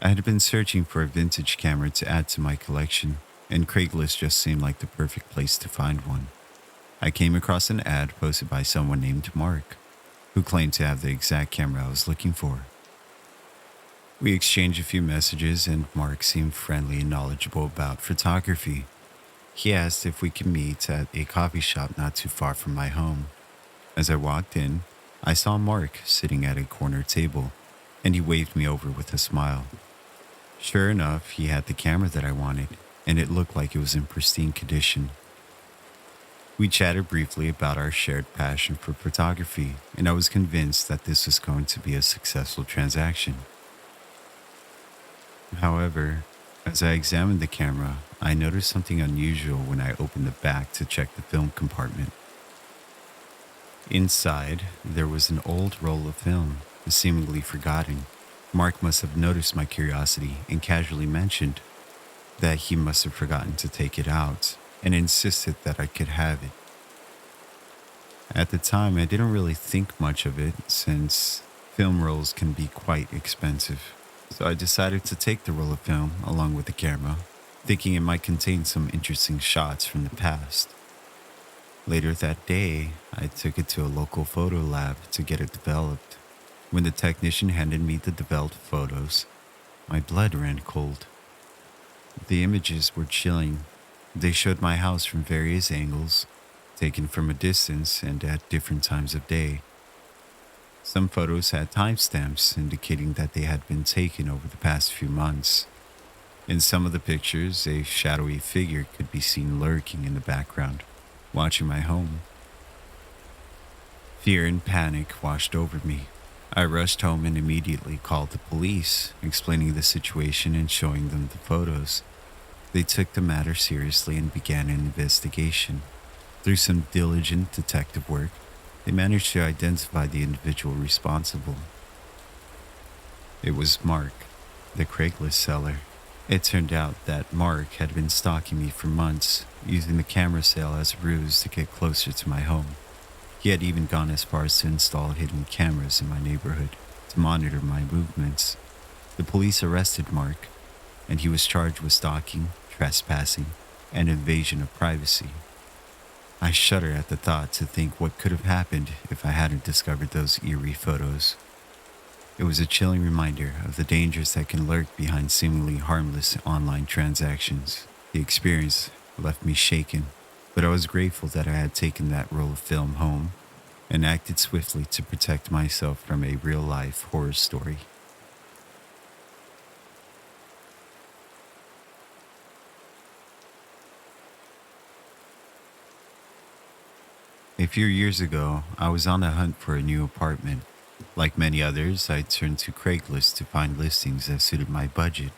I had been searching for a vintage camera to add to my collection, and Craigslist just seemed like the perfect place to find one. I came across an ad posted by someone named Mark, who claimed to have the exact camera I was looking for. We exchanged a few messages, and Mark seemed friendly and knowledgeable about photography. He asked if we could meet at a coffee shop not too far from my home. As I walked in, I saw Mark sitting at a corner table, and he waved me over with a smile. Sure enough, he had the camera that I wanted, and it looked like it was in pristine condition. We chatted briefly about our shared passion for photography, and I was convinced that this was going to be a successful transaction. However, as I examined the camera, I noticed something unusual when I opened the back to check the film compartment. Inside, there was an old roll of film, seemingly forgotten. Mark must have noticed my curiosity and casually mentioned that he must have forgotten to take it out and insisted that I could have it. At the time, I didn't really think much of it since film rolls can be quite expensive. So I decided to take the roll of film along with the camera, thinking it might contain some interesting shots from the past. Later that day, I took it to a local photo lab to get it developed. When the technician handed me the developed photos, my blood ran cold. The images were chilling. They showed my house from various angles, taken from a distance and at different times of day. Some photos had timestamps indicating that they had been taken over the past few months. In some of the pictures, a shadowy figure could be seen lurking in the background, watching my home. Fear and panic washed over me. I rushed home and immediately called the police, explaining the situation and showing them the photos. They took the matter seriously and began an investigation. Through some diligent detective work, they managed to identify the individual responsible. It was Mark, the Craigslist seller. It turned out that Mark had been stalking me for months, using the camera sale as a ruse to get closer to my home. He had even gone as far as to install hidden cameras in my neighborhood to monitor my movements. The police arrested Mark, and he was charged with stalking, trespassing, and invasion of privacy. I shudder at the thought to think what could have happened if I hadn't discovered those eerie photos. It was a chilling reminder of the dangers that can lurk behind seemingly harmless online transactions. The experience left me shaken, but I was grateful that I had taken that roll of film home and acted swiftly to protect myself from a real-life horror story. A few years ago, I was on the hunt for a new apartment. Like many others, I turned to Craigslist to find listings that suited my budget.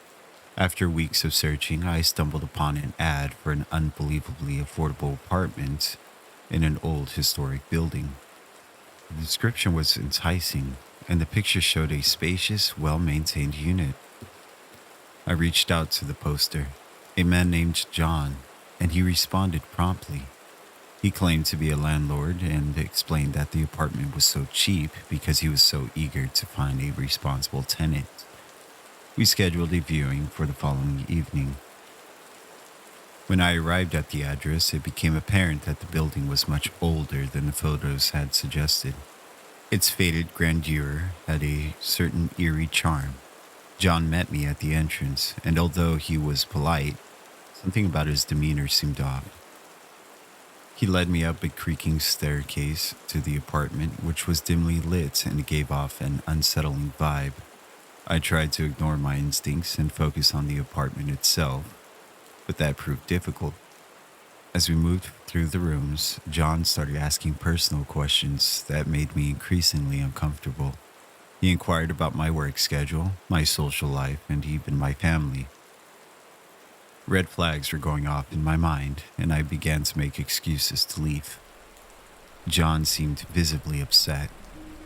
After weeks of searching, I stumbled upon an ad for an unbelievably affordable apartment in an old historic building. The description was enticing, and the picture showed a spacious, well-maintained unit. I reached out to the poster, a man named John, and he responded promptly. He claimed to be a landlord and explained that the apartment was so cheap because he was so eager to find a responsible tenant. We scheduled a viewing for the following evening. When I arrived at the address, it became apparent that the building was much older than the photos had suggested. Its faded grandeur had a certain eerie charm. John met me at the entrance, and although he was polite, something about his demeanor seemed off. He led me up a creaking staircase to the apartment, which was dimly lit and gave off an unsettling vibe. I tried to ignore my instincts and focus on the apartment itself, but that proved difficult. As we moved through the rooms, John started asking personal questions that made me increasingly uncomfortable. He inquired about my work schedule, my social life, and even my family. Red flags were going off in my mind, and I began to make excuses to leave. John seemed visibly upset,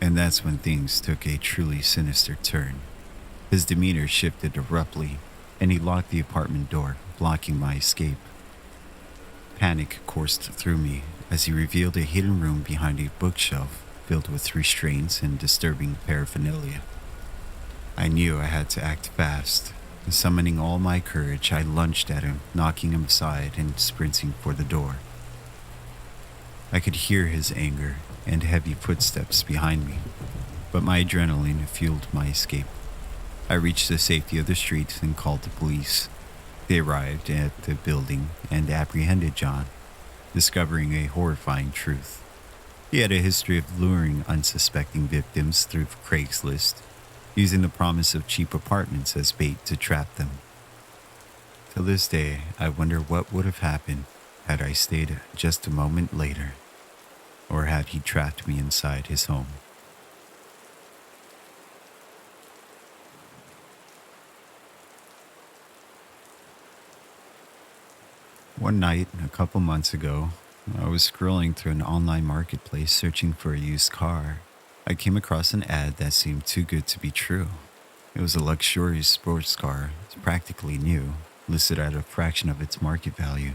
and that's when things took a truly sinister turn. His demeanor shifted abruptly, and he locked the apartment door, blocking my escape. Panic coursed through me as he revealed a hidden room behind a bookshelf filled with restraints and disturbing paraphernalia. I knew I had to act fast. Summoning all my courage, I lunged at him, knocking him aside and sprinting for the door. I could hear his anger and heavy footsteps behind me, but my adrenaline fueled my escape. I reached the safety of the street and called the police. They arrived at the building and apprehended John, discovering a horrifying truth. He had a history of luring unsuspecting victims through Craigslist, using the promise of cheap apartments as bait to trap them. To this day, I wonder what would have happened had I stayed just a moment later, or had he trapped me inside his home. One night, a couple months ago, I was scrolling through an online marketplace searching for a used car. I came across an ad that seemed too good to be true. It was a luxurious sports car, practically new, listed at a fraction of its market value.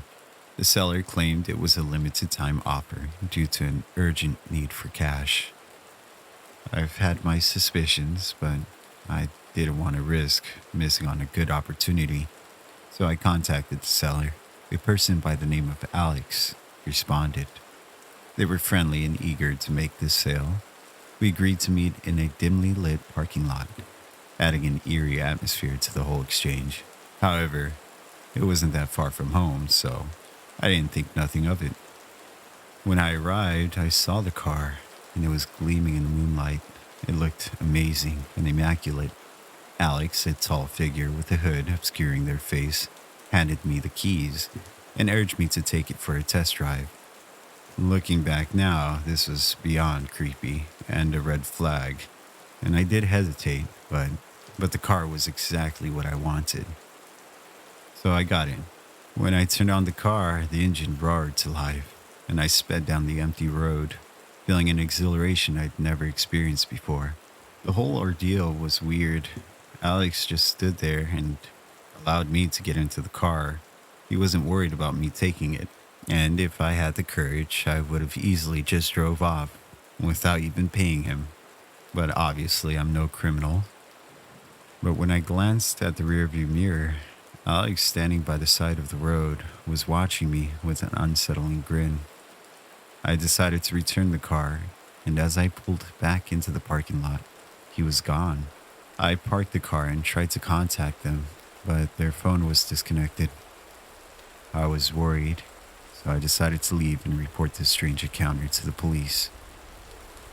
The seller claimed it was a limited time offer due to an urgent need for cash. I've had my suspicions, but I didn't want to risk missing on a good opportunity, so I contacted the seller. A person by the name of Alex responded. They were friendly and eager to make this sale. We agreed to meet in a dimly lit parking lot, adding an eerie atmosphere to the whole exchange. However, it wasn't that far from home, so I didn't think nothing of it. When I arrived, I saw the car, and it was gleaming in the moonlight. It looked amazing and immaculate. Alex, a tall figure with a hood obscuring their face, handed me the keys and urged me to take it for a test drive. Looking back now, this was beyond creepy and a red flag, and I did hesitate, but the car was exactly what I wanted. So I got in. When I turned on the car, the engine roared to life, and I sped down the empty road, feeling an exhilaration I'd never experienced before. The whole ordeal was weird. Alex just stood there and allowed me to get into the car. He wasn't worried about me taking it, and if I had the courage, I would have easily just drove off without even paying him. But obviously, I'm no criminal. But when I glanced at the rearview mirror, Alex, standing by the side of the road, was watching me with an unsettling grin. I decided to return the car, and as I pulled back into the parking lot, he was gone. I parked the car and tried to contact them, but their phone was disconnected. I was worried, so I decided to leave and report this strange encounter to the police.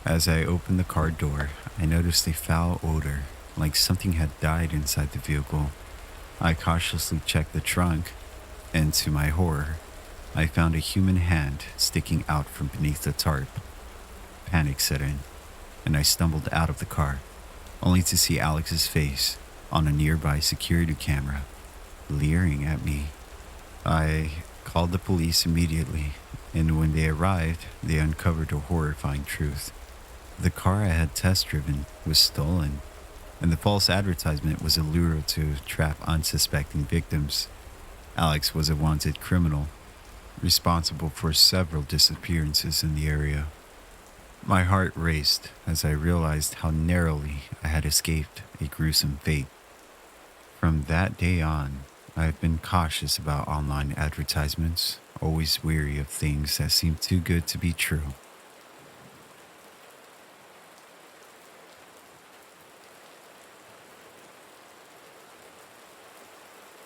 As I opened the car door, I noticed a foul odor, like something had died inside the vehicle. I cautiously checked the trunk, and to my horror, I found a human hand sticking out from beneath the tarp. Panic set in, and I stumbled out of the car, only to see Alex's face on a nearby security camera, leering at me. I called the police immediately, and when they arrived, they uncovered a horrifying truth. The car I had test driven was stolen, and the false advertisement was a lure to trap unsuspecting victims. Alex was a wanted criminal, responsible for several disappearances in the area. My heart raced as I realized how narrowly I had escaped a gruesome fate. From that day on, I have been cautious about online advertisements, always weary of things that seem too good to be true.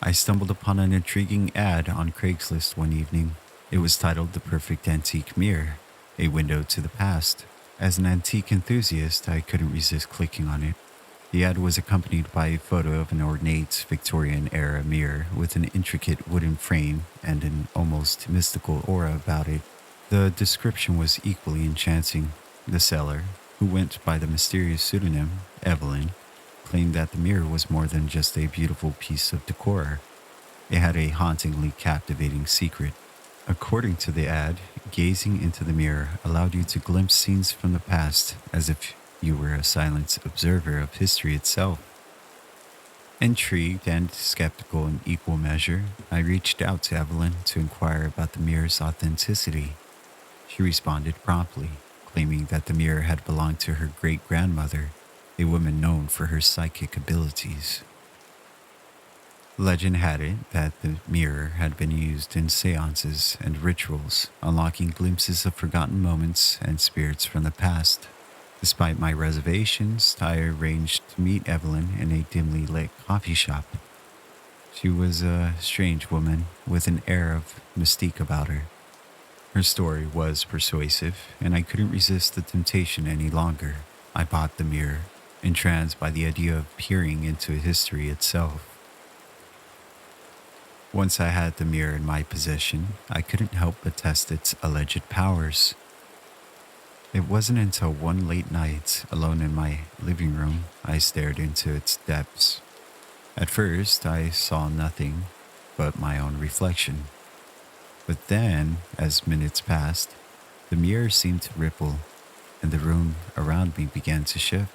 I stumbled upon an intriguing ad on Craigslist one evening. It was titled The Perfect Antique Mirror, a window to the past. As an antique enthusiast, I couldn't resist clicking on it. The ad was accompanied by a photo of an ornate Victorian-era mirror with an intricate wooden frame and an almost mystical aura about it. The description was equally enchanting. The seller, who went by the mysterious pseudonym Evelyn, claimed that the mirror was more than just a beautiful piece of decor. It had a hauntingly captivating secret. According to the ad, gazing into the mirror allowed you to glimpse scenes from the past as if you were a silent observer of history itself. Intrigued and skeptical in equal measure, I reached out to Evelyn to inquire about the mirror's authenticity. She responded promptly, claiming that the mirror had belonged to her great-grandmother a woman known for her psychic abilities. Legend had it that the mirror had been used in seances and rituals, unlocking glimpses of forgotten moments and spirits from the past. Despite my reservations, I arranged to meet Evelyn in a dimly lit coffee shop. She was a strange woman with an air of mystique about her. Her story was persuasive, and I couldn't resist the temptation any longer. I bought the mirror, entranced by the idea of peering into history itself. Once I had the mirror in my possession, I couldn't help but test its alleged powers. It wasn't until one late night, alone in my living room, I stared into its depths. At first, I saw nothing but my own reflection. But then, as minutes passed, the mirror seemed to ripple, and the room around me began to shift.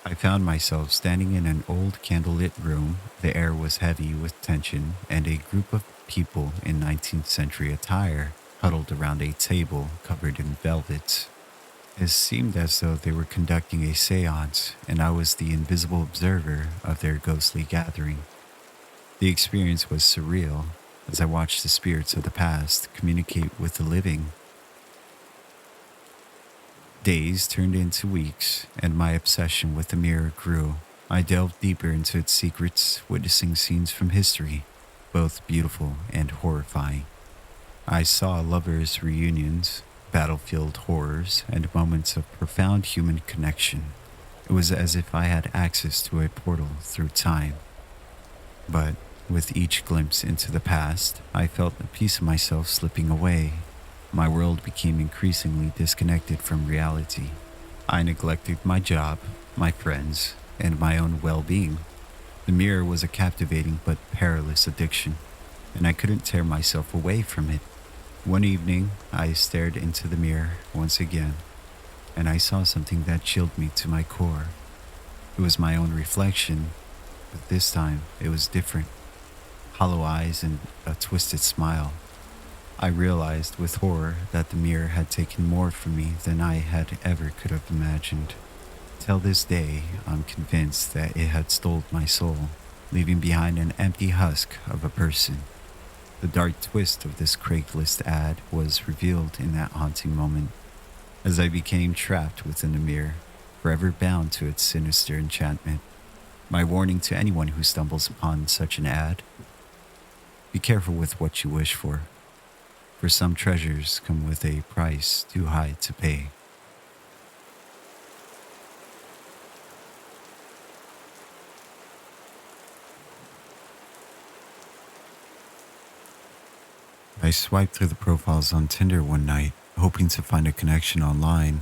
I found myself standing in an old candlelit room. The air was heavy with tension, and a group of people in 19th century attire huddled around a table covered in velvet. It seemed as though they were conducting a seance, and I was the invisible observer of their ghostly gathering. The experience was surreal as I watched the spirits of the past communicate with the living. Days turned into weeks, and my obsession with the mirror grew. I delved deeper into its secrets, witnessing scenes from history, both beautiful and horrifying. I saw lovers' reunions, battlefield horrors, and moments of profound human connection. It was as if I had access to a portal through time. But with each glimpse into the past, I felt a piece of myself slipping away. My world became increasingly disconnected from reality. I neglected my job, my friends, and my own well-being. The mirror was a captivating but perilous addiction, and I couldn't tear myself away from it. One evening, I stared into the mirror once again, and I saw something that chilled me to my core. It was my own reflection, but this time it was different. Hollow eyes and a twisted smile. I realized with horror that the mirror had taken more from me than I had ever could have imagined. Till this day, I'm convinced that it had stole my soul, leaving behind an empty husk of a person. The dark twist of this Craigslist ad was revealed in that haunting moment, as I became trapped within the mirror, forever bound to its sinister enchantment. My warning to anyone who stumbles upon such an ad: be careful with what you wish for some treasures come with a price too high to pay. I swiped through the profiles on Tinder one night, hoping to find a connection online.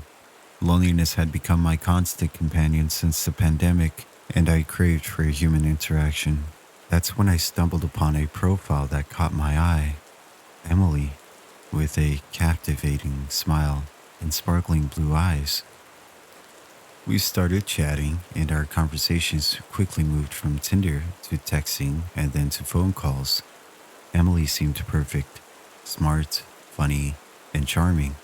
Loneliness had become my constant companion since the pandemic, and I craved for a human interaction. That's when I stumbled upon a profile that caught my eye. Emily, with a captivating smile and sparkling blue eyes. We started chatting, and our conversations quickly moved from Tinder to texting and then to phone calls. Emily seemed perfect, smart, funny, and charming.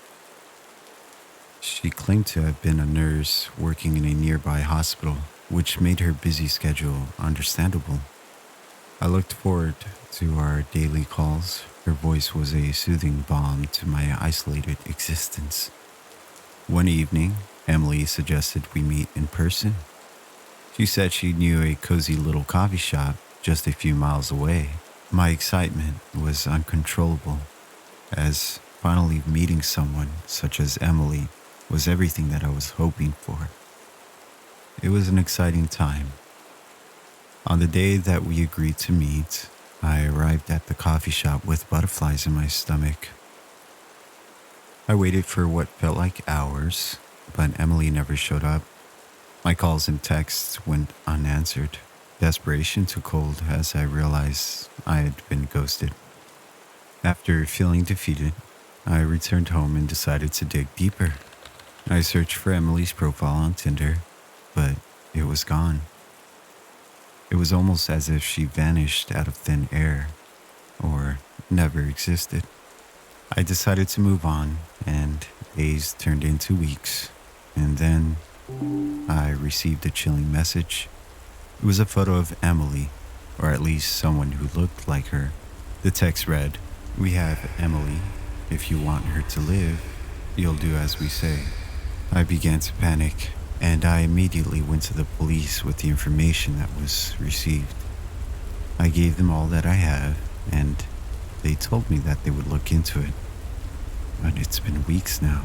She claimed to have been a nurse working in a nearby hospital, which made her busy schedule understandable. I looked forward to our daily calls. Her voice was a soothing balm to my isolated existence. One evening, Emily suggested we meet in person. She said she knew a cozy little coffee shop just a few miles away. My excitement was uncontrollable, as finally meeting someone such as Emily was everything that I was hoping for. It was an exciting time. On the day that we agreed to meet, I arrived at the coffee shop with butterflies in my stomach. I waited for what felt like hours, but Emily never showed up. My calls and texts went unanswered. Desperation took hold as I realized I had been ghosted. After feeling defeated, I returned home and decided to dig deeper. I searched for Emily's profile on Tinder, but it was gone. It was almost as if she vanished out of thin air, or never existed. I decided to move on, and days turned into weeks, and then I received a chilling message. It was a photo of Emily, or at least someone who looked like her. The text read, "We have Emily. If you want her to live, you'll do as we say." I began to panic, and I immediately went to the police with the information that was received. I gave them all that I have, and they told me that they would look into it. But it's been weeks now,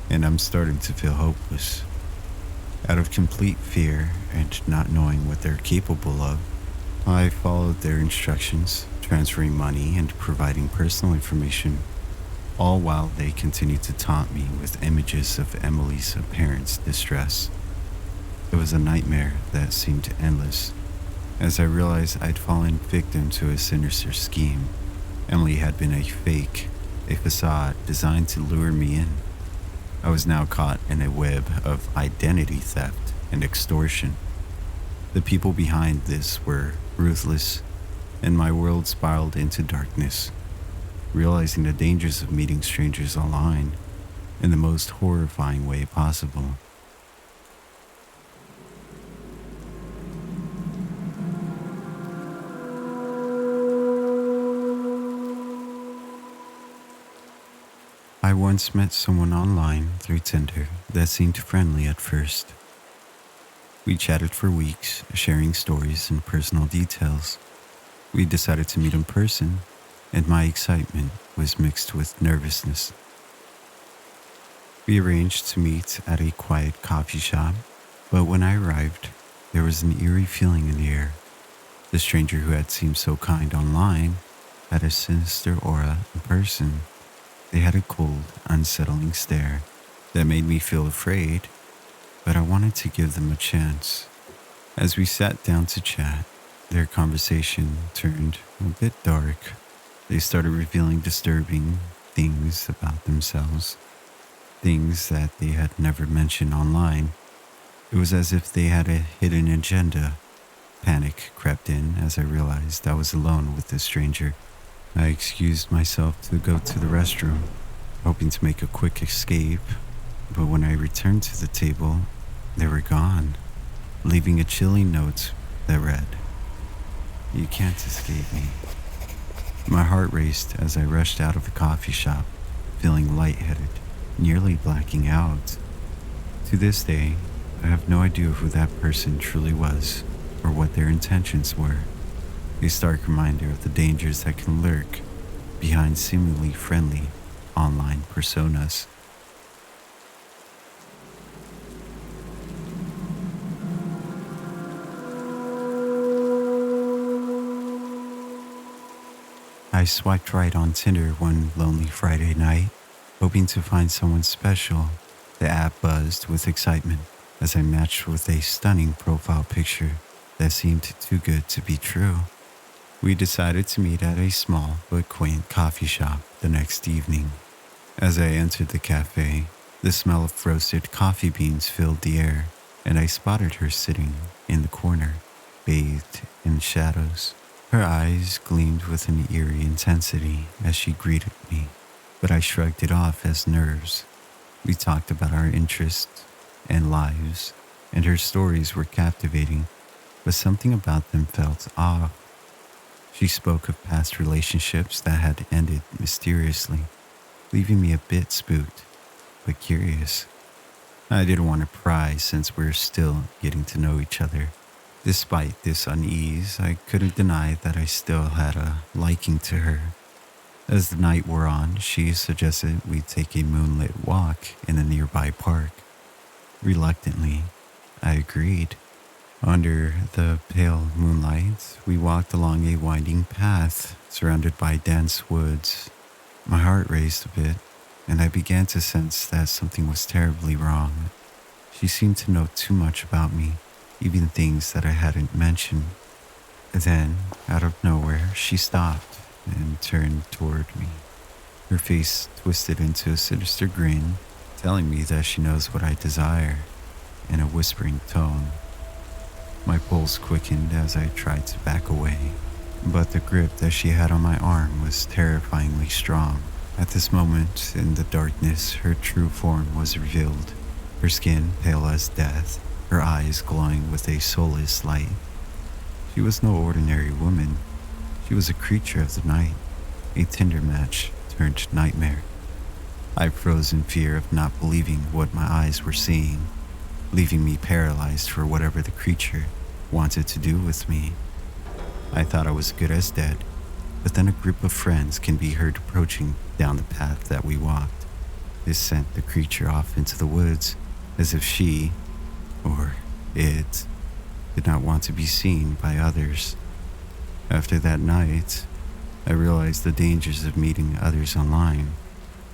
and I'm starting to feel hopeless. Out of complete fear and not knowing what they're capable of, I followed their instructions, transferring money and providing personal information, all while they continued to taunt me with images of Emily's apparent distress. It was a nightmare that seemed endless, as I realized I'd fallen victim to a sinister scheme. Emily had been a fake, a facade designed to lure me in. I was now caught in a web of identity theft and extortion. The people behind this were ruthless, and my world spiraled into darkness. Realizing the dangers of meeting strangers online in the most horrifying way possible. I once met someone online through Tinder that seemed friendly at first. We chatted for weeks, sharing stories and personal details. We decided to meet in person, and my excitement was mixed with nervousness. We arranged to meet at a quiet coffee shop, but when I arrived, there was an eerie feeling in the air. The stranger who had seemed so kind online had a sinister aura in person. They had a cold, unsettling stare that made me feel afraid, but I wanted to give them a chance. As we sat down to chat, their conversation turned a bit dark. They started revealing disturbing things about themselves, things that they had never mentioned online. It was as if they had a hidden agenda. Panic crept in as I realized I was alone with this stranger. I excused myself to go to the restroom, hoping to make a quick escape, but when I returned to the table, they were gone, leaving a chilling note that read, "You can't escape me." My heart raced as I rushed out of the coffee shop, feeling lightheaded, nearly blacking out. To this day, I have no idea who that person truly was or what their intentions were. A stark reminder of the dangers that can lurk behind seemingly friendly online personas. I swiped right on Tinder one lonely Friday night, hoping to find someone special. The app buzzed with excitement as I matched with a stunning profile picture that seemed too good to be true. We decided to meet at a small but quaint coffee shop the next evening. As I entered the cafe, the smell of roasted coffee beans filled the air, and I spotted her sitting in the corner, bathed in shadows. Her eyes gleamed with an eerie intensity as she greeted me, but I shrugged it off as nerves. We talked about our interests and lives, and her stories were captivating, but something about them felt off. She spoke of past relationships that had ended mysteriously, leaving me a bit spooked, but curious. I didn't want to pry since we're still getting to know each other. Despite this unease, I couldn't deny that I still had a liking to her. As the night wore on, she suggested we take a moonlit walk in a nearby park. Reluctantly, I agreed. Under the pale moonlight, we walked along a winding path surrounded by dense woods. My heart raced a bit, and I began to sense that something was terribly wrong. She seemed to know too much about me, even things that I hadn't mentioned. Then, out of nowhere, she stopped and turned toward me. Her face twisted into a sinister grin, telling me that she knows what I desire, in a whispering tone. My pulse quickened as I tried to back away, but the grip that she had on my arm was terrifyingly strong. At this moment, in the darkness, her true form was revealed. her skin pale as death, her eyes glowing with a soulless light. She was no ordinary woman. She was a creature of the night, a Tinder match turned nightmare. I froze in fear of not believing what my eyes were seeing, leaving me paralyzed for whatever the creature wanted to do with me. I thought I was good as dead, but then a group of friends can be heard approaching down the path that we walked. This sent the creature off into the woods, as if she, or it, did not want to be seen by others. After that night, I realized the dangers of meeting others online,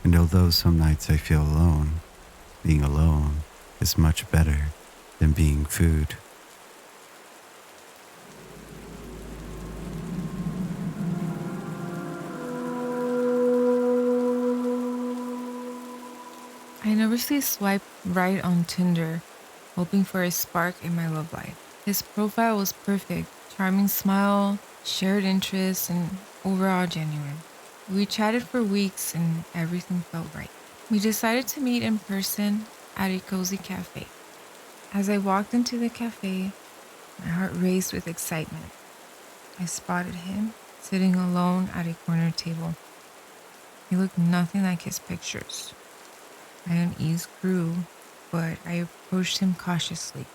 and although some nights I feel alone, being alone is much better than being food. I nervously swiped right on Tinder, hoping for a spark in my love life. His profile was perfect, charming smile, shared interests, and overall genuine. We chatted for weeks and everything felt right. We decided to meet in person at a cozy cafe. As I walked into the cafe, my heart raced with excitement. I spotted him sitting alone at a corner table. He looked nothing like his pictures. My unease grew, but I approached him cautiously.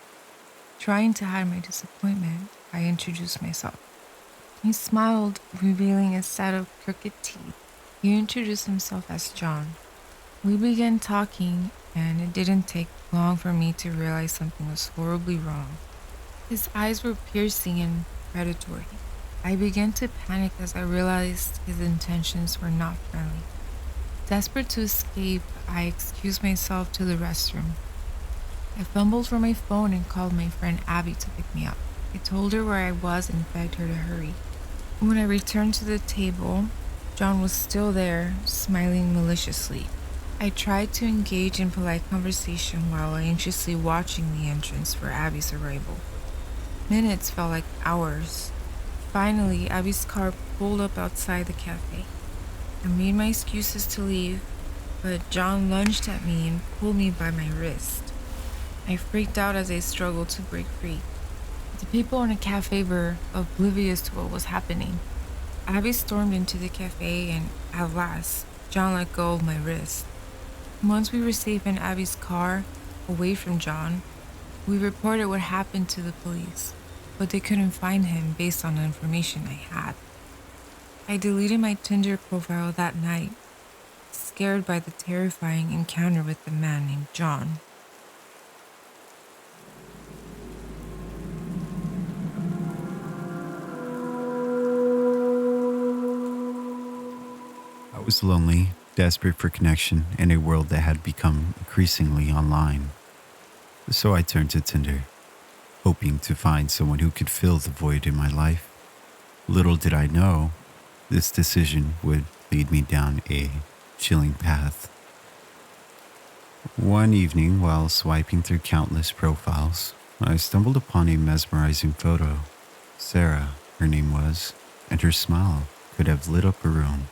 Trying to hide my disappointment, I introduced myself. He smiled, revealing a set of crooked teeth. He introduced himself as John. We began talking, and it didn't take long for me to realize something was horribly wrong. His eyes were piercing and predatory. I began to panic as I realized his intentions were not friendly. Desperate to escape, I excused myself to the restroom. I fumbled for my phone and called my friend Abby to pick me up. I told her where I was and begged her to hurry. When I returned to the table, John was still there, smiling maliciously. I tried to engage in polite conversation while anxiously watching the entrance for Abby's arrival. Minutes felt like hours. Finally, Abby's car pulled up outside the cafe. I made my excuses to leave, but John lunged at me and pulled me by my wrist. I freaked out as I struggled to break free. The people in the cafe were oblivious to what was happening. Abby stormed into the cafe, and at last, John let go of my wrist. Once we were safe in Abby's car, away from John, we reported what happened to the police, but they couldn't find him based on the information I had. I deleted my Tinder profile that night, scared by the terrifying encounter with the man named John. I was lonely, desperate for connection in a world that had become increasingly online. So I turned to Tinder, hoping to find someone who could fill the void in my life. Little did I know, this decision would lead me down a chilling path. One evening, while swiping through countless profiles, I stumbled upon a mesmerizing photo. Sarah, her name was, and her smile could have lit up a room.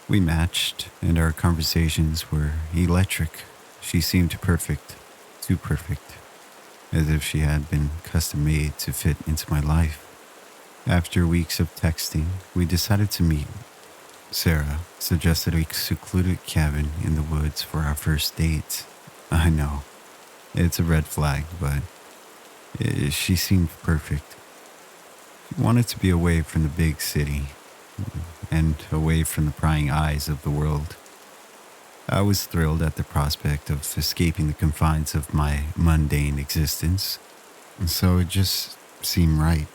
We matched, and our conversations were electric. She seemed perfect, too perfect, as if she had been custom made to fit into my life. After weeks of texting, we decided to meet. Sarah suggested a secluded cabin in the woods for our first date. I know, it's a red flag, but she seemed perfect. She wanted to be away from the big city and away from the prying eyes of the world. I was thrilled at the prospect of escaping the confines of my mundane existence, and so it just seemed right.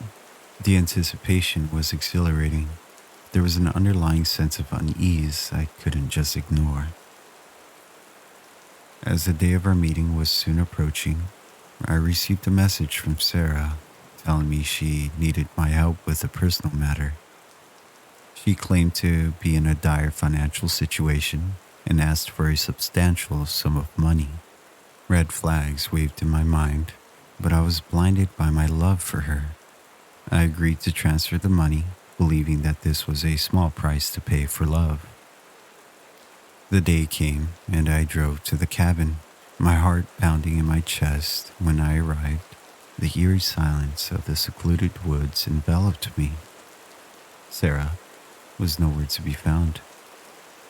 The anticipation was exhilarating. There was an underlying sense of unease I couldn't just ignore. As the day of our meeting was soon approaching, I received a message from Sarah telling me she needed my help with a personal matter. She claimed to be in a dire financial situation and asked for a substantial sum of money. Red flags waved in my mind, but I was blinded by my love for her. I agreed to transfer the money, believing that this was a small price to pay for love. The day came, and I drove to the cabin, my heart pounding in my chest. When I arrived, the eerie silence of the secluded woods enveloped me. Sarah was nowhere to be found.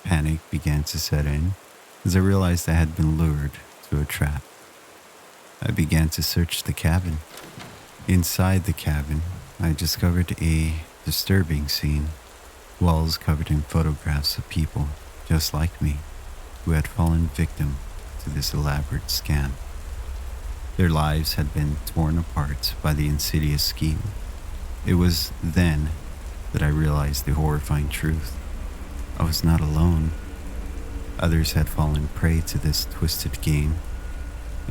Panic began to set in as I realized I had been lured to a trap. I began to search the cabin. Inside the cabin, I discovered a disturbing scene. Walls covered in photographs of people just like me who had fallen victim to this elaborate scam. Their lives had been torn apart by the insidious scheme. It was then that I realized the horrifying truth. I was not alone. Others had fallen prey to this twisted game.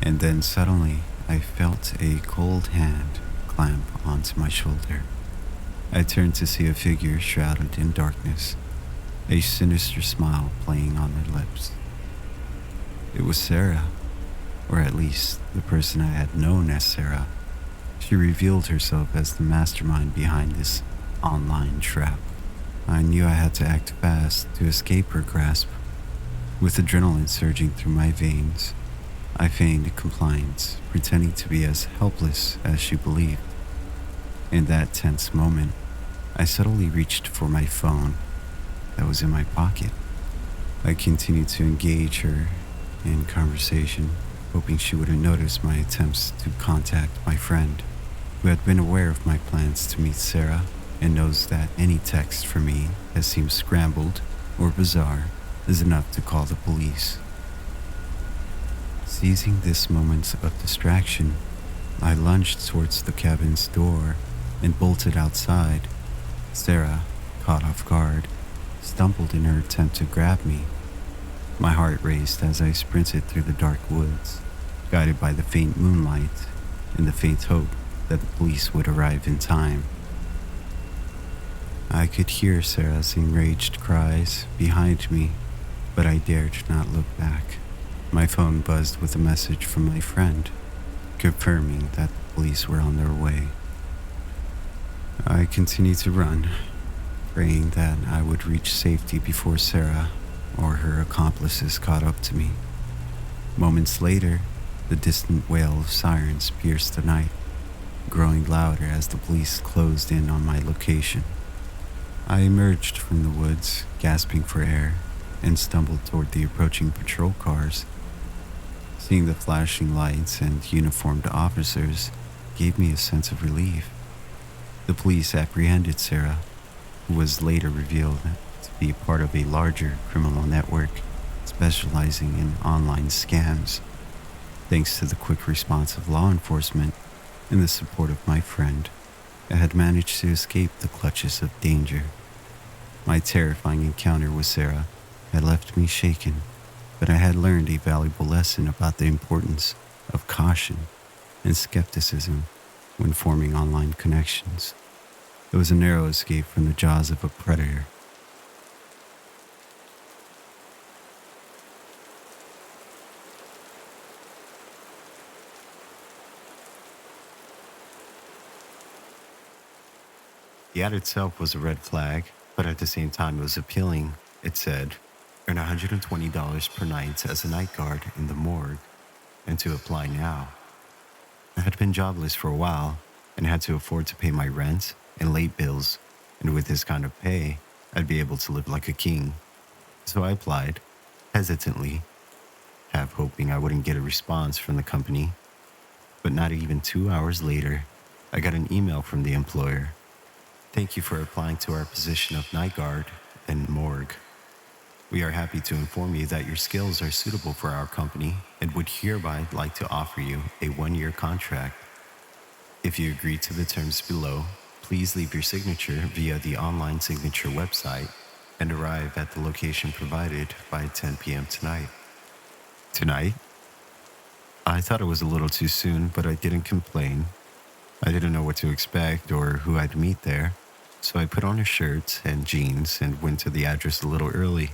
And then suddenly, I felt a cold hand clamp onto my shoulder. I turned to see a figure shrouded in darkness, a sinister smile playing on their lips. It was Sarah, or at least the person I had known as Sarah. She revealed herself as the mastermind behind this online trap. I knew I had to act fast to escape her grasp. With adrenaline surging through my veins, I feigned compliance, pretending to be as helpless as she believed. In that tense moment, I subtly reached for my phone that was in my pocket. I continued to engage her in conversation, hoping she wouldn't notice my attempts to contact my friend, who had been aware of my plans to meet Sarah and knows that any text from me that seems scrambled or bizarre is enough to call the police. Seizing this moment of distraction, I lunged towards the cabin's door and bolted outside. Sarah, caught off guard, stumbled in her attempt to grab me. My heart raced as I sprinted through the dark woods, guided by the faint moonlight and the faint hope that the police would arrive in time. I could hear Sarah's enraged cries behind me, but I dared not look back. My phone buzzed with a message from my friend, confirming that the police were on their way. I continued to run, praying that I would reach safety before Sarah or her accomplices caught up to me. Moments later, the distant wail of sirens pierced the night, growing louder as the police closed in on my location. I emerged from the woods, gasping for air, and stumbled toward the approaching patrol cars. Seeing the flashing lights and uniformed officers gave me a sense of relief. The police apprehended Sarah, who was later revealed to be part of a larger criminal network specializing in online scams. Thanks to the quick response of law enforcement and the support of my friend, I had managed to escape the clutches of danger. My terrifying encounter with Sarah had left me shaken, but I had learned a valuable lesson about the importance of caution and skepticism when forming online connections. It was a narrow escape from the jaws of a predator. The ad itself was a red flag, but at the same time it was appealing. It said, earn $120 per night as a night guard in the morgue, and to apply now. I had been jobless for a while and had to afford to pay my rent and late bills, and with this kind of pay, I'd be able to live like a king. So I applied, hesitantly, half hoping I wouldn't get a response from the company. But not even 2 hours later, I got an email from the employer. Thank you for applying to our position of night guard and morgue. We are happy to inform you that your skills are suitable for our company and would hereby like to offer you a 1-year contract. If you agree to the terms below, please leave your signature via the online signature website and arrive at the location provided by 10 p.m. tonight. Tonight? I thought it was a little too soon, but I didn't complain. I didn't know what to expect or who I'd meet there, so I put on a shirt and jeans and went to the address a little early.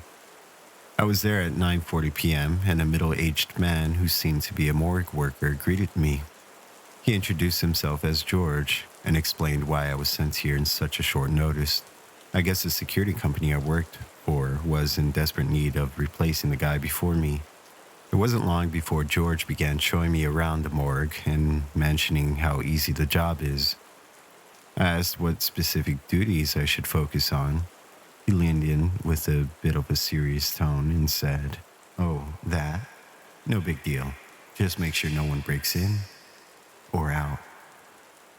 I was there at 9:40 p.m. and a middle-aged man who seemed to be a morgue worker greeted me. He introduced himself as George and explained why I was sent here in such a short notice. I guess the security company I worked for was in desperate need of replacing the guy before me. It wasn't long before George began showing me around the morgue and mentioning how easy the job is. I asked what specific duties I should focus on. He leaned in with a bit of a serious tone and said, "Oh, that? No big deal. Just make sure no one breaks in or out."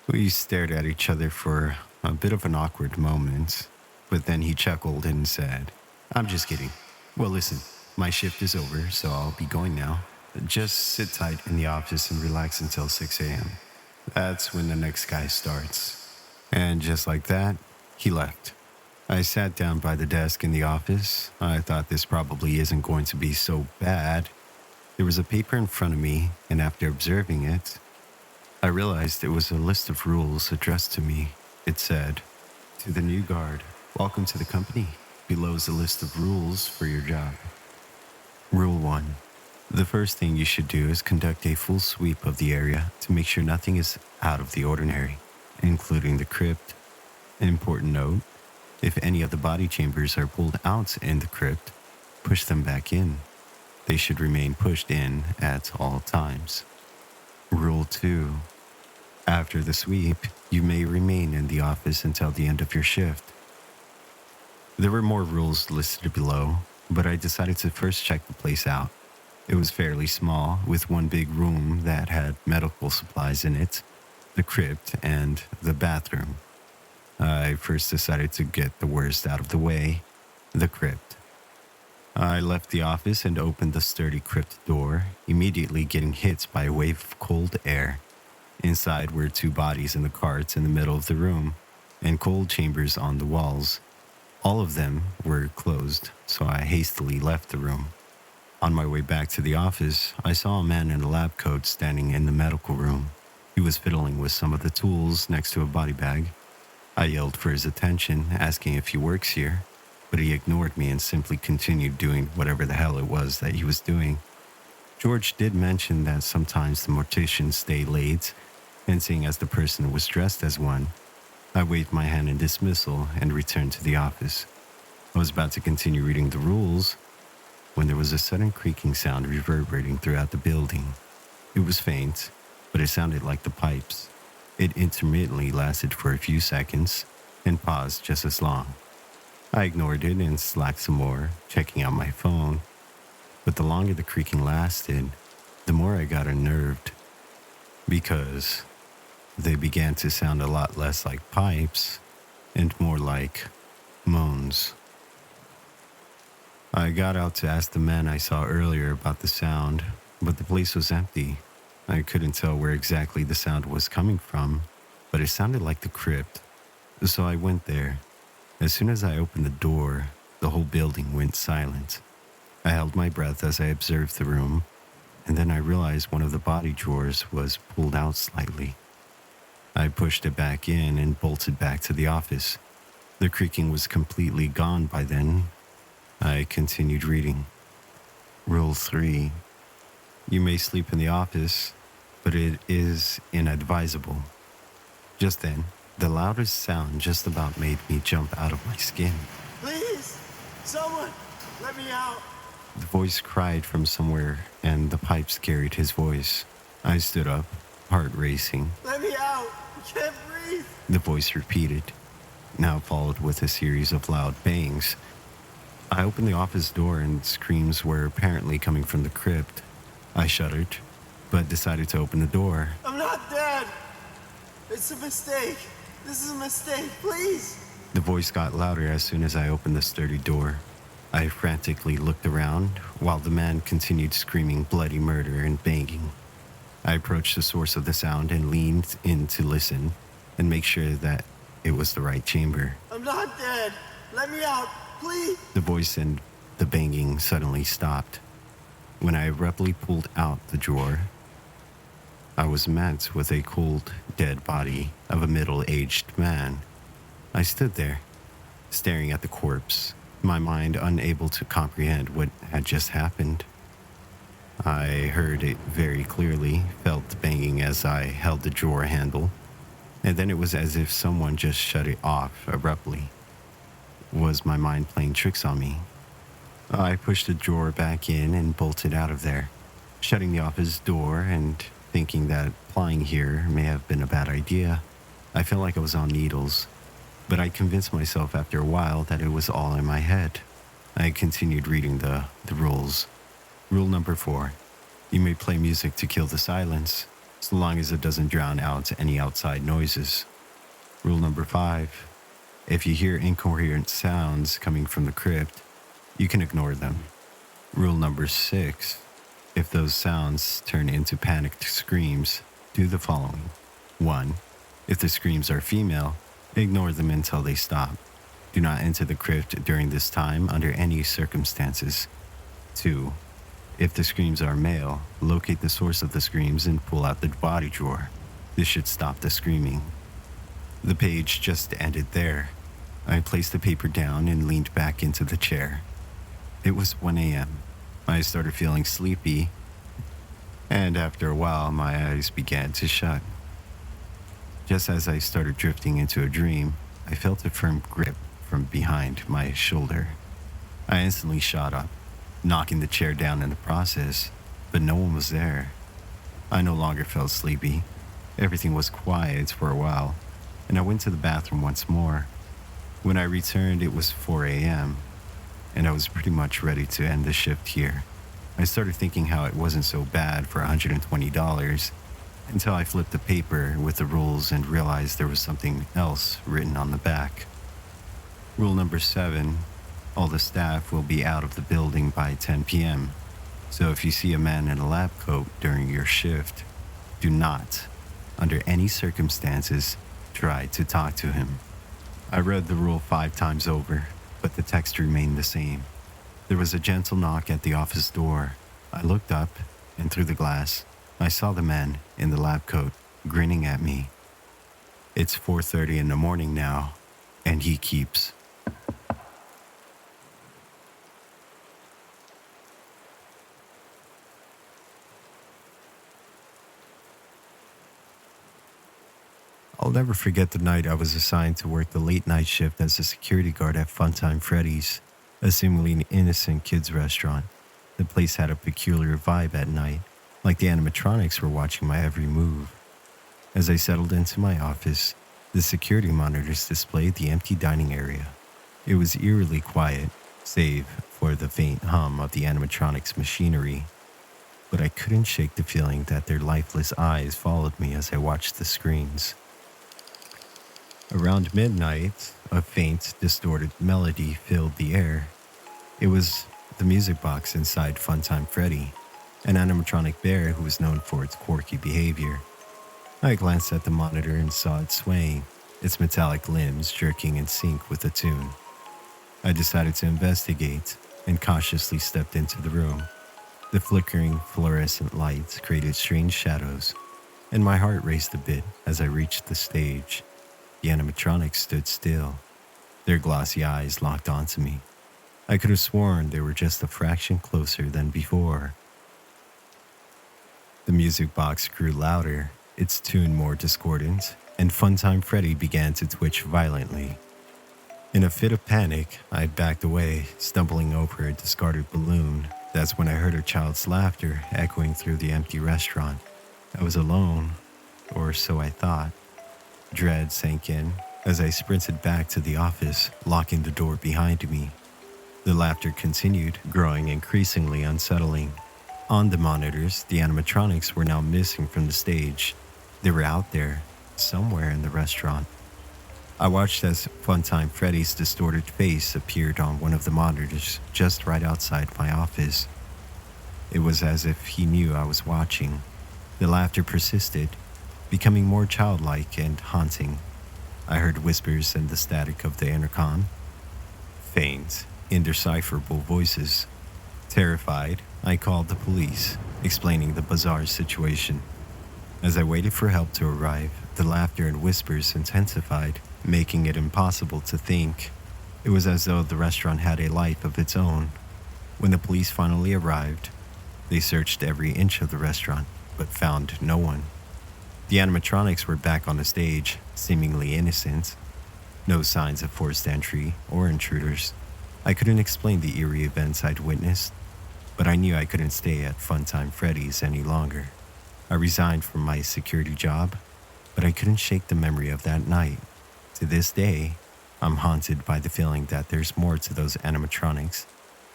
We stared at each other for a bit of an awkward moment, but then he chuckled and said, "I'm just kidding. Well, listen, my shift is over, so I'll be going now. Just sit tight in the office and relax until 6 a.m. That's when the next guy starts." And just like that, he left. I sat down by the desk in the office. I thought this probably isn't going to be so bad. There was a paper in front of me, and after observing it, I realized it was a list of rules addressed to me. It said, "To the new guard, welcome to the company. Below is a list of rules for your job. Rule 1. The first thing you should do is conduct a full sweep of the area to make sure nothing is out of the ordinary, including the crypt. Important note, if any of the body chambers are pulled out in the crypt, push them back in. They should remain pushed in at all times. Rule 2. After the sweep, you may remain in the office until the end of your shift." There were more rules listed below, but I decided to first check the place out. It was fairly small, with one big room that had medical supplies in it, the crypt, and the bathroom. I first decided to get the worst out of the way, the crypt. I left the office and opened the sturdy crypt door, immediately getting hit by a wave of cold air. Inside were two bodies in the carts in the middle of the room, and cold chambers on the walls. All of them were closed, so I hastily left the room. On my way back to the office, I saw a man in a lab coat standing in the medical room. He was fiddling with some of the tools next to a body bag. I yelled for his attention, asking if he works here, but he ignored me and simply continued doing whatever the hell it was that he was doing. George did mention that sometimes the morticians stay late, and seeing as the person was dressed as one, I waved my hand in dismissal and returned to the office. I was about to continue reading the rules when there was a sudden creaking sound reverberating throughout the building. It was faint, but it sounded like the pipes. It intermittently lasted for a few seconds and paused just as long. I ignored it and slacked some more, checking out my phone. But the longer the creaking lasted, the more I got unnerved, because they began to sound a lot less like pipes and more like moans. I got out to ask the man I saw earlier about the sound, but the place was empty. I couldn't tell where exactly the sound was coming from, but it sounded like the crypt. So I went there. As soon as I opened the door, the whole building went silent. I held my breath as I observed the room, and then I realized one of the body drawers was pulled out slightly. I pushed it back in and bolted back to the office. The creaking was completely gone by then. I continued reading. Rule 3. You may sleep in the office, but it is inadvisable. Just then, the loudest sound just about made me jump out of my skin. "Please, someone, let me out." The voice cried from somewhere, and the pipes carried his voice. I stood up, heart racing. "Let me out. I can't breathe." The voice repeated, now followed with a series of loud bangs. I opened the office door and screams were apparently coming from the crypt. I shuddered, but decided to open the door. "I'm not dead. It's a mistake. This is a mistake. Please." The voice got louder as soon as I opened the sturdy door. I frantically looked around while the man continued screaming bloody murder and banging. I approached the source of the sound and leaned in to listen and make sure that it was the right chamber. "I'm not dead. Let me out. Please." The voice and the banging suddenly stopped. When I abruptly pulled out the drawer, I was met with a cold, dead body of a middle-aged man. I stood there, staring at the corpse, my mind unable to comprehend what had just happened. I heard it very clearly, felt the banging as I held the drawer handle, and then it was as if someone just shut it off abruptly. Was my mind playing tricks on me? I pushed the drawer back in and bolted out of there. Shutting the office door and thinking that applying here may have been a bad idea, I felt like I was on needles, but I convinced myself after a while that it was all in my head. I continued reading the rules. Rule number 4: you may play music to kill the silence, so long as it doesn't drown out any outside noises. Rule number 5: if you hear incoherent sounds coming from the crypt, you can ignore them. Rule number 6: if those sounds turn into panicked screams, do the following. 1. If the screams are female, ignore them until they stop. Do not enter the crypt during this time under any circumstances. 2. If the screams are male, locate the source of the screams and pull out the body drawer. This should stop the screaming. The page just ended there. I placed the paper down and leaned back into the chair. It was 1 a.m. I started feeling sleepy, and after a while, my eyes began to shut. Just as I started drifting into a dream, I felt a firm grip from behind my shoulder. I instantly shot up, knocking the chair down in the process, but no one was there. I no longer felt sleepy. Everything was quiet for a while, and I went to the bathroom once more. When I returned, it was 4 a.m., and I was pretty much ready to end the shift here. I started thinking how it wasn't so bad for $120 until I flipped the paper with the rules and realized there was something else written on the back. Rule number 7: all the staff will be out of the building by 10 p.m. So if you see a man in a lab coat during your shift, do not, under any circumstances, try to talk to him. I read the rule 5 times over, but the text remained the same. There was a gentle knock at the office door. I looked up, and through the glass, I saw the man in the lab coat grinning at me. It's 4:30 in the morning now, and he keeps. I'll never forget the night I was assigned to work the late night shift as a security guard at Funtime Freddy's, a seemingly innocent kids restaurant. The place had a peculiar vibe at night, like the animatronics were watching my every move. As I settled into my office, the security monitors displayed the empty dining area. It was eerily quiet, save for the faint hum of the animatronics machinery. But I couldn't shake the feeling that their lifeless eyes followed me as I watched the screens. Around midnight, a faint, distorted melody filled the air. It was the music box inside Funtime Freddy, an animatronic bear who was known for its quirky behavior. I glanced at the monitor and saw it swaying, its metallic limbs jerking in sync with the tune. I decided to investigate and cautiously stepped into the room. The flickering fluorescent lights created strange shadows, and my heart raced a bit as I reached the stage. The animatronics stood still, their glossy eyes locked onto me. I could have sworn they were just a fraction closer than before. The music box grew louder, its tune more discordant, and Funtime Freddy began to twitch violently. In a fit of panic, I backed away, stumbling over a discarded balloon. That's when I heard a child's laughter echoing through the empty restaurant. I was alone, or so I thought. Dread sank in as I sprinted back to the office, locking the door behind me. The laughter continued, growing increasingly unsettling. On the monitors, the animatronics were now missing from the stage. They were out there, somewhere in the restaurant. I watched as Funtime Freddy's distorted face appeared on one of the monitors just right outside my office. It was as if he knew I was watching. The laughter persisted, becoming more childlike and haunting. I heard whispers and the static of the intercom. Faint, indecipherable voices. Terrified, I called the police, explaining the bizarre situation. As I waited for help to arrive, the laughter and whispers intensified, making it impossible to think. It was as though the restaurant had a life of its own. When the police finally arrived, they searched every inch of the restaurant, but found no one. The animatronics were back on the stage, seemingly innocent. No signs of forced entry or intruders. I couldn't explain the eerie events I'd witnessed, but I knew I couldn't stay at Funtime Freddy's any longer. I resigned from my security job, but I couldn't shake the memory of that night. To this day, I'm haunted by the feeling that there's more to those animatronics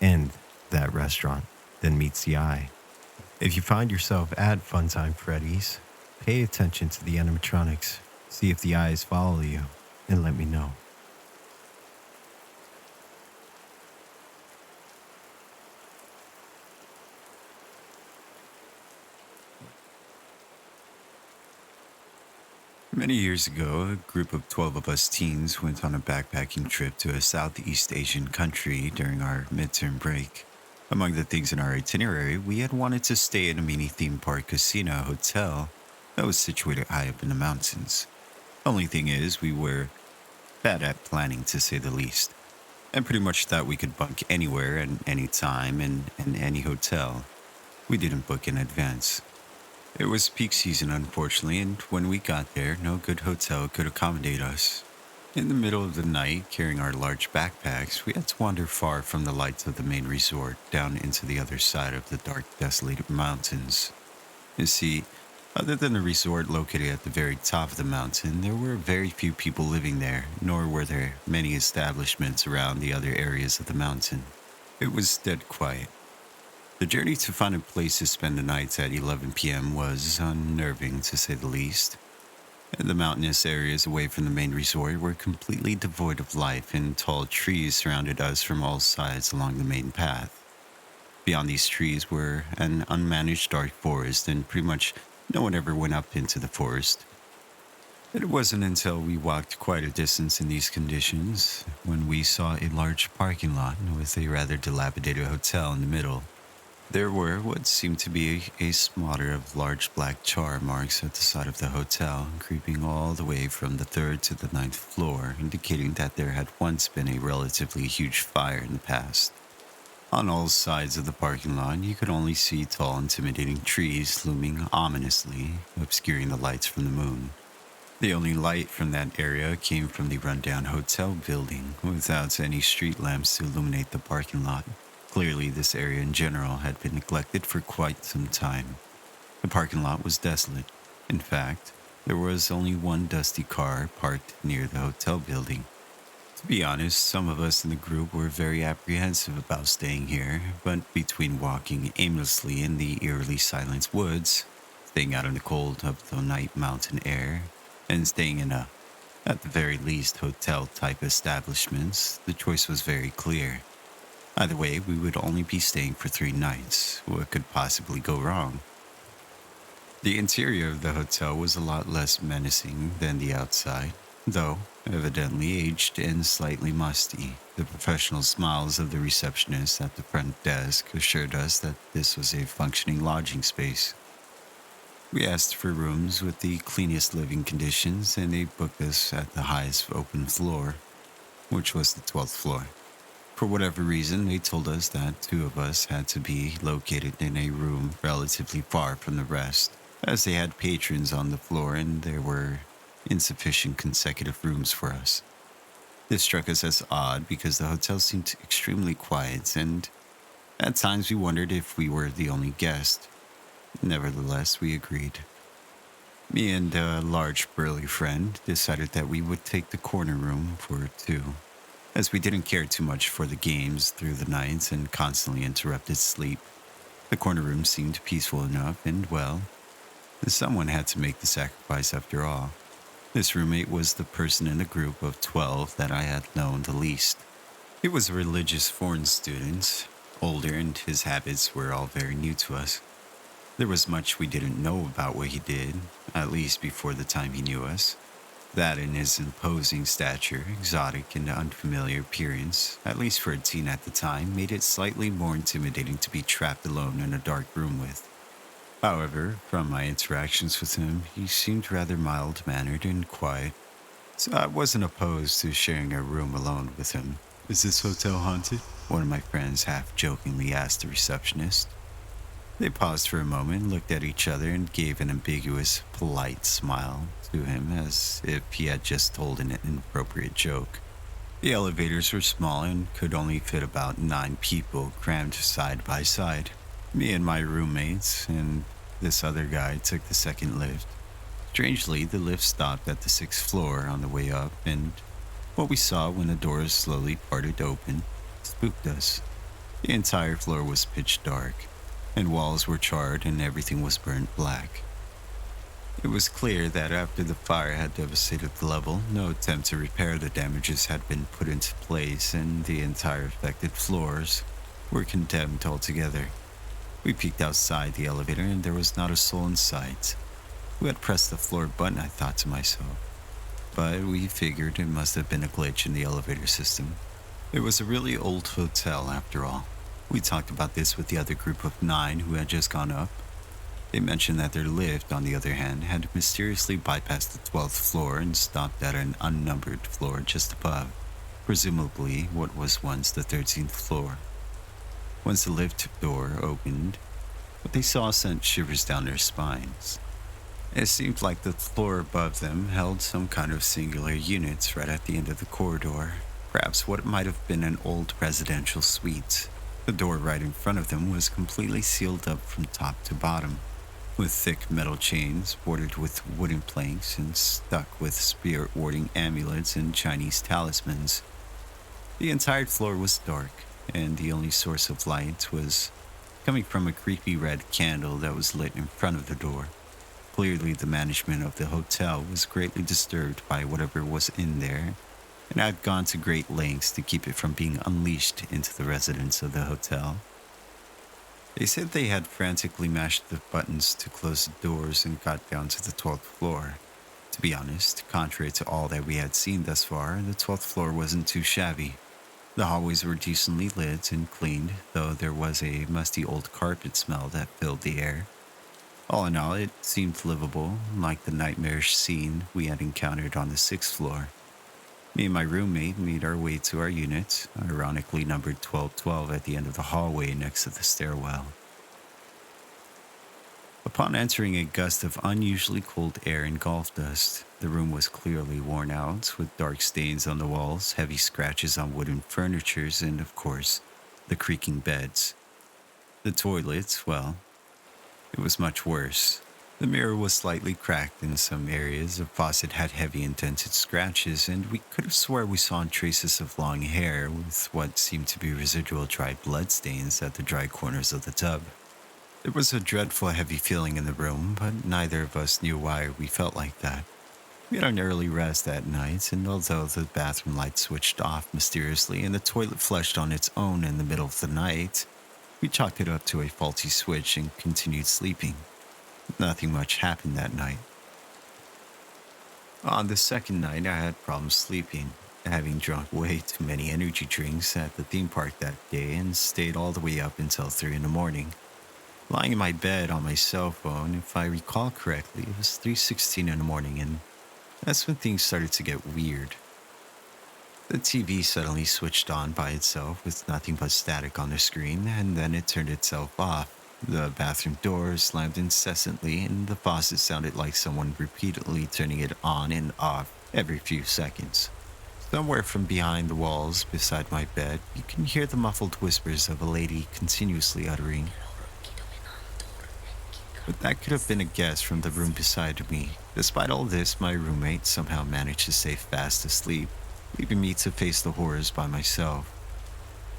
and that restaurant than meets the eye. If you find yourself at Funtime Freddy's, pay attention to the animatronics, see if the eyes follow you, and let me know. Many years ago, a group of 12 of us teens went on a backpacking trip to a Southeast Asian country during our midterm break. Among the things in our itinerary, we had wanted to stay in a mini theme park casino hotel that was situated high up in the mountains. Only thing is, we were bad at planning to say the least, and pretty much thought we could bunk anywhere and any time and in any hotel. We didn't book in advance. It was peak season, unfortunately, and when we got there, no good hotel could accommodate us. In the middle of the night, carrying our large backpacks, we had to wander far from the lights of the main resort down into the other side of the dark, desolated mountains. You see, other than the resort located at the very top of the mountain, there were very few people living there, nor were there many establishments around the other areas of the mountain. It was dead quiet. The journey to find a place to spend the nights at 11 p.m. was unnerving, to say the least. The mountainous areas away from the main resort were completely devoid of life, and tall trees surrounded us from all sides along the main path. Beyond these trees were an unmanaged dark forest, and pretty much no one ever went up into the forest. It wasn't until we walked quite a distance in these conditions when we saw a large parking lot with a rather dilapidated hotel in the middle. There were what seemed to be a smatter of large black char marks at the side of the hotel, creeping all the way from the third to the ninth floor, indicating that there had once been a relatively huge fire in the past. On all sides of the parking lot, you could only see tall, intimidating trees looming ominously, obscuring the lights from the moon. The only light from that area came from the rundown hotel building, without any street lamps to illuminate the parking lot. Clearly, this area in general had been neglected for quite some time. The parking lot was desolate. In fact, there was only one dusty car parked near the hotel building. To be honest, some of us in the group were very apprehensive about staying here, but between walking aimlessly in the eerily silent woods, staying out in the cold of the night mountain air, and staying in at the very least, hotel-type establishments, the choice was very clear. Either way, we would only be staying for 3 nights. What could possibly go wrong? The interior of the hotel was a lot less menacing than the outside, though evidently aged and slightly musty. The professional smiles of the receptionist at the front desk assured us that this was a functioning lodging space. We asked for rooms with the cleanest living conditions, and they booked us at the highest open floor, which was the 12th floor. For whatever reason, they told us that 2 of us had to be located in a room relatively far from the rest, as they had patrons on the floor and there were insufficient consecutive rooms for us. This struck us as odd because the hotel seemed extremely quiet, and at times we wondered if we were the only guest. Nevertheless, we agreed. Me and a large burly friend decided that we would take the corner room for 2. As we didn't care too much for the games through the nights and constantly interrupted sleep. The corner room seemed peaceful enough, and well, someone had to make the sacrifice after all. This roommate was the person in the group of 12 that I had known the least. He was a religious foreign student, older, and his habits were all very new to us. There was much we didn't know about what he did, at least before the time he knew us. That and his imposing stature, exotic and unfamiliar appearance, at least for a teen at the time, made it slightly more intimidating to be trapped alone in a dark room with. However, from my interactions with him, he seemed rather mild-mannered and quiet, so I wasn't opposed to sharing a room alone with him. "Is this hotel haunted?" one of my friends half-jokingly asked the receptionist. They paused for a moment, looked at each other, and gave an ambiguous, polite smile to him as if he had just told an inappropriate joke. The elevators were small and could only fit about 9 people crammed side by side. Me and my roommates and this other guy took the second lift. Strangely, the lift stopped at the 6th floor on the way up, and what we saw when the doors slowly parted open spooked us. The entire floor was pitch dark, and walls were charred and everything was burnt black. It was clear that after the fire had devastated the level, no attempt to repair the damages had been put into place, and the entire affected floors were condemned altogether. We peeked outside the elevator, and there was not a soul in sight. Who had pressed the floor button, I thought to myself. But we figured it must have been a glitch in the elevator system. It was a really old hotel, after all. We talked about this with the other group of 9 who had just gone up. They mentioned that their lift, on the other hand, had mysteriously bypassed the 12th floor and stopped at an unnumbered floor just above, presumably what was once the 13th floor. Once the lift door opened, what they saw sent shivers down their spines. It seemed like the floor above them held some kind of singular units right at the end of the corridor, perhaps what might have been an old residential suite. The door right in front of them was completely sealed up from top to bottom, with thick metal chains bordered with wooden planks and stuck with spirit-warding amulets and Chinese talismans. The entire floor was dark, and the only source of light was coming from a creepy red candle that was lit in front of the door. Clearly, the management of the hotel was greatly disturbed by whatever was in there, and had gone to great lengths to keep it from being unleashed into the residents of the hotel. They said they had frantically mashed the buttons to close the doors and got down to the 12th floor. To be honest, contrary to all that we had seen thus far, the 12th floor wasn't too shabby. The hallways were decently lit and cleaned, though there was a musty old carpet smell that filled the air. All in all, it seemed livable, like the nightmarish scene we had encountered on the 6th floor. Me and my roommate made our way to our unit, ironically numbered 1212 at the end of the hallway next to the stairwell. Upon entering, a gust of unusually cold air engulfed us. The room was clearly worn out, with dark stains on the walls, heavy scratches on wooden furnitures, and, of course, the creaking beds. The toilet, well, it was much worse. The mirror was slightly cracked in some areas, the faucet had heavy indented scratches, and we could have swore we saw traces of long hair with what seemed to be residual dried blood stains at the dry corners of the tub. There was a dreadful heavy feeling in the room, but neither of us knew why we felt like that. We had an early rest that night, and although the bathroom light switched off mysteriously and the toilet flushed on its own in the middle of the night, we chalked it up to a faulty switch and continued sleeping. Nothing much happened that night. On the second night, I had problems sleeping, having drunk way too many energy drinks at the theme park that day and stayed all the way up until 3 in the morning. Lying in my bed on my cell phone, if I recall correctly, it was 3:16 in the morning, and that's when things started to get weird. The TV suddenly switched on by itself with nothing but static on the screen, and then it turned itself off. The bathroom door slammed incessantly, and the faucet sounded like someone repeatedly turning it on and off every few seconds. Somewhere from behind the walls beside my bed, you can hear the muffled whispers of a lady continuously uttering. But that could have been a guess from the room beside me. Despite all this, my roommate somehow managed to stay fast asleep, leaving me to face the horrors by myself.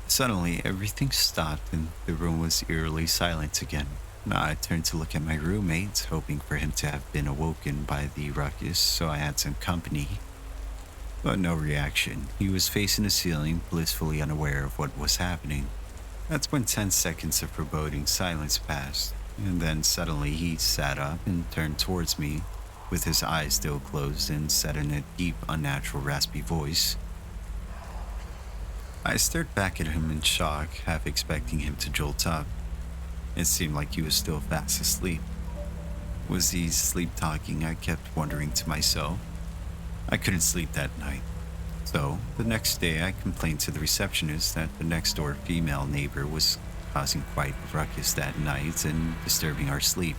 Suddenly, everything stopped and the room was eerily silent again. I turned to look at my roommate, hoping for him to have been awoken by the ruckus, so I had some company. But no reaction. He was facing the ceiling, blissfully unaware of what was happening. That's when 10 seconds of foreboding silence passed, and then suddenly he sat up and turned towards me, with his eyes still closed, and said in a deep, unnatural, raspy voice. I stared back at him in shock, half expecting him to jolt up. It seemed like he was still fast asleep. Was he sleep-talking? I kept wondering to myself. I couldn't sleep that night. So, the next day I complained to the receptionist that the next-door female neighbor was causing quite a ruckus that night and disturbing our sleep.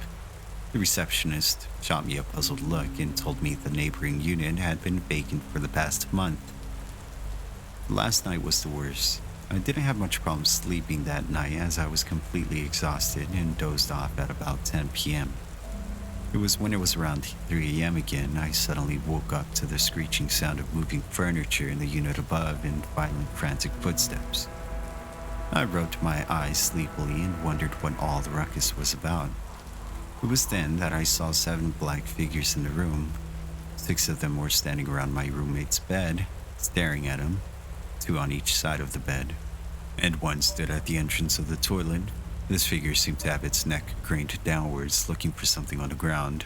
The receptionist shot me a puzzled look and told me the neighboring unit had been vacant for the past month. Last night was the worst. I didn't have much problem sleeping that night as I was completely exhausted and dozed off at about 10 p.m. It was when it was around 3 a.m. again, I suddenly woke up to the screeching sound of moving furniture in the unit above and violent, frantic footsteps. I rubbed my eyes sleepily and wondered what all the ruckus was about. It was then that I saw 7 black figures in the room. 6 of them were standing around my roommate's bed, staring at him, 2 on each side of the bed, and 1 stood at the entrance of the toilet. This figure seemed to have its neck craned downwards, looking for something on the ground.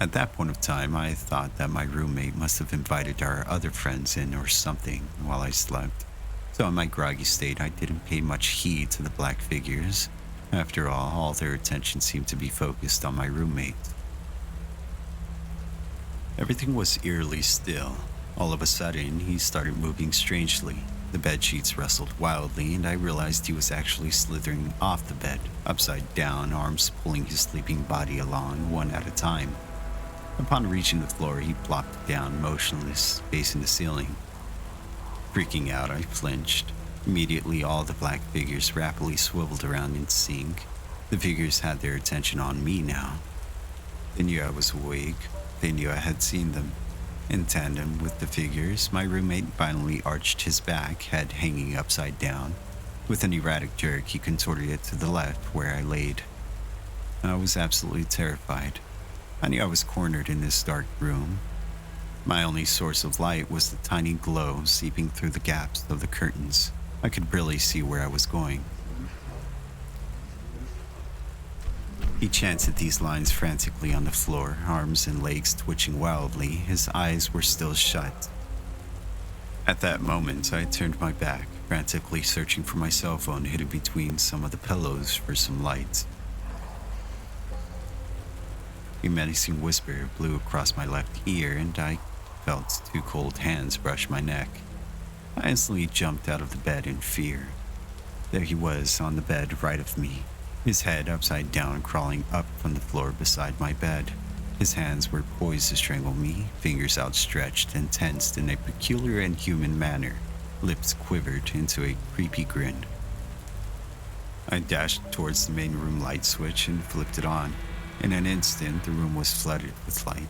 At that point of time, I thought that my roommate must have invited our other friends in or something while I slept. So in my groggy state, I didn't pay much heed to the black figures. After all their attention seemed to be focused on my roommate. Everything was eerily still. All of a sudden, he started moving strangely. The bed sheets rustled wildly, and I realized he was actually slithering off the bed, upside down, arms pulling his sleeping body along, one at a time. Upon reaching the floor, he plopped down, motionless, facing the ceiling. Freaking out, I flinched. Immediately, all the black figures rapidly swiveled around in sync. The figures had their attention on me now. They knew I was awake. They knew I had seen them. In tandem with the figures, my roommate violently arched his back, head hanging upside down. With an erratic jerk, he contorted it to the left, where I laid. I was absolutely terrified. I knew I was cornered in this dark room. My only source of light was the tiny glow seeping through the gaps of the curtains. I could barely see where I was going. He chanted these lines frantically on the floor, arms and legs twitching wildly. His eyes were still shut. At that moment, I turned my back, frantically searching for my cell phone hidden between some of the pillows for some light. A menacing whisper blew across my left ear, and I felt 2 cold hands brush my neck. I instantly jumped out of the bed in fear. There he was on the bed right of me, his head upside down, crawling up from the floor beside my bed. His hands were poised to strangle me, fingers outstretched and tensed in a peculiar and human manner. Lips quivered into a creepy grin. I dashed towards the main room light switch and flipped it on. In an instant, the room was flooded with light.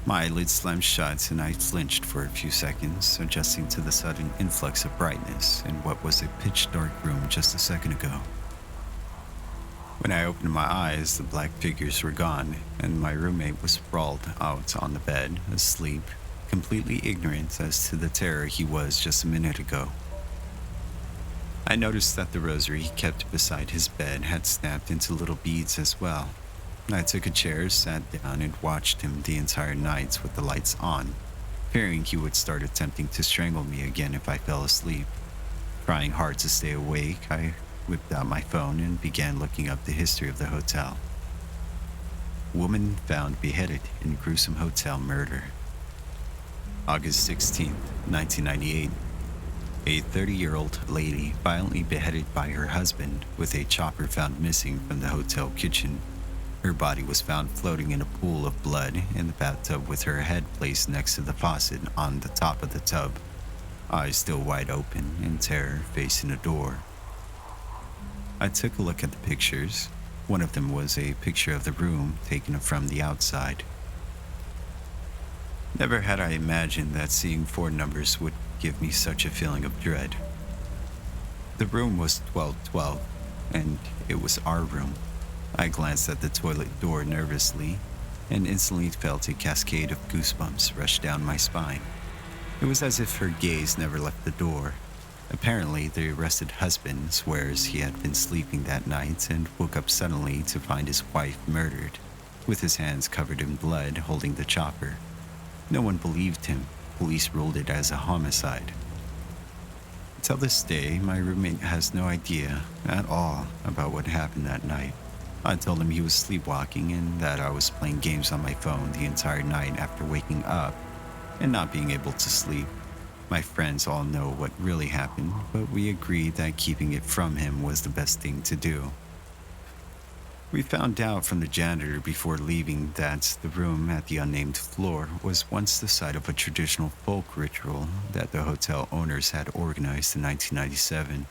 My eyelids slammed shut and I flinched for a few seconds, adjusting to the sudden influx of brightness in what was a pitch-dark room just a second ago. When I opened my eyes, the black figures were gone, and my roommate was sprawled out on the bed, asleep, completely ignorant as to the terror he was just a minute ago. I noticed that the rosary he kept beside his bed had snapped into little beads as well. I took a chair, sat down, and watched him the entire night with the lights on, fearing he would start attempting to strangle me again if I fell asleep. Trying hard to stay awake, I whipped out my phone and began looking up the history of the hotel. Woman found beheaded in gruesome hotel murder. August 16, 1998. A 30-year-old lady violently beheaded by her husband with a chopper found missing from the hotel kitchen. Her body was found floating in a pool of blood in the bathtub with her head placed next to the faucet on the top of the tub, eyes still wide open in terror facing a door. I took a look at the pictures. One of them was a picture of the room taken from the outside. Never had I imagined that seeing 4 numbers would give me such a feeling of dread. The room was 1212, and it was our room. I glanced at the toilet door nervously and instantly felt a cascade of goosebumps rush down my spine. It was as if her gaze never left the door. Apparently, the arrested husband swears he had been sleeping that night and woke up suddenly to find his wife murdered, with his hands covered in blood holding the chopper. No one believed him. Police ruled it as a homicide. Till this day, my roommate has no idea at all about what happened that night. I told him he was sleepwalking and that I was playing games on my phone the entire night after waking up and not being able to sleep. My friends all know what really happened, but we agreed that keeping it from him was the best thing to do. We found out from the janitor before leaving that the room at the unnamed floor was once the site of a traditional folk ritual that the hotel owners had organized in 1997.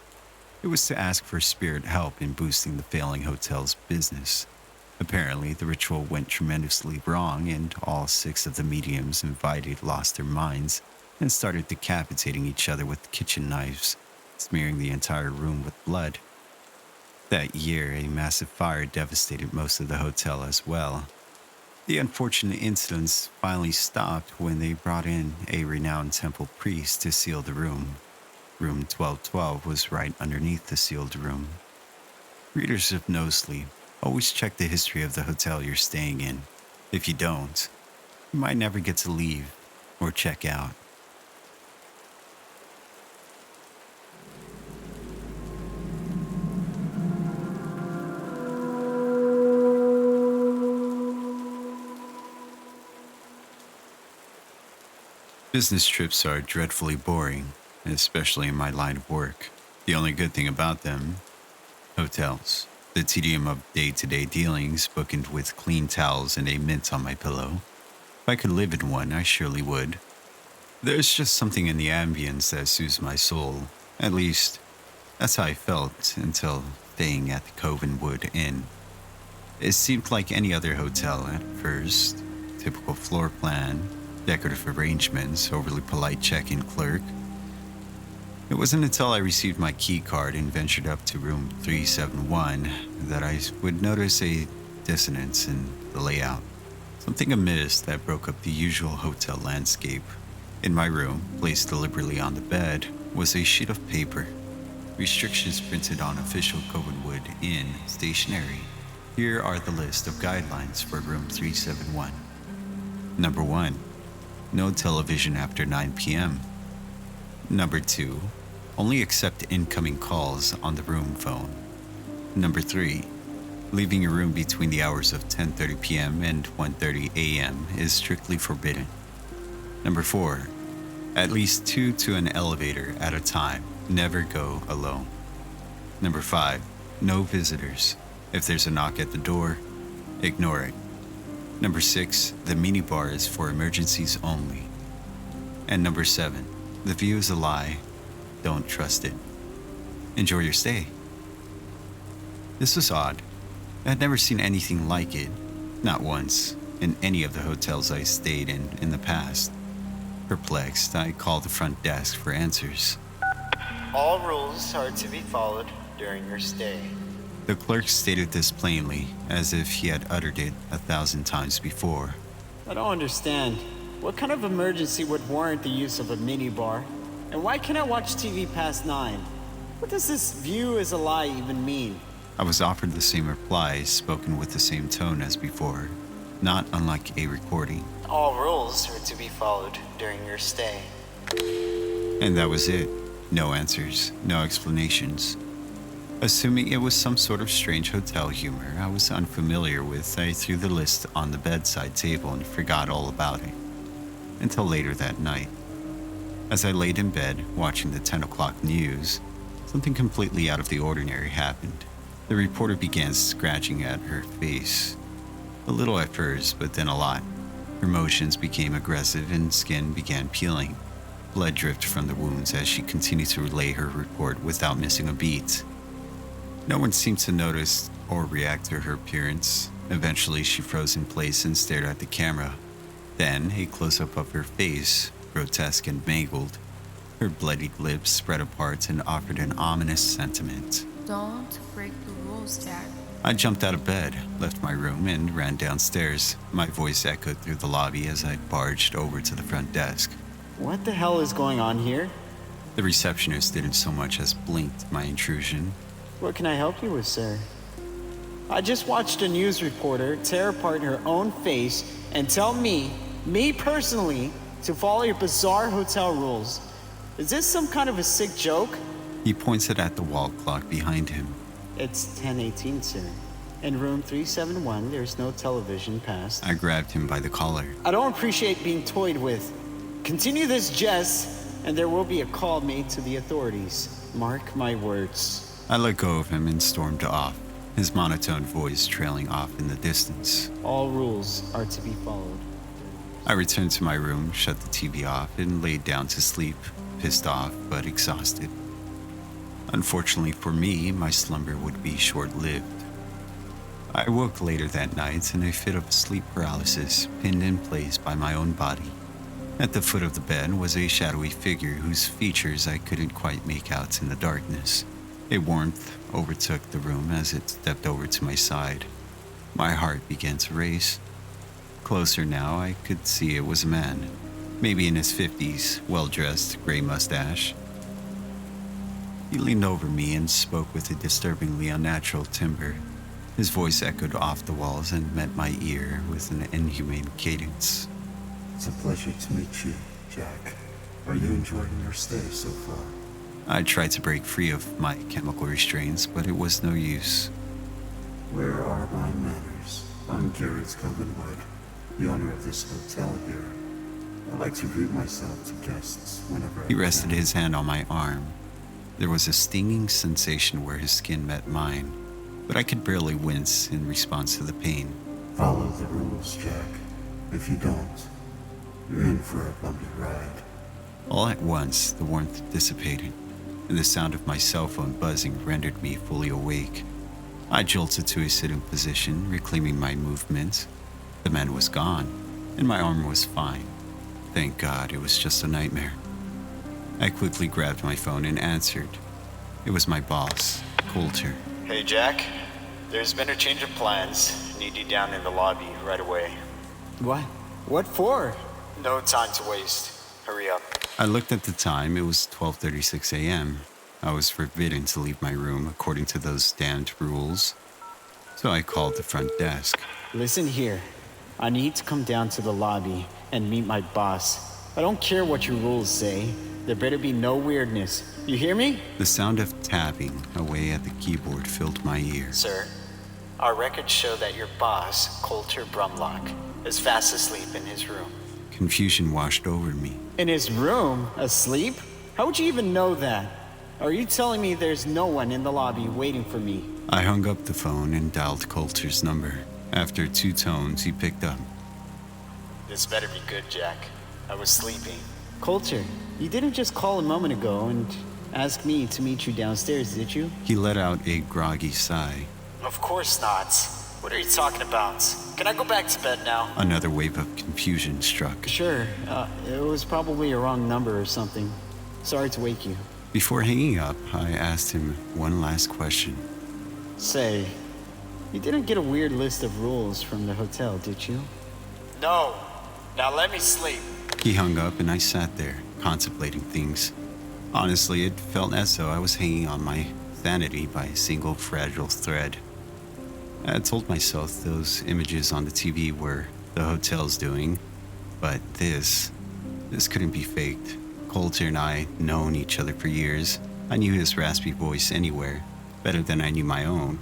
It was to ask for spirit help in boosting the failing hotel's business. Apparently, the ritual went tremendously wrong, and all six of the mediums invited lost their minds and started decapitating each other with kitchen knives, smearing the entire room with blood. That year, a massive fire devastated most of the hotel as well. The unfortunate incidents finally stopped when they brought in a renowned temple priest to seal the room. Room 1212 was right underneath the sealed room. Readers of No Sleep, always check the history of the hotel you're staying in. If you don't, you might never get to leave or check out. Business trips are dreadfully boring, especially in my line of work. The only good thing about them, hotels. The tedium of day-to-day dealings, bookended with clean towels and a mint on my pillow. If I could live in one, I surely would. There's just something in the ambience that soothes my soul. At least, that's how I felt until staying at the Covenwood Inn. It seemed like any other hotel at first. Typical floor plan, decorative arrangements, overly polite check-in clerk. It wasn't until I received my key card and ventured up to room 371 that I would notice a dissonance in the layout. Something amiss that broke up the usual hotel landscape. In my room, placed deliberately on the bed, was a sheet of paper. Restrictions printed on official Covenwood Inn stationery. Here are the list of guidelines for room 371. Number 1. No television after 9 p.m. Number 2. Only accept incoming calls on the room phone. Number 3. Leaving your room between the hours of 10:30 p.m. and 1:30 a.m. is strictly forbidden. Number 4. At least 2 to an elevator at a time. Never go alone. Number 5. No visitors. If there's a knock at the door, ignore it. Number 6, the minibar is for emergencies only. And number 7, the view is a lie. Don't trust it. Enjoy your stay. This was odd. I had never seen anything like it, not once, in any of the hotels I stayed in the past. Perplexed, I called the front desk for answers. All rules are to be followed during your stay. The clerk stated this plainly, as if he had uttered it 1,000 times before. I don't understand. What kind of emergency would warrant the use of a minibar? And why can't I watch TV past 9? What does this view is a lie even mean? I was offered the same reply, spoken with the same tone as before, not unlike a recording. All rules are to be followed during your stay. And that was it. No answers, no explanations. Assuming it was some sort of strange hotel humor I was unfamiliar with, I threw the list on the bedside table and forgot all about it. Until later that night. As I laid in bed, watching the 10 o'clock news, something completely out of the ordinary happened. The reporter began scratching at her face. A little at first, but then a lot. Her motions became aggressive and skin began peeling. Blood dripped from the wounds as she continued to relay her report without missing a beat. No one seemed to notice or react to her appearance. Eventually, she froze in place and stared at the camera. Then, a close-up of her face, grotesque and mangled. Her bloodied lips spread apart and offered an ominous sentiment. Don't break the rules, Dad. I jumped out of bed, left my room, and ran downstairs. My voice echoed through the lobby as I barged over to the front desk. What the hell is going on here? The receptionist didn't so much as blink at my intrusion. What can I help you with, sir? I just watched a news reporter tear apart her own face and tell me personally, to follow your bizarre hotel rules. Is this some kind of a sick joke? He pointed at the wall clock behind him. It's 10:18, sir. In room 371, there's no television past. I grabbed him by the collar. I don't appreciate being toyed with. Continue this jest, and there will be a call made to the authorities. Mark my words. I let go of him and stormed off. his monotone voice trailing off in the distance. All rules are to be followed. I returned to my room, shut the TV off, and laid down to sleep, pissed off but exhausted. Unfortunately for me, my slumber would be short-lived. I woke later that night in a fit of sleep paralysis, pinned in place by my own body. At the foot of the bed was a shadowy figure whose features I couldn't quite make out in the darkness. A warmth overtook the room as it stepped over to my side. My heart began to race. Closer now, I could see it was a man, maybe in his 50s, well-dressed, gray mustache. He leaned over me and spoke with a disturbingly unnatural timbre. His voice echoed off the walls and met my ear with an inhumane cadence. It's a pleasure to meet you, Jack. Are you enjoying your stay so far? I tried to break free of my chemical restraints, but it was no use. Where are my manners? I'm Garrett Covenwood, the owner of this hotel here. I like to greet myself to guests whenever He I rested can. his hand on my arm. There was a stinging sensation where his skin met mine, but I could barely wince in response to the pain. Follow the rules, Jack. If you don't, you're in for a bumpy ride. All at once, the warmth dissipated, and the sound of my cell phone buzzing rendered me fully awake. I jolted to a sitting position, reclaiming my movement. The man was gone, and my arm was fine. Thank God it was just a nightmare. I quickly grabbed my phone and answered. It was my boss, Coulter. Hey, Jack. There's been a change of plans. Need you down in the lobby right away. What? What for? No time to waste. Hurry up. I looked at the time. It was 12:36 a.m. I was forbidden to leave my room according to those damned rules. So I called the front desk. Listen here. I need to come down to the lobby and meet my boss. I don't care what your rules say. There better be no weirdness. You hear me? The sound of tapping away at the keyboard filled my ears. Sir, our records show that your boss, Coulter Brumlock, is fast asleep in his room. Confusion washed over me. In his room? Asleep? How would you even know that? Are you telling me there's no one in the lobby waiting for me? I hung up the phone and dialed Coulter's number. After 2 tones, he picked up. This better be good, Jack. I was sleeping. Coulter, you didn't just call a moment ago and ask me to meet you downstairs, did you? He let out a groggy sigh. Of course not. What are you talking about? Can I go back to bed now? Another wave of confusion struck. Sure. It was probably a wrong number or something. Sorry to wake you. Before hanging up, I asked him one last question. Say, you didn't get a weird list of rules from the hotel, did you? No. Now let me sleep. He hung up and I sat there, contemplating things. Honestly, it felt as though I was hanging on my sanity by a single fragile thread. I had told myself those images on the TV were the hotel's doing, but this couldn't be faked. Coulter and I had known each other for years. I knew his raspy voice anywhere, better than I knew my own.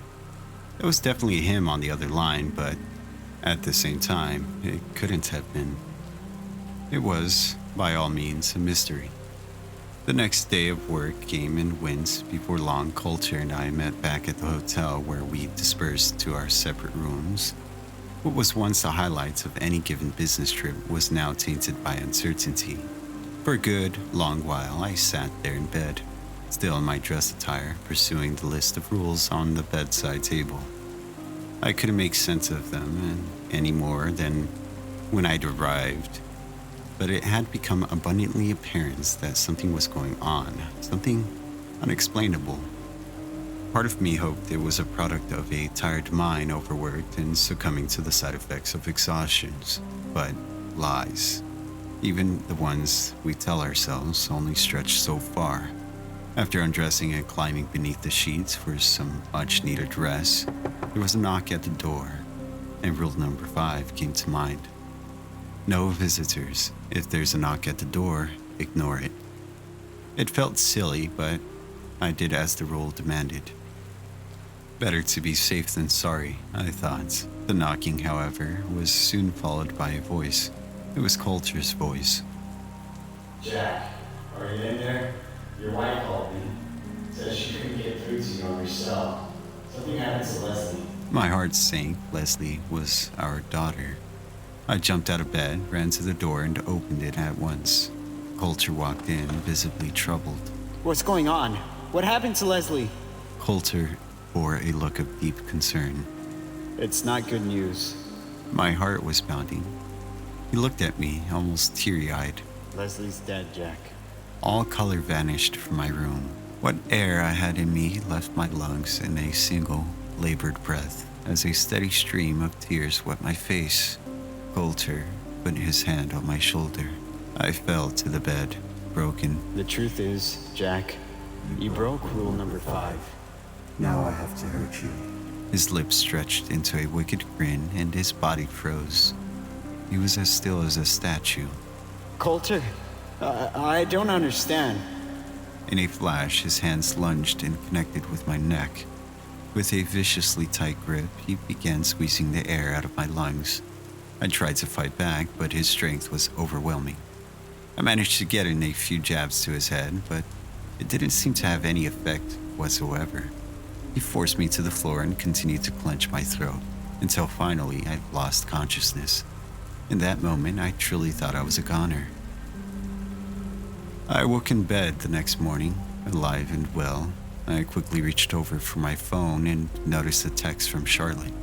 It was definitely him on the other line, but at the same time, it couldn't have been. It was, by all means, a mystery. The next day of work came and went. Before long, Coulter and I met back at the hotel where we dispersed to our separate rooms. What was once the highlights of any given business trip was now tainted by uncertainty. For a good, long while, I sat there in bed, still in my dress attire, pursuing the list of rules on the bedside table. I couldn't make sense of them any more than when I'd arrived. But it had become abundantly apparent that something was going on, something unexplainable. Part of me hoped it was a product of a tired mind overworked and succumbing to the side effects of exhaustions. But lies, even the ones we tell ourselves, only stretch so far. After undressing and climbing beneath the sheets for some much-needed rest, there was a knock at the door, and rule number 5 came to mind. No visitors. If there's a knock at the door, ignore it. It felt silly, but I did as the rule demanded. Better to be safe than sorry, I thought. The knocking, however, was soon followed by a voice. It was Coulter's voice. Jack, are you in there? Your wife called me. Said she couldn't get through to you on your cell. Something happened to Leslie. My heart sank. Leslie was our daughter. I jumped out of bed, ran to the door, and opened it at once. Coulter walked in, visibly troubled. What's going on? What happened to Leslie? Coulter bore a look of deep concern. It's not good news. My heart was pounding. He looked at me, almost teary-eyed. Leslie's dead, Jack. All color vanished from my room. What air I had in me left my lungs in a single, labored breath, as a steady stream of tears wet my face. Coulter put his hand on my shoulder. I fell to the bed, broken. The truth is, Jack, you broke rule number 5. Now I have to hurt you. His lips stretched into a wicked grin, and his body froze. He was as still as a statue. Coulter, I don't understand. In a flash, his hands lunged and connected with my neck. With a viciously tight grip, he began squeezing the air out of my lungs. I tried to fight back, but his strength was overwhelming. I managed to get in a few jabs to his head, but it didn't seem to have any effect whatsoever. He forced me to the floor and continued to clench my throat, until finally I lost consciousness. In that moment, I truly thought I was a goner. I woke in bed the next morning, alive and well. I quickly reached over for my phone and noticed a text from Charlotte.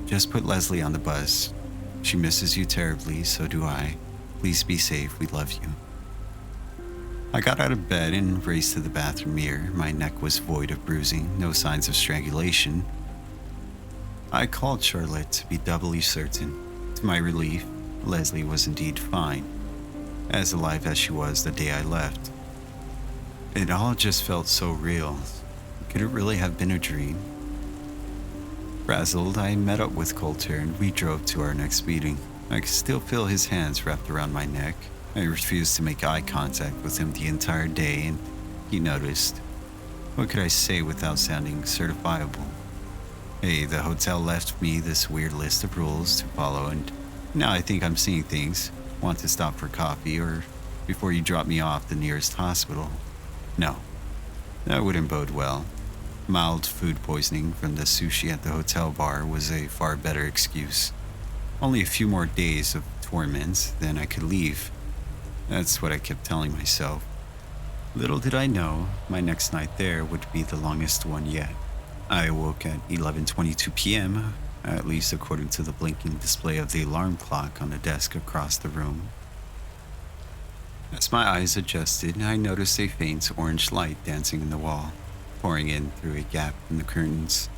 Just put Leslie on the bus. She misses you terribly, so do I. Please be safe, we love you. I got out of bed and raced to the bathroom mirror. My neck was void of bruising, no signs of strangulation. I called Charlotte to be doubly certain. To my relief, Leslie was indeed fine, as alive as she was the day I left. It all just felt so real. Could it really have been a dream? Frazzled, I met up with Coulter and we drove to our next meeting. I could still feel his hands wrapped around my neck. I refused to make eye contact with him the entire day, and he noticed. What could I say without sounding certifiable? Hey, the hotel left me this weird list of rules to follow, and now I think I'm seeing things. Want to stop for coffee or before you drop me off the nearest hospital? No, that wouldn't bode well. Mild food poisoning from the sushi at the hotel bar was a far better excuse. Only a few more days of torments, then I could leave. That's what I kept telling myself. Little did I know, my next night there would be the longest one yet. I awoke at 11:22 p.m., at least according to the blinking display of the alarm clock on the desk across the room. As my eyes adjusted, I noticed a faint orange light dancing in the wall, pouring in through a gap in the curtains.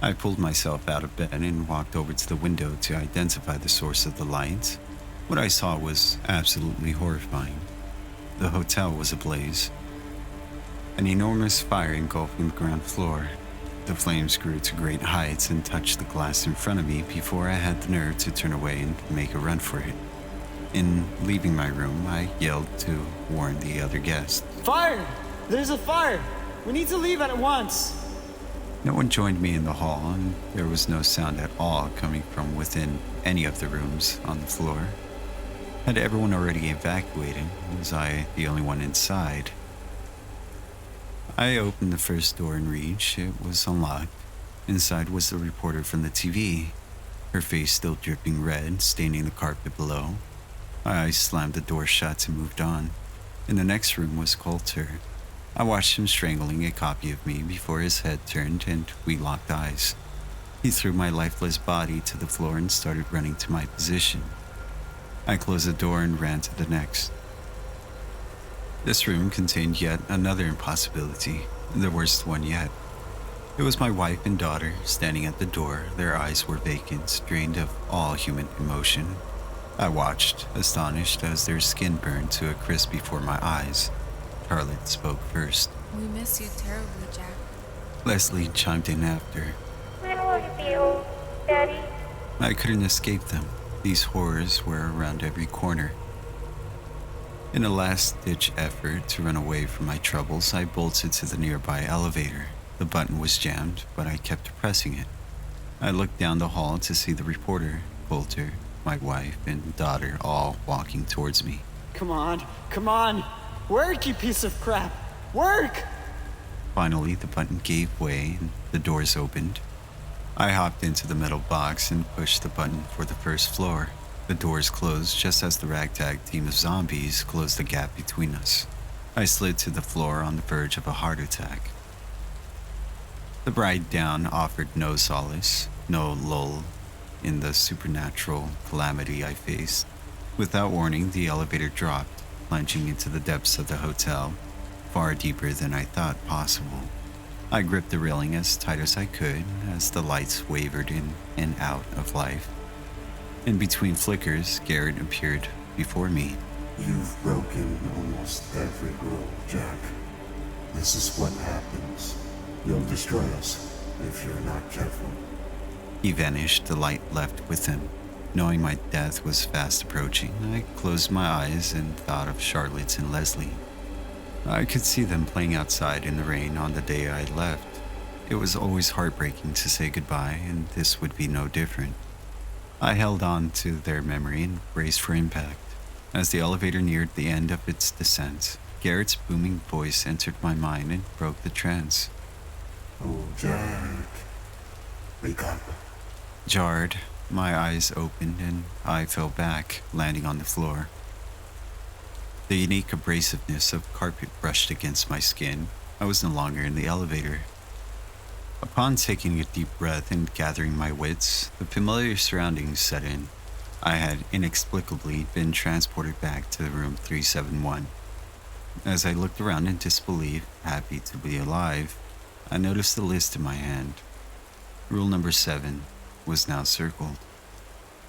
I pulled myself out of bed and walked over to the window to identify the source of the light. What I saw was absolutely horrifying. The hotel was ablaze. An enormous fire engulfing the ground floor. The flames grew to great heights and touched the glass in front of me before I had the nerve to turn away and make a run for it. In leaving my room, I yelled to warn the other guests. Fire! There's a fire! We need to leave at once! No one joined me in the hall, and there was no sound at all coming from within any of the rooms on the floor. Had everyone already evacuated? Was I the only one inside? I opened the first door in reach. It was unlocked. Inside was the reporter from the TV, her face still dripping red, staining the carpet below. I slammed the door shut and moved on. In the next room was Coulter. I watched him strangling a copy of me before his head turned and we locked eyes. He threw my lifeless body to the floor and started running to my position. I closed the door and ran to the next. This room contained yet another impossibility, the worst one yet. It was my wife and daughter standing at the door. Their eyes were vacant, drained of all human emotion. I watched, astonished, as their skin burned to a crisp before my eyes. Charlotte spoke first. We miss you terribly, Jack. Leslie chimed in after. When will you be home, Daddy? I couldn't escape them. These horrors were around every corner. In a last-ditch effort to run away from my troubles, I bolted to the nearby elevator. The button was jammed, but I kept pressing it. I looked down the hall to see the reporter, Coulter, my wife, and daughter all walking towards me. Come on, come on! Work, you piece of crap! Work! Finally, the button gave way and the doors opened. I hopped into the metal box and pushed the button for the first floor. The doors closed just as the ragtag team of zombies closed the gap between us. I slid to the floor on the verge of a heart attack. The ride down offered no solace, no lull in the supernatural calamity I faced. Without warning, the elevator dropped, plunging into the depths of the hotel, far deeper than I thought possible. I gripped the railing as tight as I could as the lights wavered in and out of life. In between flickers, Garrett appeared before me. You've broken almost every rule, Jack. This is what happens. You'll destroy us if you're not careful. He vanished, the light left with him. Knowing my death was fast approaching, I closed my eyes and thought of Charlotte and Leslie. I could see them playing outside in the rain on the day I left. It was always heartbreaking to say goodbye, and this would be no different. I held on to their memory and braced for impact. As the elevator neared the end of its descent, Garrett's booming voice entered my mind and broke the trance. Oh, Jack. Wake up. Jarred, my eyes opened and I fell back, landing on the floor. The unique abrasiveness of carpet brushed against my skin. I was no longer in the elevator. Upon taking a deep breath and gathering my wits, the familiar surroundings set in. I had inexplicably been transported back to room 371. As I looked around in disbelief, happy to be alive, I noticed the list in my hand. Rule number 7 was now circled.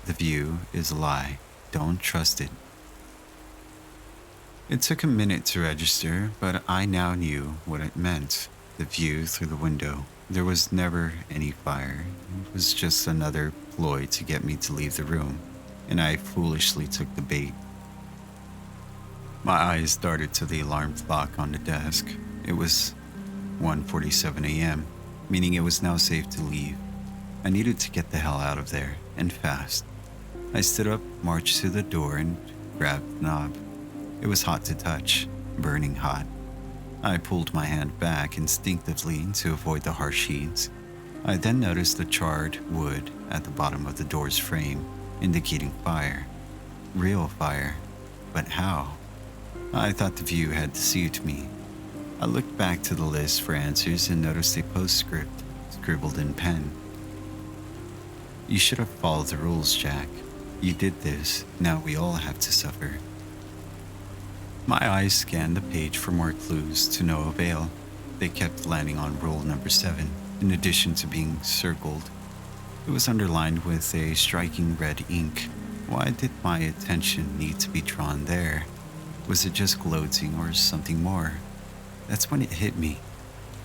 The view is a lie. Don't trust it. It took a minute to register, but I now knew what it meant. The view through the window. There was never any fire. It was just another ploy to get me to leave the room, and I foolishly took the bait. My eyes darted to the alarm clock on the desk. It was 1:47 a.m., meaning it was now safe to leave. I needed to get the hell out of there, and fast. I stood up, marched to the door, and grabbed the knob. It was hot to touch, burning hot. I pulled my hand back instinctively to avoid the harsh heat. I then noticed the charred wood at the bottom of the door's frame, indicating fire. Real fire. But how? I thought the view had deceived me. I looked back to the list for answers and noticed a postscript scribbled in pen. You should have followed the rules, Jack. You did this. Now we all have to suffer. My eyes scanned the page for more clues to no avail. They kept landing on rule number 7. In addition to being circled, it was underlined with a striking red ink. Why did my attention need to be drawn there? Was it just gloating or something more? That's when it hit me.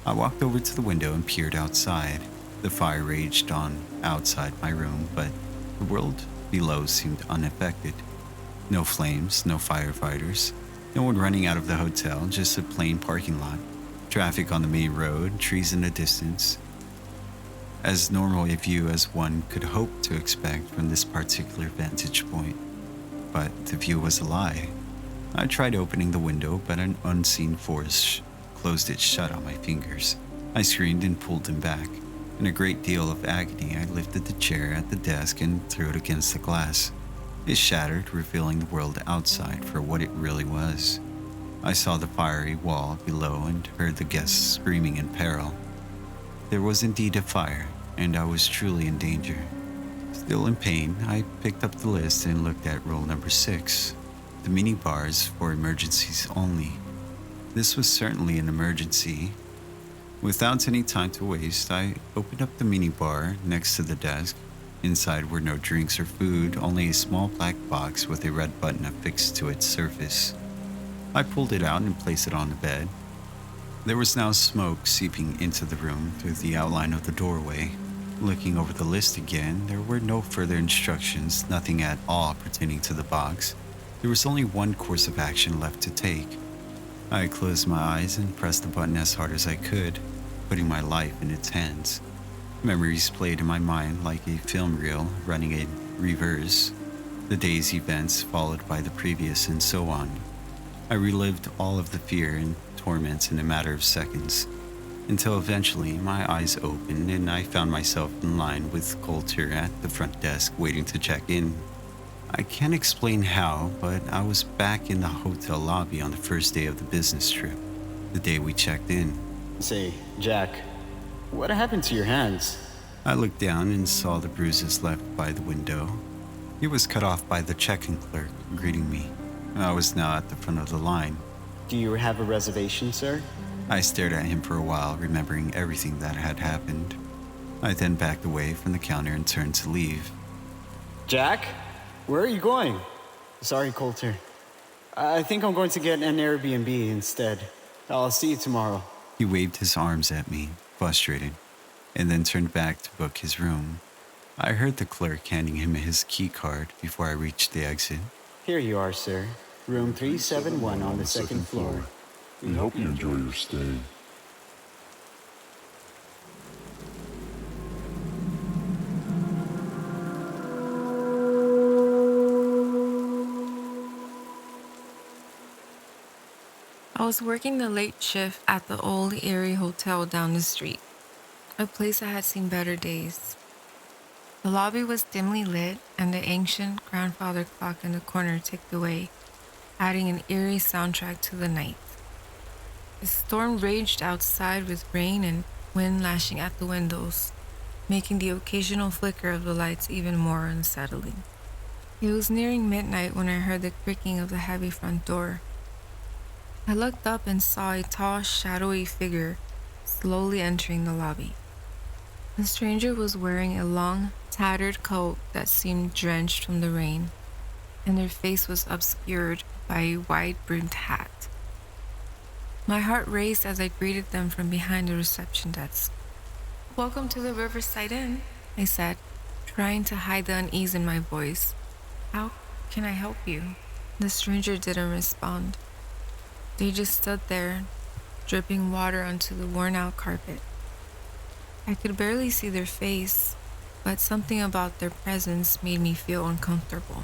I walked over to the window and peered outside. The fire raged on outside my room, but the world below seemed unaffected. No flames, no firefighters, no one running out of the hotel, just a plain parking lot. Traffic on the main road, trees in the distance. As normal a view as one could hope to expect from this particular vantage point. But the view was a lie. I tried opening the window, but an unseen force closed it shut on my fingers. I screamed and pulled them back. In a great deal of agony, I lifted the chair at the desk and threw it against the glass. It shattered, revealing the world outside for what it really was. I saw the fiery wall below and heard the guests screaming in peril. There was indeed a fire, and I was truly in danger. Still in pain, I picked up the list and looked at rule number 6, the mini bars for emergencies only. This was certainly an emergency. Without any time to waste, I opened up the mini bar next to the desk. Inside were no drinks or food, only a small black box with a red button affixed to its surface. I pulled it out and placed it on the bed. There was now smoke seeping into the room through the outline of the doorway. Looking over the list again, there were no further instructions, nothing at all pertaining to the box. There was only one course of action left to take. I closed my eyes and pressed the button as hard as I could, putting my life in its hands. Memories played in my mind like a film reel running in reverse. The day's events followed by the previous and so on. I relived all of the fear and torments in a matter of seconds. until eventually my eyes opened and I found myself in line with Coulter at the front desk waiting to check in. I can't explain how, but I was back in the hotel lobby on the first day of the business trip, the day we checked in. Say, Jack, what happened to your hands? I looked down and saw the bruises left by the window. He was cut off by the check-in clerk greeting me. I was now at the front of the line. Do you have a reservation, sir? I stared at him for a while, remembering everything that had happened. I then backed away from the counter and turned to leave. Jack? Where are you going? Sorry, Coulter. I think I'm going to get an Airbnb instead. I'll see you tomorrow. He waved his arms at me, frustrated, and then turned back to book his room. I heard the clerk handing him his key card before I reached the exit. Here you are, sir. Room 371 on the second floor. We hope you enjoy your stay. I was working the late shift at the old Erie Hotel down the street, a place I had seen better days. The lobby was dimly lit, and the ancient grandfather clock in the corner ticked away, adding an eerie soundtrack to the night. The storm raged outside with rain and wind lashing at the windows, making the occasional flicker of the lights even more unsettling. It was nearing midnight when I heard the creaking of the heavy front door. I looked up and saw a tall, shadowy figure slowly entering the lobby. The stranger was wearing a long, tattered coat that seemed drenched from the rain, and their face was obscured by a wide-brimmed hat. My heart raced as I greeted them from behind the reception desk. "Welcome to the Riverside Inn," I said, trying to hide the unease in my voice. "How can I help you?" The stranger didn't respond. They just stood there, dripping water onto the worn-out carpet. I could barely see their face, but something about their presence made me feel uncomfortable.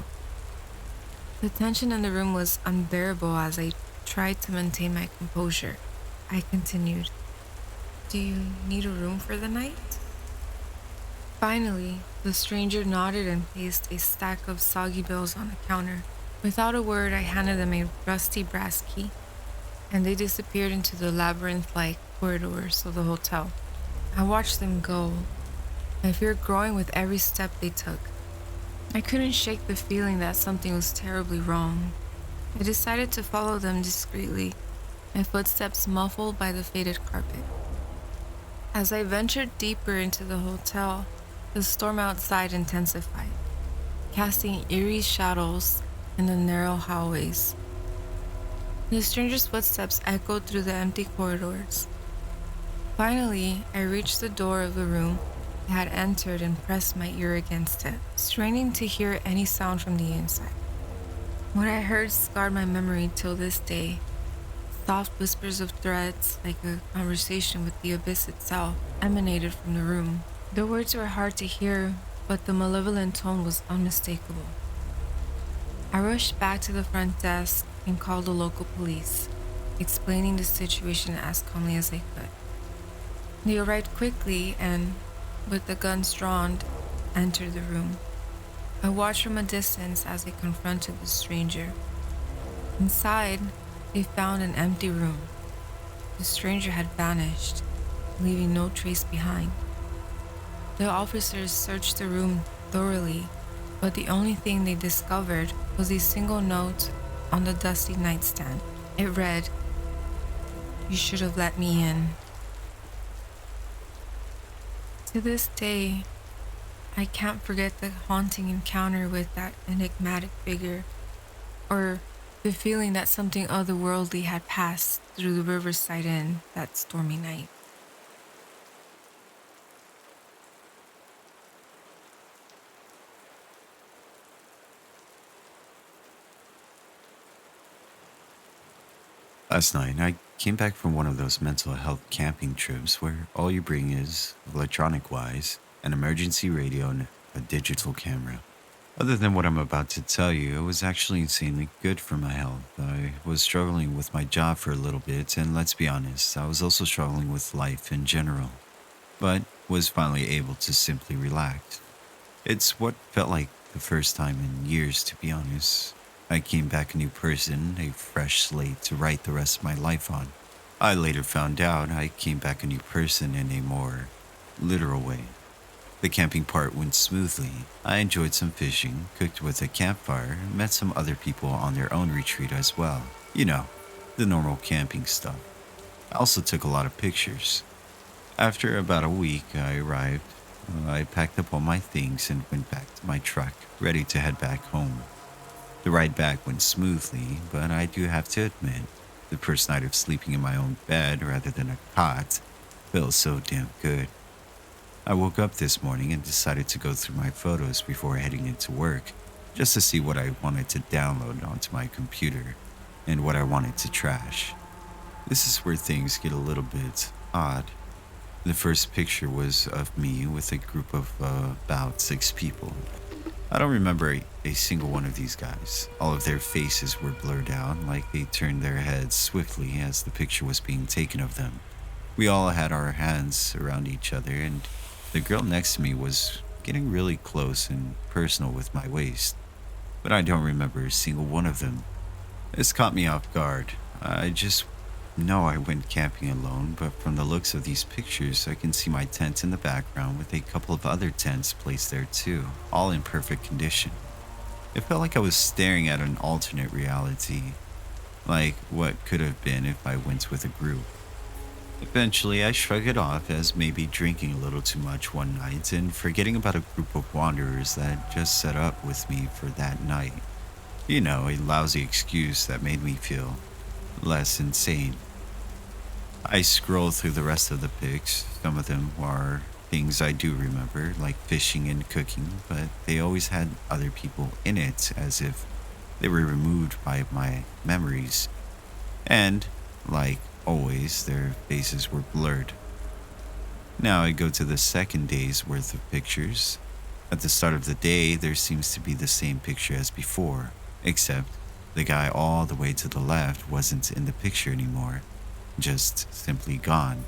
The tension in the room was unbearable as I tried to maintain my composure. I continued, "Do you need a room for the night?" Finally, the stranger nodded and placed a stack of soggy bills on the counter. Without a word, I handed them a rusty brass key, and they disappeared into the labyrinth-like corridors of the hotel. I watched them go, my fear growing with every step they took. I couldn't shake the feeling that something was terribly wrong. I decided to follow them discreetly, my footsteps muffled by the faded carpet. As I ventured deeper into the hotel, the storm outside intensified, casting eerie shadows in the narrow hallways. The stranger's footsteps echoed through the empty corridors. Finally, I reached the door of the room I had entered and pressed my ear against it, straining to hear any sound from the inside. What I heard scarred my memory till this day. Soft whispers of threats, like a conversation with the abyss itself, emanated from the room. The words were hard to hear, but the malevolent tone was unmistakable. I rushed back to the front desk and called the local police, explaining the situation as calmly as I could. They arrived quickly and, with the guns drawn, entered the room. I watched from a distance as they confronted the stranger. Inside, they found an empty room. The stranger had vanished, leaving no trace behind. The officers searched the room thoroughly, but the only thing they discovered was a single note on the dusty nightstand. It read, "You should have let me in." To this day, I can't forget the haunting encounter with that enigmatic figure, or the feeling that something otherworldly had passed through the Riverside Inn that stormy night. Last night, I came back from one of those mental health camping trips where all you bring is, electronic-wise, an emergency radio and a digital camera. Other than what I'm about to tell you, it was actually insanely good for my health. I was struggling with my job for a little bit, and let's be honest, I was also struggling with life in general, but was finally able to simply relax. It's what felt like the first time in years, to be honest. I came back a new person, a fresh slate to write the rest of my life on. I later found out I came back a new person in a more literal way. The camping part went smoothly. I enjoyed some fishing, cooked with a campfire, and met some other people on their own retreat as well. You know, the normal camping stuff. I also took a lot of pictures. After about a week, I arrived. I packed up all my things and went back to my truck, ready to head back home. The ride back went smoothly, but I do have to admit, the first night of sleeping in my own bed rather than a cot felt so damn good. I woke up this morning and decided to go through my photos before heading into work, just to see what I wanted to download onto my computer and what I wanted to trash. This is where things get a little bit odd. The first picture was of me with a group of about 6 people. I don't remember a single one of these guys. All of their faces were blurred out, like they turned their heads swiftly as the picture was being taken of them. We all had our hands around each other, and the girl next to me was getting really close and personal with my waist. But I don't remember a single one of them. This caught me off guard. I just know I went camping alone, but from the looks of these pictures, I can see my tent in the background with a couple of other tents placed there too, all in perfect condition. It felt like I was staring at an alternate reality, like what could have been if I went with a group. Eventually, I shrugged it off as maybe drinking a little too much one night and forgetting about a group of wanderers that just set up with me for that night. You know, a lousy excuse that made me feel less insane. I scrolled through the rest of the pics. Some of them are things I do remember, like fishing and cooking, but they always had other people in it as if they were removed by my memories. And, like always, their faces were blurred. Now I go to the second day's worth of pictures. At the start of the day, there seems to be the same picture as before, except the guy all the way to the left wasn't in the picture anymore, just simply gone.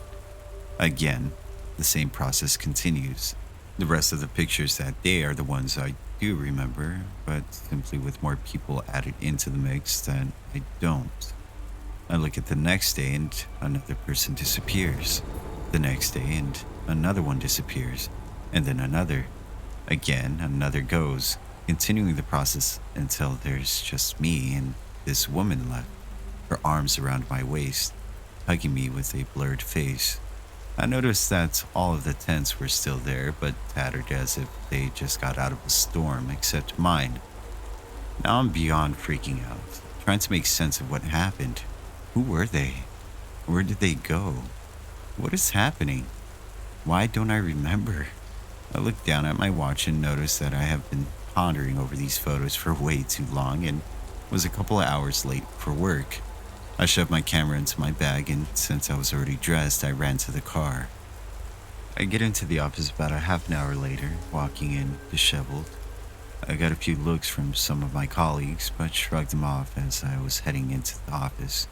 Again, the same process continues. The rest of the pictures that day are the ones I do remember, but simply with more people added into the mix that I don't. I look at the next day and another person disappears. The next day and another one disappears. And then another. Again, another goes, continuing the process until there's just me and this woman left, her arms around my waist, hugging me with a blurred face. I noticed that all of the tents were still there, but tattered as if they just got out of a storm, except mine. Now I'm beyond freaking out, trying to make sense of what happened. Who were they? Where did they go? What is happening? Why don't I remember? I looked down at my watch and noticed that I have been pondering over these photos for way too long and was a couple of hours late for work. I shoved my camera into my bag, and since I was already dressed, I ran to the car. I get into the office about a half an hour later, walking in disheveled. I got a few looks from some of my colleagues, but shrugged them off as I was heading into the office.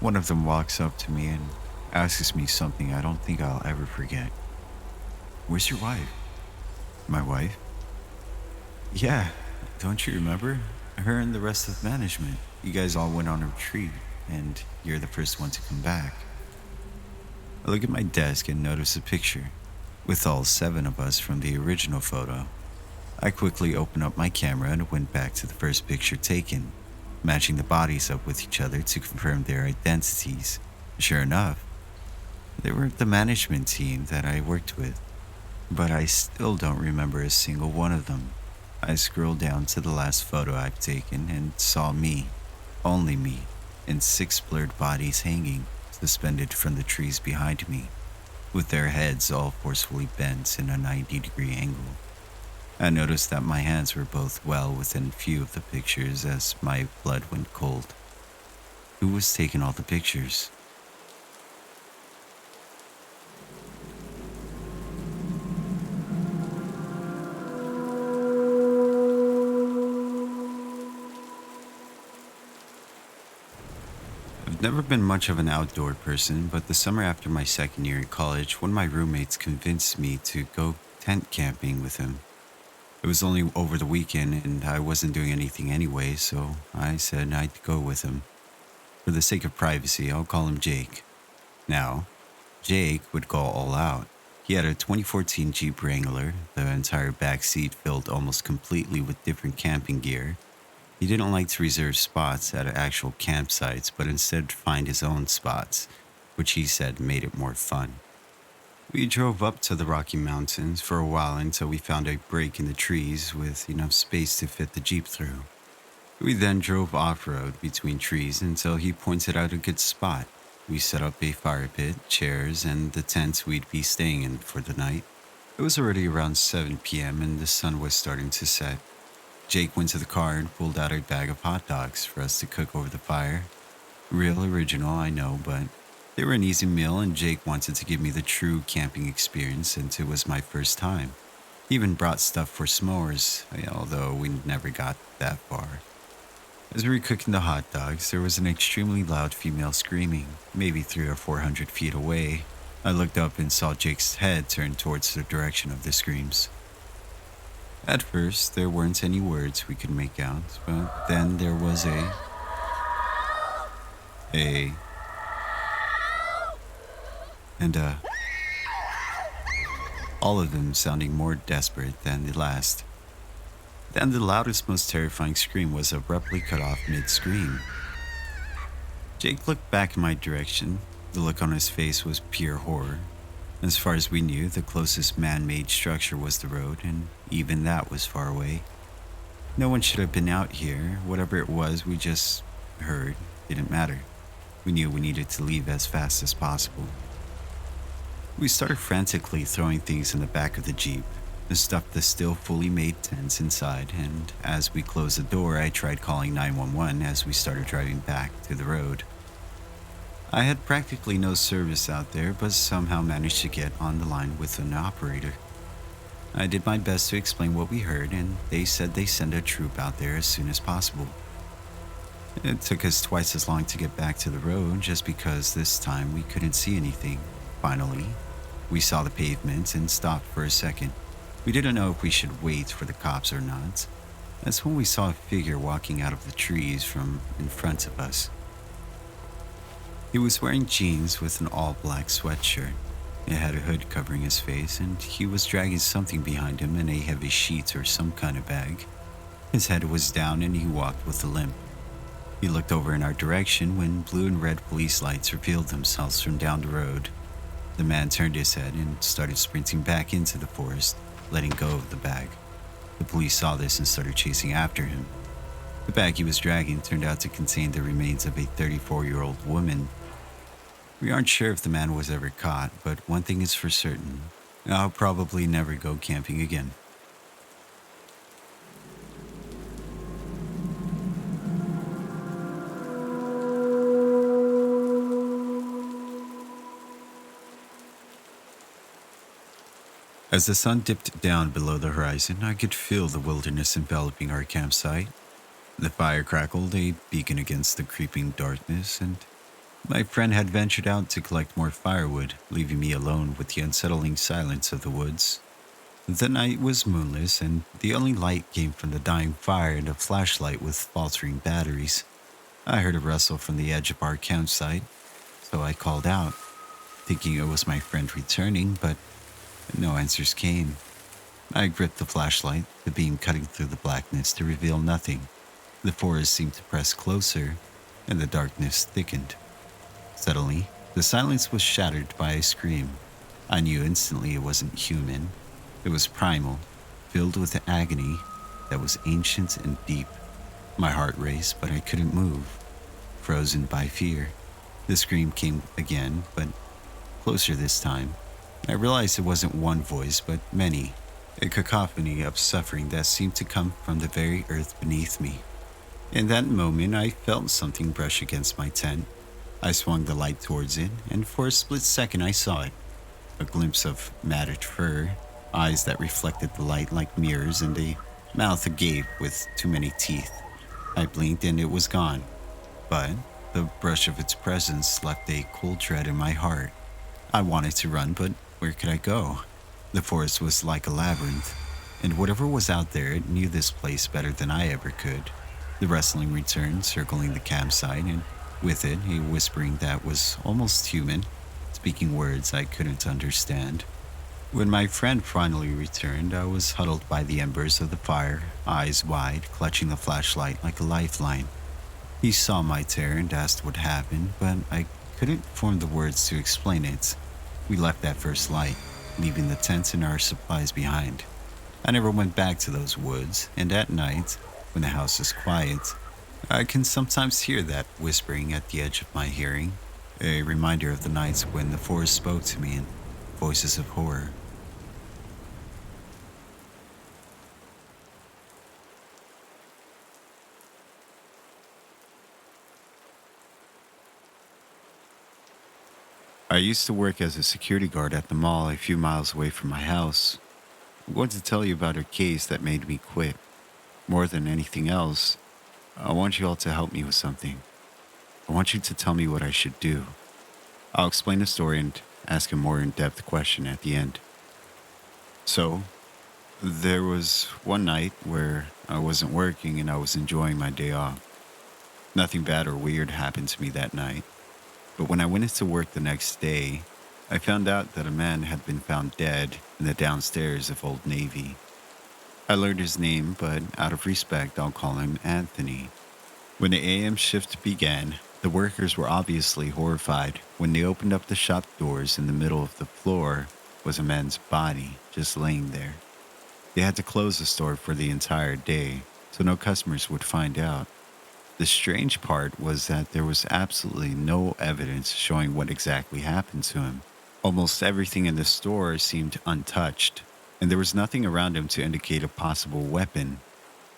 One of them walks up to me and asks me something I don't think I'll ever forget. "Where's your wife?" "My wife?" "Yeah, don't you remember? Her and the rest of management. You guys all went on a retreat, and you're the first one to come back." I look at my desk and notice a picture with all 7 of us from the original photo. I quickly opened up my camera and went back to the first picture taken, matching the bodies up with each other to confirm their identities. Sure enough, they were the management team that I worked with, but I still don't remember a single one of them. I scrolled down to the last photo I've taken and saw me, only me, and 6 blurred bodies hanging, suspended from the trees behind me, with their heads all forcefully bent in a 90-degree angle. I noticed that my hands were both well within view of the pictures as my blood went cold. Who was taking all the pictures? I've never been much of an outdoor person, but the summer after my second year in college, one of my roommates convinced me to go tent camping with him. It was only over the weekend and I wasn't doing anything anyway, so I said I'd go with him. For the sake of privacy, I'll call him Jake. Now, Jake would go all out. He had a 2014 Jeep Wrangler, the entire back seat filled almost completely with different camping gear. He didn't like to reserve spots at actual campsites, but instead find his own spots, which he said made it more fun. We drove up to the Rocky Mountains for a while until we found a break in the trees with enough space to fit the Jeep through. We then drove off-road between trees until he pointed out a good spot. We set up a fire pit, chairs, and the tent we'd be staying in for the night. It was already around 7 p.m. and the sun was starting to set. Jake went to the car and pulled out a bag of hot dogs for us to cook over the fire. Real original, I know, but they were an easy meal and Jake wanted to give me the true camping experience since it was my first time. He even brought stuff for s'mores, although we never got that far. As we were cooking the hot dogs, there was an extremely loud female screaming, maybe 300 or 400 feet away. I looked up and saw Jake's head turn towards the direction of the screams. At first, there weren't any words we could make out, but then there was and all of them sounding more desperate than the last. Then the loudest, most terrifying scream was abruptly cut off mid-scream. Jake looked back in my direction. The look on his face was pure horror. As far as we knew, the closest man-made structure was the road, and even that was far away. No one should have been out here. Whatever it was we just heard didn't matter. We knew we needed to leave as fast as possible. We started frantically throwing things in the back of the Jeep, and stuffed the still fully made tents inside, and as we closed the door, I tried calling 911 as we started driving back to the road. I had practically no service out there, but somehow managed to get on the line with an operator. I did my best to explain what we heard, and they said they send a troop out there as soon as possible. It took us twice as long to get back to the road just because this time we couldn't see anything. Finally, we saw the pavement and stopped for a second. We didn't know if we should wait for the cops or not. That's when we saw a figure walking out of the trees from in front of us. He was wearing jeans with an all-black sweatshirt. It had a hood covering his face, and he was dragging something behind him in a heavy sheet or some kind of bag. His head was down and he walked with a limp. He looked over in our direction when blue and red police lights revealed themselves from down the road. The man turned his head and started sprinting back into the forest, letting go of the bag. The police saw this and started chasing after him. The bag he was dragging turned out to contain the remains of a 34-year-old woman. We aren't sure if the man was ever caught, but one thing is for certain. I'll probably never go camping again. As the sun dipped down below the horizon, I could feel the wilderness enveloping our campsite. The fire crackled, a beacon against the creeping darkness, and my friend had ventured out to collect more firewood, leaving me alone with the unsettling silence of the woods. The night was moonless, and the only light came from the dying fire and a flashlight with faltering batteries. I heard a rustle from the edge of our campsite, so I called out, thinking it was my friend returning, but no answers came. I gripped the flashlight, the beam cutting through the blackness to reveal nothing. The forest seemed to press closer, and the darkness thickened. Suddenly, the silence was shattered by a scream. I knew instantly it wasn't human. It was primal, filled with agony that was ancient and deep. My heart raced, but I couldn't move, frozen by fear. The scream came again, but closer this time. I realized it wasn't one voice, but many, a cacophony of suffering that seemed to come from the very earth beneath me. In that moment, I felt something brush against my tent. I swung the light towards it, and for a split second I saw it. A glimpse of matted fur, eyes that reflected the light like mirrors, and a mouth agape with too many teeth. I blinked and it was gone. But The brush of its presence left a cold dread in my heart. I wanted to run, but where could I go? The forest was like a labyrinth, and whatever was out there it knew this place better than I ever could. The rustling returned, circling the campsite, and with it, a whispering that was almost human, speaking words I couldn't understand. When my friend finally returned, I was huddled by the embers of the fire, eyes wide, clutching the flashlight like a lifeline. He saw my terror and asked what happened, but I couldn't form the words to explain it. We left that first light, leaving the tents and our supplies behind. I never went back to those woods, and at night, when the house is quiet, I can sometimes hear that whispering at the edge of my hearing, a reminder of the nights when the forest spoke to me in voices of horror. I used to work as a security guard at the mall a few miles away from my house. I'm going to tell you about a case that made me quit. More than anything else, I want you all to help me with something. I want you to tell me what I should do. I'll explain the story and ask a more in-depth question at the end. So, there was one night where I wasn't working and I was enjoying my day off. Nothing bad or weird happened to me that night. But when I went into work the next day, I found out that a man had been found dead in the downstairs of Old Navy. I learned his name, but out of respect, I'll call him Anthony. When the AM shift began, the workers were obviously horrified when they opened up the shop doors. In the middle of the floor was a man's body just laying there. They had to close the store for the entire day, so no customers would find out. The strange part was that there was absolutely no evidence showing what exactly happened to him. Almost everything in the store seemed untouched, and there was nothing around him to indicate a possible weapon.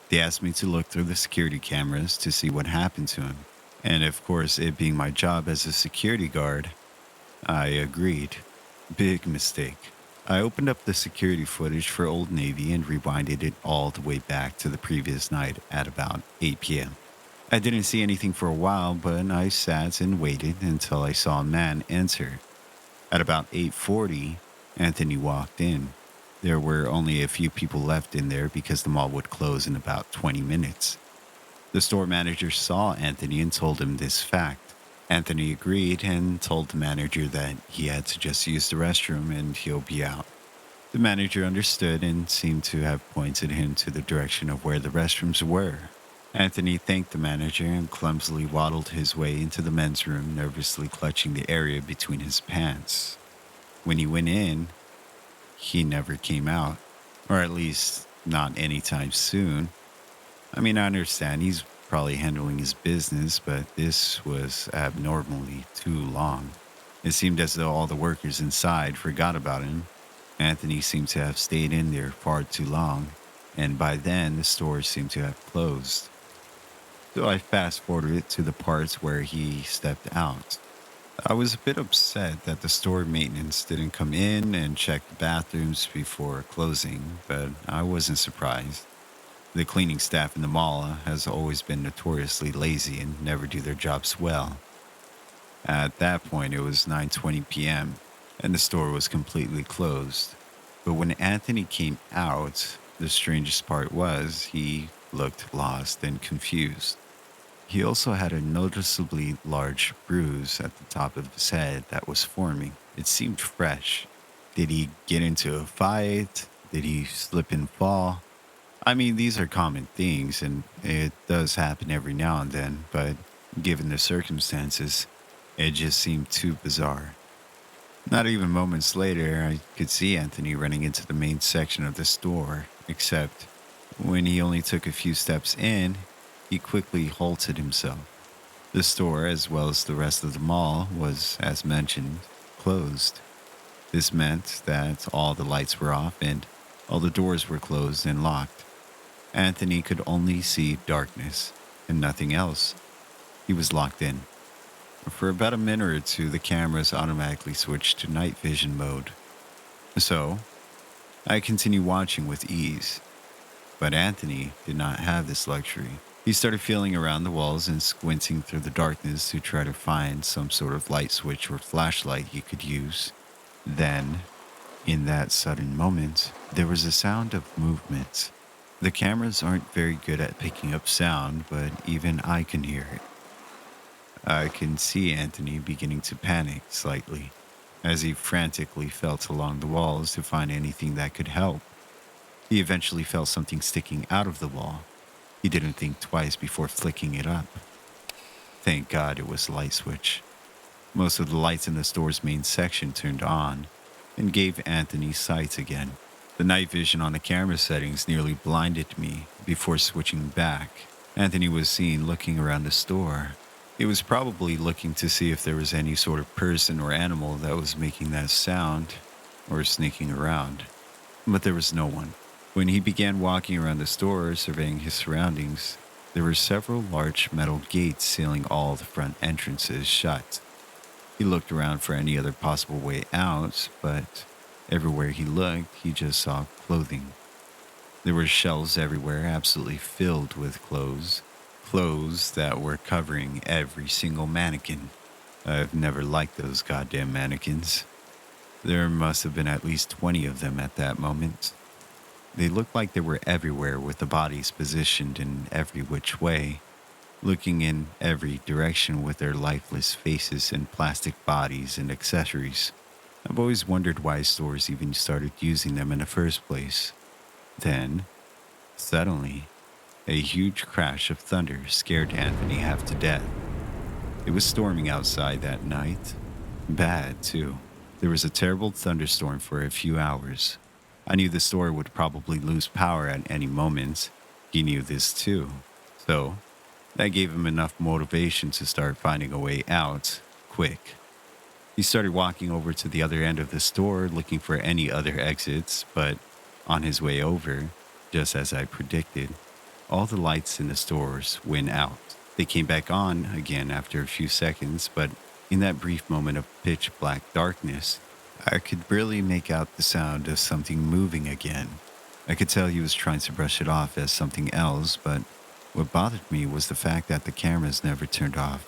They asked me to look through the security cameras to see what happened to him. And of course, it being my job as a security guard, I agreed. Big mistake. I opened up the security footage for Old Navy and rewinded it all the way back to the previous night at about 8 p.m. I didn't see anything for a while, but I sat and waited until I saw a man enter. At about 8:40, Anthony walked in. There were only a few people left in there because the mall would close in about 20 minutes. The store manager saw Anthony and told him this fact. Anthony agreed and told the manager that he had to just use the restroom and he'll be out. The manager understood and seemed to have pointed him to the direction of where the restrooms were. Anthony thanked the manager and clumsily waddled his way into the men's room, nervously clutching the area between his pants. When he went in, he never came out, or at least not anytime soon. I mean, I understand he's probably handling his business, but this was abnormally too long. It seemed as though all the workers inside forgot about him. Anthony seemed to have stayed in there far too long, and by then the store seemed to have closed. So I fast forwarded to the parts where he stepped out. I was a bit upset that the store maintenance didn't come in and check the bathrooms before closing, but I wasn't surprised. The cleaning staff in the mall has always been notoriously lazy and never do their jobs well. At that point, it was 9:20 p.m., and the store was completely closed. But when Anthony came out, the strangest part was he looked lost and confused. He also had a noticeably large bruise at the top of his head that was forming. It seemed fresh. Did he get into a fight? Did he slip and fall? I mean, these are common things, and it does happen every now and then, but given the circumstances, it just seemed too bizarre. Not even moments later, I could see Anthony running into the main section of the store, except when he only took a few steps in, he quickly halted himself. The store, as well as the rest of the mall, was, as mentioned, closed. This meant that all the lights were off and all the doors were closed and locked. Anthony could only see darkness and nothing else. He was locked in. For about a minute or two, the cameras automatically switched to night vision mode. So, I continued watching with ease. But Anthony did not have this luxury. He started feeling around the walls and squinting through the darkness to try to find some sort of light switch or flashlight he could use. Then, in that sudden moment, there was a sound of movement. The cameras aren't very good at picking up sound, but even I can hear it. I can see Anthony beginning to panic slightly as he frantically felt along the walls to find anything that could help. He eventually felt something sticking out of the wall. He didn't think twice before flicking it up. Thank God it was a light switch. Most of the lights in the store's main section turned on and gave Anthony sight again. The night vision on the camera settings nearly blinded me before switching back. Anthony was seen looking around the store. He was probably looking to see if there was any sort of person or animal that was making that sound or sneaking around. But there was no one. When he began walking around the store, surveying his surroundings, there were several large metal gates sealing all the front entrances shut. He looked around for any other possible way out, but everywhere he looked, he just saw clothing. There were shelves everywhere, absolutely filled with clothes. Clothes that were covering every single mannequin. I've never liked those goddamn mannequins. There must have been at least 20 of them at that moment. They looked like they were everywhere, with the bodies positioned in every which way, looking in every direction with their lifeless faces and plastic bodies and accessories. I've always wondered why stores even started using them in the first place. Then, suddenly, a huge crash of thunder scared Anthony half to death. It was storming outside that night. Bad, too. There was a terrible thunderstorm for a few hours. I knew the store would probably lose power at any moment. He knew this too. So, that gave him enough motivation to start finding a way out, quick. He started walking over to the other end of the store looking for any other exits, but on his way over, just as I predicted, all the lights in the stores went out. They came back on again after a few seconds, but in that brief moment of pitch black darkness, I could barely make out the sound of something moving again. I could tell he was trying to brush it off as something else, but what bothered me was the fact that the cameras never turned off.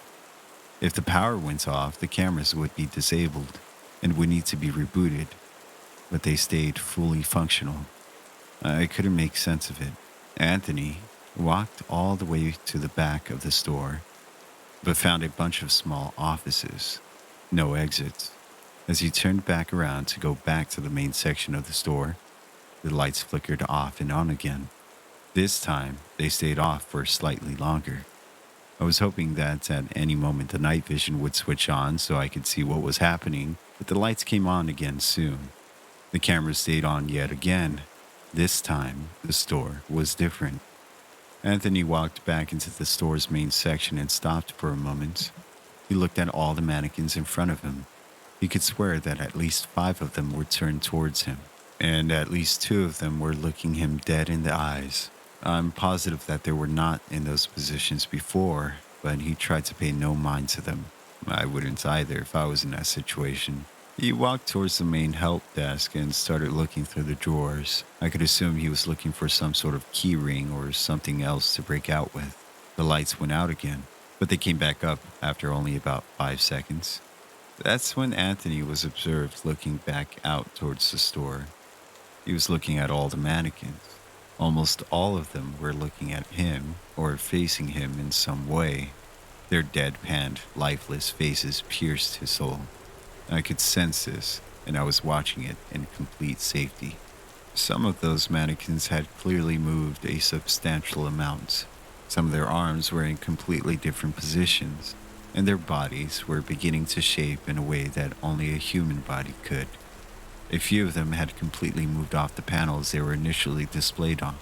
If the power went off, the cameras would be disabled and would need to be rebooted, but they stayed fully functional. I couldn't make sense of it. Anthony walked all the way to the back of the store, but found a bunch of small offices, no exits. As he turned back around to go back to the main section of the store, the lights flickered off and on again. This time, they stayed off for slightly longer. I was hoping that at any moment the night vision would switch on so I could see what was happening, but the lights came on again soon. The cameras stayed on yet again. This time, the store was different. Anthony walked back into the store's main section and stopped for a moment. He looked at all the mannequins in front of him. He could swear that at least 5 of them were turned towards him, and at least 2 of them were looking him dead in the eyes. I'm positive that they were not in those positions before, but he tried to pay no mind to them. I wouldn't either if I was in that situation. He walked towards the main help desk and started looking through the drawers. I could assume he was looking for some sort of key ring or something else to break out with. The lights went out again, but they came back up after only about 5 seconds. That's when Anthony was observed looking back out towards the store. He was looking at all the mannequins. Almost all of them were looking at him or facing him in some way. Their deadpanned, lifeless faces pierced his soul. I could sense this, and I was watching it in complete safety. Some of those mannequins had clearly moved a substantial amount. Some of their arms were in completely different positions, and their bodies were beginning to shape in a way that only a human body could. A few of them had completely moved off the panels they were initially displayed on,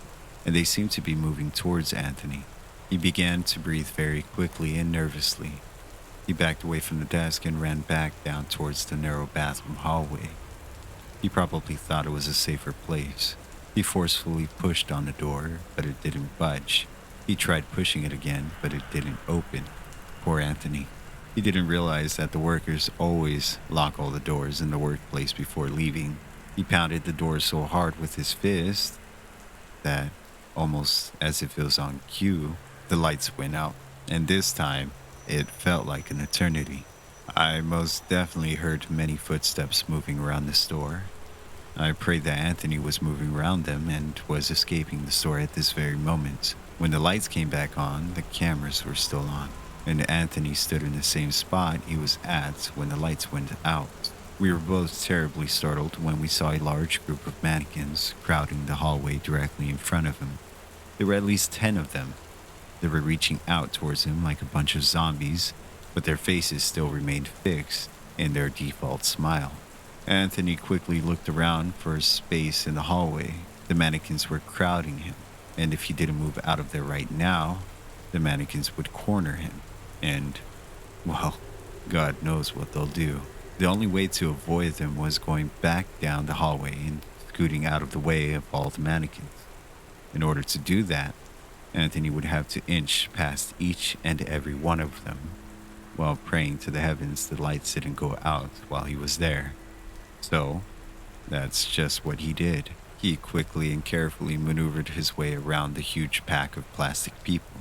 and they seemed to be moving towards Anthony. He began to breathe very quickly and nervously. He backed away from the desk and ran back down towards the narrow bathroom hallway. He probably thought it was a safer place. He forcefully pushed on the door, but it didn't budge. He tried pushing it again, but it didn't open. Poor Anthony. He didn't realize that the workers always lock all the doors in the workplace before leaving. He pounded the door so hard with his fist that, almost as if it was on cue, The lights went out, and this time it felt like an eternity. I most definitely heard many footsteps moving around the store. I prayed that Anthony was moving around them and was escaping the store at this very moment. When the lights came back on, the cameras were still on, and Anthony stood in the same spot he was at when the lights went out. We were both terribly startled when we saw a large group of mannequins crowding the hallway directly in front of him. There were at least 10 of them. They were reaching out towards him like a bunch of zombies, but their faces still remained fixed in their default smile. Anthony quickly looked around for a space in the hallway. The mannequins were crowding him, and if he didn't move out of there right now, the mannequins would corner him. And, well, God knows what they'll do. The only way to avoid them was going back down the hallway and scooting out of the way of all the mannequins. In order to do that, Anthony would have to inch past each and every one of them, while praying to the heavens the lights didn't go out while he was there. So, that's just what he did. He quickly and carefully maneuvered his way around the huge pack of plastic people,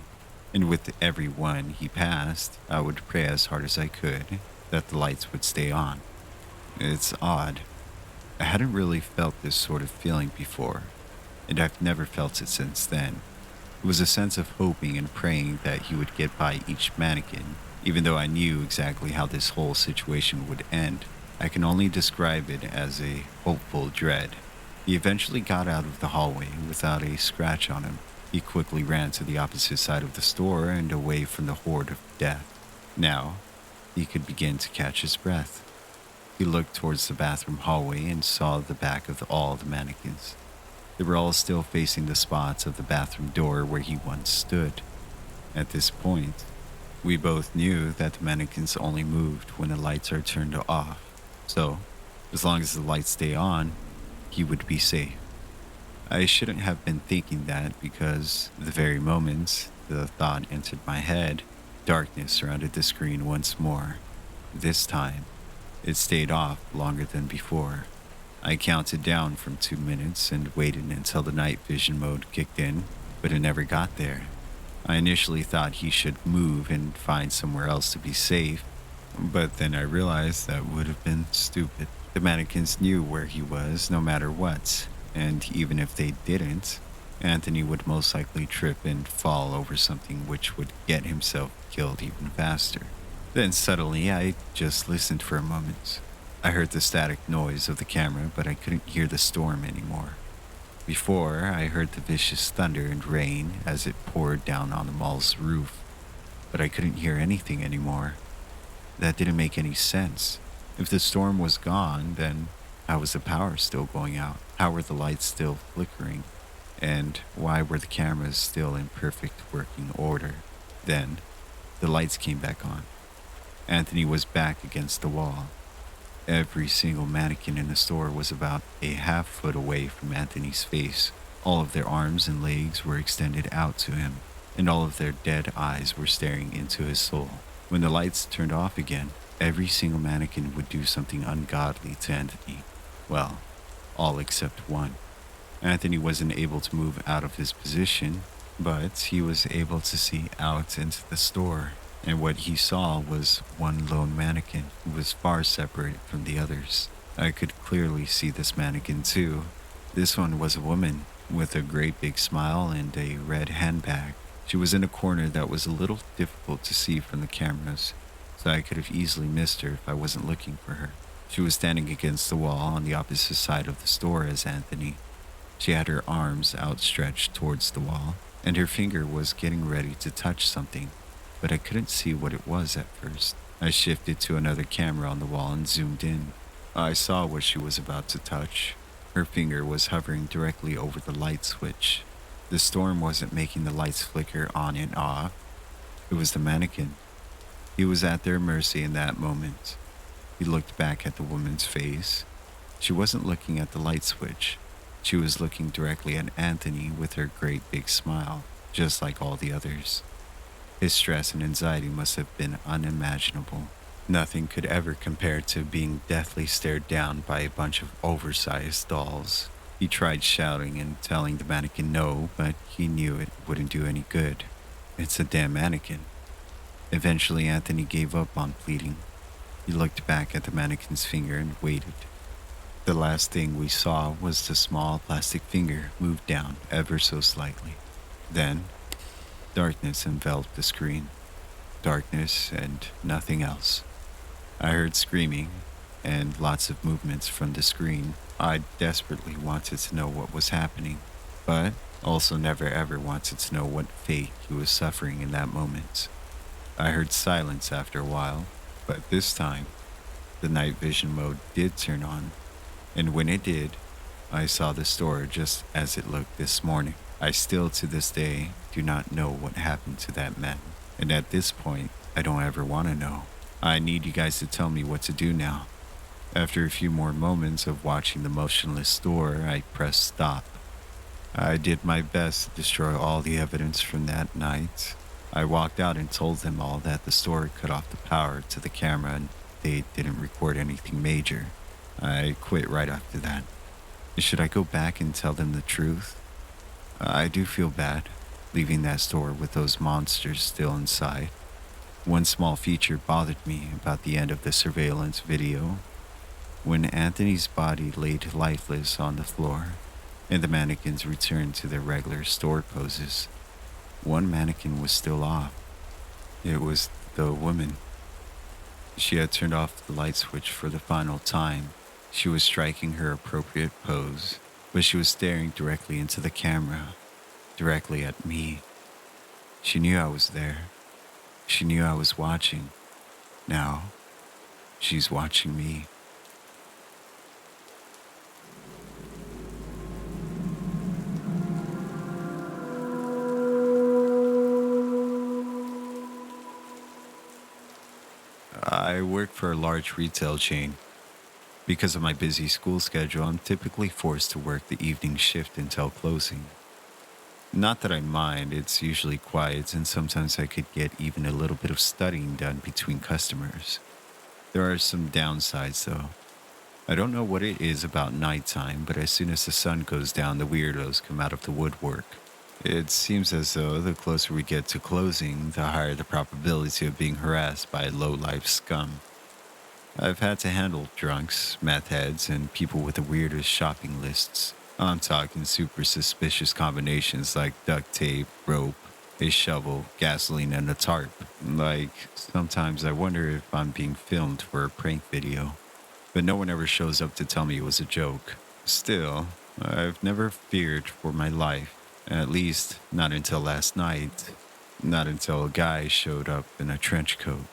and with every one he passed, I would pray as hard as I could that the lights would stay on. It's odd. I hadn't really felt this sort of feeling before, and I've never felt it since then. It was a sense of hoping and praying that he would get by each mannequin, even though I knew exactly how this whole situation would end. I can only describe it as a hopeful dread. He eventually got out of the hallway without a scratch on him. He quickly ran to the opposite side of the store and away from the horde of death. Now, he could begin to catch his breath. He looked towards the bathroom hallway and saw the back of all the mannequins. They were all still facing the spots of the bathroom door where he once stood. At this point, we both knew that the mannequins only moved when the lights are turned off. So, as long as the lights stay on, he would be safe. I shouldn't have been thinking that because the very moment the thought entered my head, darkness surrounded the screen once more. This time, it stayed off longer than before. I counted down from 2 minutes and waited until the night vision mode kicked in, but it never got there. I initially thought he should move and find somewhere else to be safe, but then I realized that would have been stupid. The mannequins knew where he was no matter what, and even if they didn't, Anthony would most likely trip and fall over something which would get himself killed even faster. Then suddenly I just listened for a moment. I heard the static noise of the camera, but I couldn't hear the storm anymore. Before, I heard the vicious thunder and rain as it poured down on the mall's roof, but I couldn't hear anything anymore. That didn't make any sense. If the storm was gone, then how was the power still going out? How were the lights still flickering? And why were the cameras still in perfect working order? Then, the lights came back on. Anthony was back against the wall. Every single mannequin in the store was about a half foot away from Anthony's face. All of their arms and legs were extended out to him, and all of their dead eyes were staring into his soul. When the lights turned off again, every single mannequin would do something ungodly to Anthony. Well, all except one. Anthony wasn't able to move out of his position, but he was able to see out into the store. And what he saw was one lone mannequin who was far separated from the others. I could clearly see this mannequin too. This one was a woman with a great big smile and a red handbag. She was in a corner that was a little difficult to see from the cameras, so I could have easily missed her if I wasn't looking for her. She was standing against the wall on the opposite side of the store as Anthony. She had her arms outstretched towards the wall, and her finger was getting ready to touch something, but I couldn't see what it was at first. I shifted to another camera on the wall and zoomed in. I saw what she was about to touch. Her finger was hovering directly over the light switch. The storm wasn't making the lights flicker on and off. It was the mannequin. He was at their mercy in that moment. He looked back at the woman's face. She wasn't looking at the light switch. She was looking directly at Anthony with her great big smile, just like all the others. His stress and anxiety must have been unimaginable. Nothing could ever compare to being deathly stared down by a bunch of oversized dolls. He tried shouting and telling the mannequin no, but he knew it wouldn't do any good. It's a damn mannequin. Eventually, Anthony gave up on pleading. He looked back at the mannequin's finger and waited. The last thing we saw was the small plastic finger move down ever so slightly. Then, darkness enveloped the screen. Darkness and nothing else. I heard screaming and lots of movements from the screen. I desperately wanted to know what was happening, but also never ever wanted to know what fate he was suffering in that moment. I heard silence after a while, but this time, the night vision mode did turn on, and when it did, I saw the store just as it looked this morning. I still to this day do not know what happened to that man, and at this point, I don't ever want to know. I need you guys to tell me what to do now. After a few more moments of watching the motionless store, I pressed stop. I did my best to destroy all the evidence from that night. I walked out and told them all that the store cut off the power to the camera and they didn't record anything major. I quit right after that. Should I go back and tell them the truth? I do feel bad, leaving that store with those monsters still inside. One small feature bothered me about the end of the surveillance video. When Anthony's body laid lifeless on the floor, and the mannequins returned to their regular store poses, one mannequin was still off. It was the woman. She had turned off the light switch for the final time. She was striking her appropriate pose, but she was staring directly into the camera, directly at me. She knew I was there. She knew I was watching. Now, she's watching me. I work for a large retail chain. Because of my busy school schedule, I'm typically forced to work the evening shift until closing. Not that I mind, it's usually quiet, and sometimes I could get even a little bit of studying done between customers. There are some downsides, though. I don't know what it is about nighttime, but as soon as the sun goes down, the weirdos come out of the woodwork. It seems as though the closer we get to closing, the higher the probability of being harassed by low-life scum. I've had to handle drunks, meth heads, and people with the weirdest shopping lists. I'm talking super suspicious combinations like duct tape, rope, a shovel, gasoline, and a tarp. Like, sometimes I wonder if I'm being filmed for a prank video. But no one ever shows up to tell me it was a joke. Still, I've never feared for my life. At least, not until last night. Not until a guy showed up in a trench coat.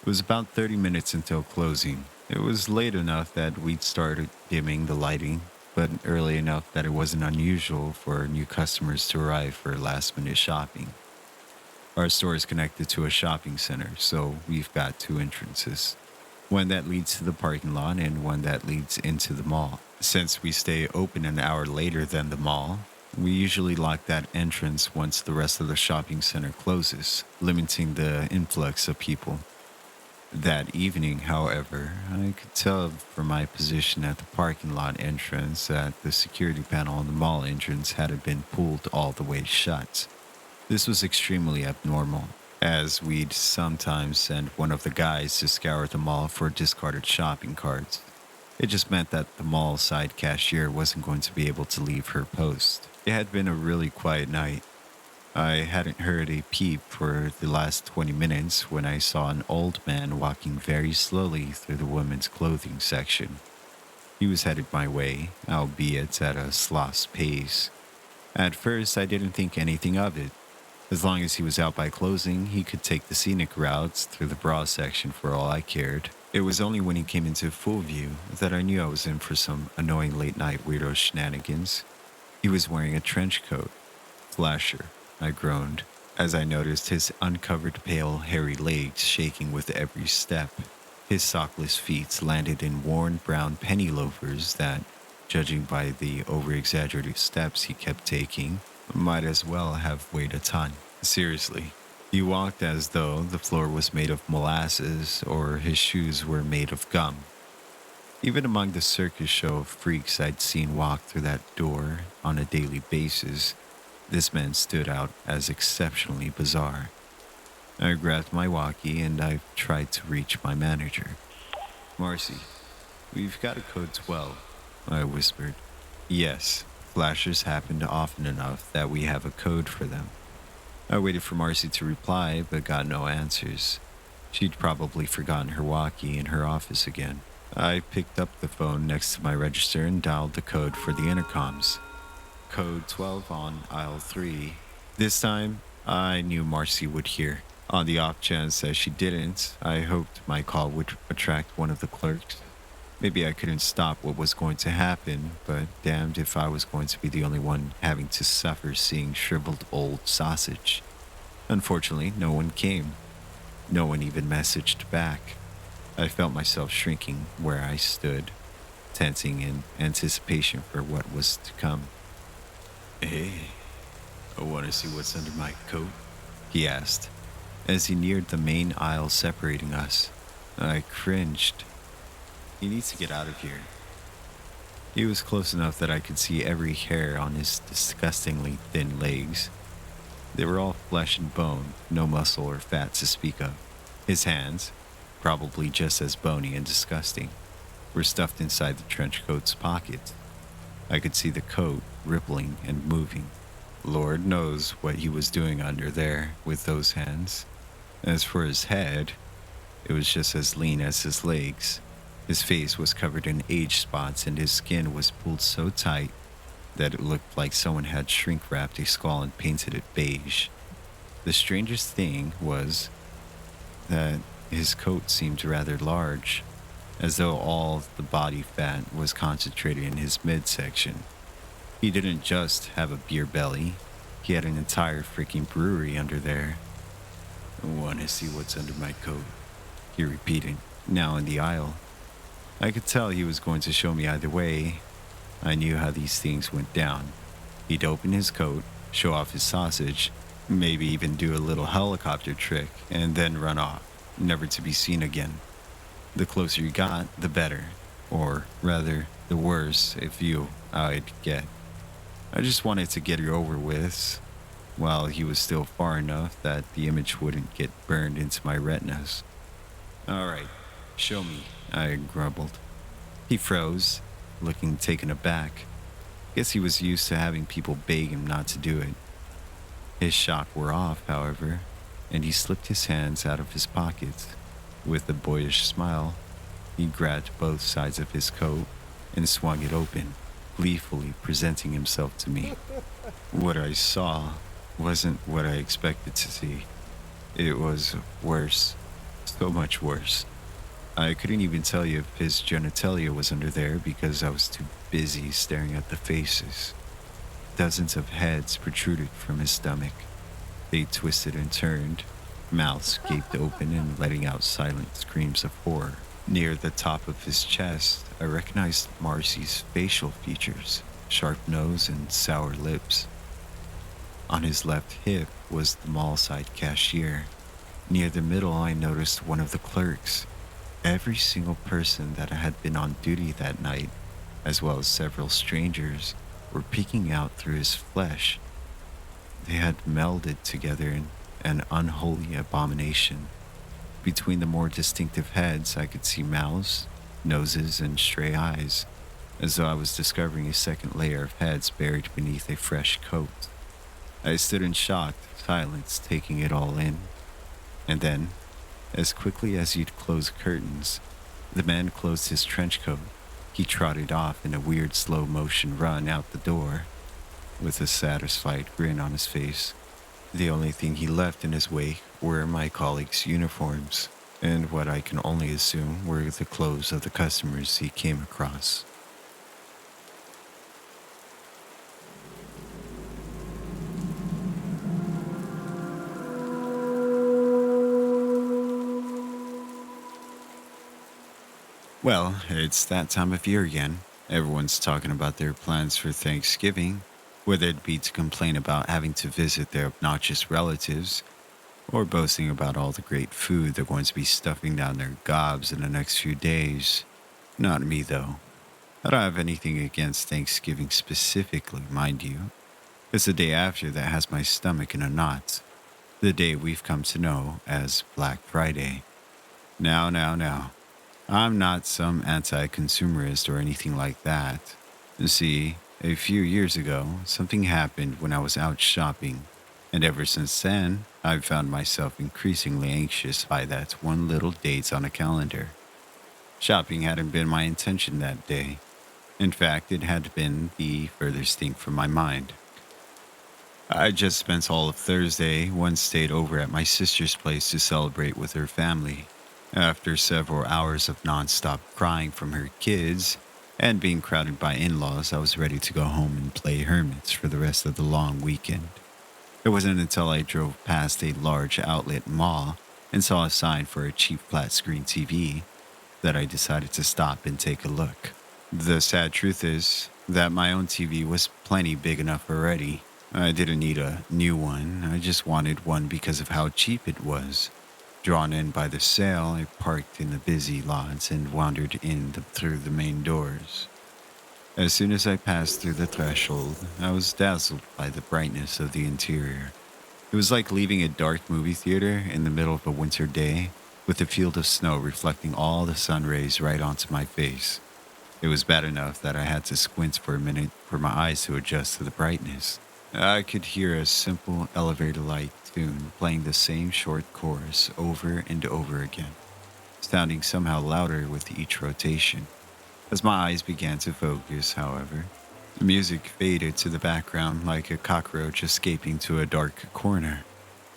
It was about 30 minutes until closing. It was late enough that we'd started dimming the lighting, but early enough that it wasn't unusual for new customers to arrive for last-minute shopping. Our store is connected to a shopping center, so we've got two entrances. One that leads to the parking lot and one that leads into the mall. Since we stay open an hour later than the mall, we usually lock that entrance once the rest of the shopping center closes, limiting the influx of people. That evening, however, I could tell from my position at the parking lot entrance that the security panel on the mall entrance hadn't been pulled all the way shut. This was extremely abnormal, as we'd sometimes send one of the guys to scour the mall for discarded shopping carts. It just meant that the mall side cashier wasn't going to be able to leave her post. It had been a really quiet night. I hadn't heard a peep for the last 20 minutes when I saw an old man walking very slowly through the women's clothing section. He was headed my way, albeit at a sloth's pace. At first, I didn't think anything of it. As long as he was out by closing, he could take the scenic routes through the bra section for all I cared. It was only when he came into full view that I knew I was in for some annoying late-night weirdo shenanigans. He was wearing a trench coat. Flasher, I groaned, as I noticed his uncovered pale, hairy legs shaking with every step. His sockless feet landed in worn brown penny loafers that, judging by the over-exaggerated steps he kept taking, might as well have weighed a ton. Seriously, he walked as though the floor was made of molasses or his shoes were made of gum. Even among the circus show of freaks I'd seen walk through that door on a daily basis, This man stood out as exceptionally bizarre. I grabbed my walkie and I tried to reach my manager. Marcy, we've got a code 12, I whispered. Yes, flashes happened often enough that we have a code for them. I waited for Marcy to reply, but got no answers. She'd probably forgotten her walkie in her office again. I picked up the phone next to my register and dialed the code for the intercoms. Code 12 on aisle 3. This time, I knew Marcy would hear. On the off chance that she didn't, I hoped my call would attract one of the clerks. Maybe I couldn't stop what was going to happen, but damned if I was going to be the only one having to suffer seeing shriveled old sausage. Unfortunately, no one came. No one even messaged back. I felt myself shrinking where I stood, tensing in anticipation for what was to come. Hey, I want to see what's under my coat, he asked, as he neared the main aisle separating us. I cringed. He needs to get out of here. He was close enough that I could see every hair on his disgustingly thin legs. They were all flesh and bone, no muscle or fat to speak of. His hands, probably just as bony and disgusting, were stuffed inside the trench coat's pockets. I could see the coat rippling and moving. Lord knows what he was doing under there with those hands. As for his head, it was just as lean as his legs. His face was covered in age spots and his skin was pulled so tight that it looked like someone had shrink wrapped a skull and painted it beige. The strangest thing was that his coat seemed rather large, as though all the body fat was concentrated in his midsection. He didn't just have a beer belly, he had an entire freaking brewery under there. I want to see what's under my coat, he repeated, now in the aisle. I could tell he was going to show me either way. I knew how these things went down. He'd open his coat, show off his sausage, maybe even do a little helicopter trick, and then run off, never to be seen again. The closer you got, the better. Or, rather, the worse if you I'd get. I just wanted to get it over with, while he was still far enough that the image wouldn't get burned into my retinas. All right, show me, I grumbled. He froze, looking taken aback. Guess he was used to having people beg him not to do it. His shock wore off, however, and he slipped his hands out of his pockets. With a boyish smile, he grabbed both sides of his coat and swung it open, gleefully presenting himself to me. What I saw wasn't what I expected to see. It was worse, so much worse. I couldn't even tell you if his genitalia was under there because I was too busy staring at the faces. Dozens of heads protruded from his stomach. They twisted and turned, mouths gaped open and letting out silent screams of horror. Near the top of his chest, I recognized Marcy's facial features, sharp nose and sour lips. On his left hip was the mall-side cashier. Near the middle, I noticed one of the clerks. Every single person that had been on duty that night, as well as several strangers, were peeking out through his flesh. They had melded together in an unholy abomination. Between the more distinctive heads, I could see mouths, noses, and stray eyes, as though I was discovering a second layer of heads buried beneath a fresh coat. I stood in shocked silence, taking it all in. And then, as quickly as he'd closed curtains, the man closed his trench coat. He trotted off in a weird slow-motion run out the door, with a satisfied grin on his face. The only thing he left in his wake were my colleagues' uniforms, and what I can only assume were the clothes of the customers he came across. Well, it's that time of year again. Everyone's talking about their plans for Thanksgiving, whether it be to complain about having to visit their obnoxious relatives, or boasting about all the great food they're going to be stuffing down their gobs in the next few days. Not me, though. I don't have anything against Thanksgiving specifically, mind you. It's the day after that has my stomach in a knot. The day we've come to know as Black Friday. Now. I'm not some anti consumerist or anything like that. You see, a few years ago, something happened when I was out shopping, and ever since then, I've found myself increasingly anxious by that one little date on a calendar. Shopping hadn't been my intention that day. In fact, it had been the furthest thing from my mind. I just spent all of Thursday, once stayed over at my sister's place to celebrate with her family. After several hours of nonstop crying from her kids and being crowded by in laws, I was ready to go home and play hermits for the rest of the long weekend. It wasn't until I drove past a large outlet mall and saw a sign for a cheap flat screen TV that I decided to stop and take a look. The sad truth is that my own TV was plenty big enough already. I didn't need a new one, I just wanted one because of how cheap it was. Drawn in by the sale, I parked in the busy lots and wandered through the main doors. As soon as I passed through the threshold, I was dazzled by the brightness of the interior. It was like leaving a dark movie theater in the middle of a winter day, with a field of snow reflecting all the sun rays right onto my face. It was bad enough that I had to squint for a minute for my eyes to adjust to the brightness. I could hear a simple elevator light tune playing the same short chorus over and over again, sounding somehow louder with each rotation. As my eyes began to focus, however, the music faded to the background like a cockroach escaping to a dark corner.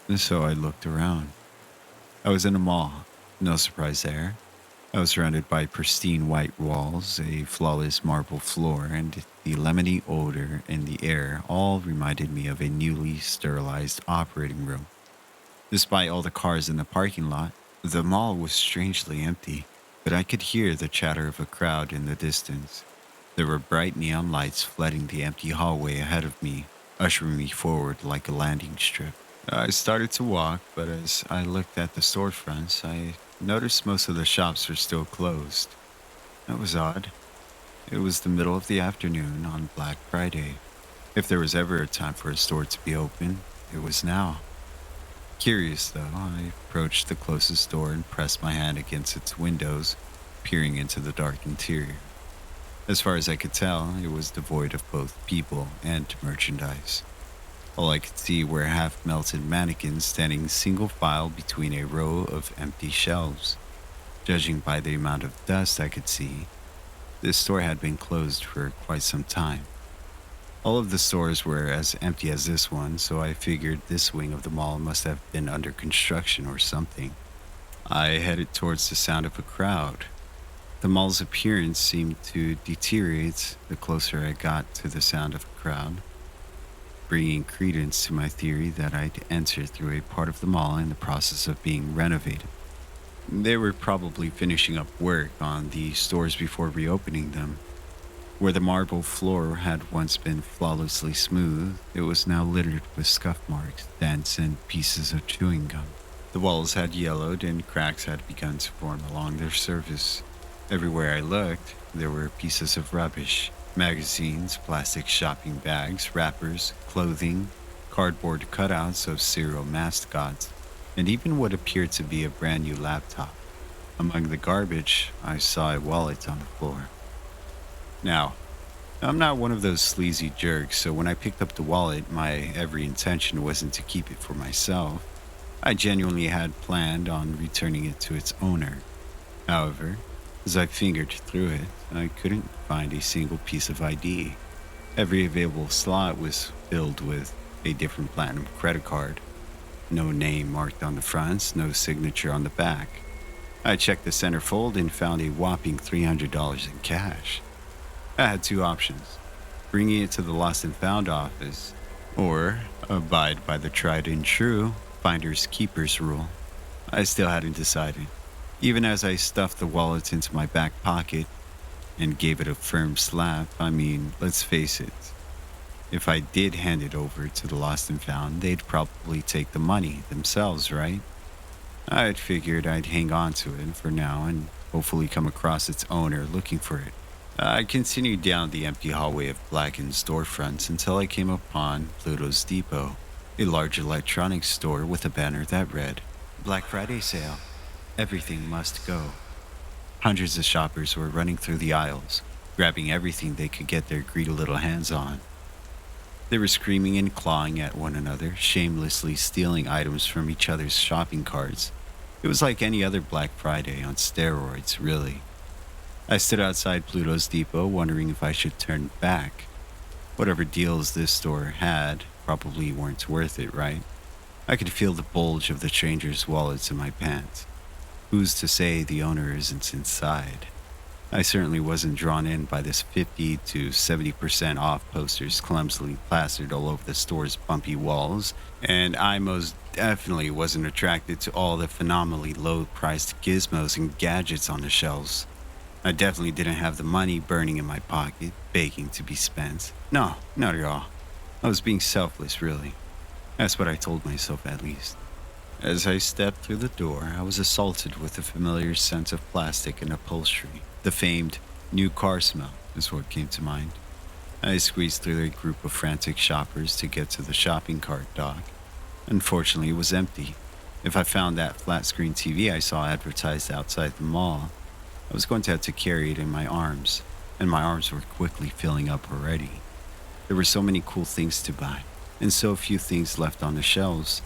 And so I looked around. I was in a mall, no surprise there. I was surrounded by pristine white walls, a flawless marble floor, and the lemony odor in the air all reminded me of a newly sterilized operating room. Despite all the cars in the parking lot, the mall was strangely empty, but I could hear the chatter of a crowd in the distance. There were bright neon lights flooding the empty hallway ahead of me, ushering me forward like a landing strip. I started to walk, but as I looked at the storefronts, I noticed most of the shops were still closed. That was odd. It was the middle of the afternoon on Black Friday. If there was ever a time for a store to be open, it was now. Curious, though, I approached the closest door and pressed my hand against its windows, peering into the dark interior. As far as I could tell, it was devoid of both people and merchandise. All I could see were half-melted mannequins standing single file between a row of empty shelves. Judging by the amount of dust I could see, this store had been closed for quite some time. All of the stores were as empty as this one, so I figured this wing of the mall must have been under construction or something. I headed towards the sound of a crowd. The mall's appearance seemed to deteriorate the closer I got to the sound of a crowd, bringing credence to my theory that I'd entered through a part of the mall in the process of being renovated. They were probably finishing up work on the stores before reopening them. Where the marble floor had once been flawlessly smooth, it was now littered with scuff marks, dents, and pieces of chewing gum. The walls had yellowed and cracks had begun to form along their surface. Everywhere I looked, there were pieces of rubbish. Magazines, plastic shopping bags, wrappers, clothing, cardboard cutouts of cereal mascots, and even what appeared to be a brand new laptop. Among the garbage, I saw a wallet on the floor. Now, I'm not one of those sleazy jerks, so when I picked up the wallet, my every intention wasn't to keep it for myself. I genuinely had planned on returning it to its owner. However, as I fingered through it, I couldn't find a single piece of ID. Every available slot was filled with a different platinum credit card. No name marked on the fronts, no signature on the back. I checked the centerfold and found a whopping $300 in cash. I had two options: bringing it to the lost and found office, or abide by the tried and true finders keepers rule. I still hadn't decided. Even as I stuffed the wallet into my back pocket and gave it a firm slap, let's face it, if I did hand it over to the lost and found, they'd probably take the money themselves, right? I'd figured I'd hang on to it for now and hopefully come across its owner looking for it. I continued down the empty hallway of blackened storefronts until I came upon Pluto's Depot, a large electronics store with a banner that read, Black Friday sale. Everything must go. Hundreds of shoppers were running through the aisles, grabbing everything they could get their greedy little hands on. They were screaming and clawing at one another, shamelessly stealing items from each other's shopping carts. It was like any other Black Friday on steroids, really. I stood outside Pluto's Depot, wondering if I should turn back. Whatever deals this store had probably weren't worth it, right? I could feel the bulge of the strangers' wallets in my pants. Who's to say the owner isn't inside? I certainly wasn't drawn in by this 50 to 70% off posters clumsily plastered all over the store's bumpy walls, and I most definitely wasn't attracted to all the phenomenally low-priced gizmos and gadgets on the shelves. I definitely didn't have the money burning in my pocket, begging to be spent. No, not at all. I was being selfless, really. That's what I told myself, at least. As I stepped through the door, I was assaulted with the familiar scent of plastic and upholstery. The famed new car smell is what came to mind. I squeezed through a group of frantic shoppers to get to the shopping cart dock. Unfortunately, it was empty. If I found that flat screen TV I saw advertised outside the mall, I was going to have to carry it in my arms, and my arms were quickly filling up already. There were so many cool things to buy, and so few things left on the shelves.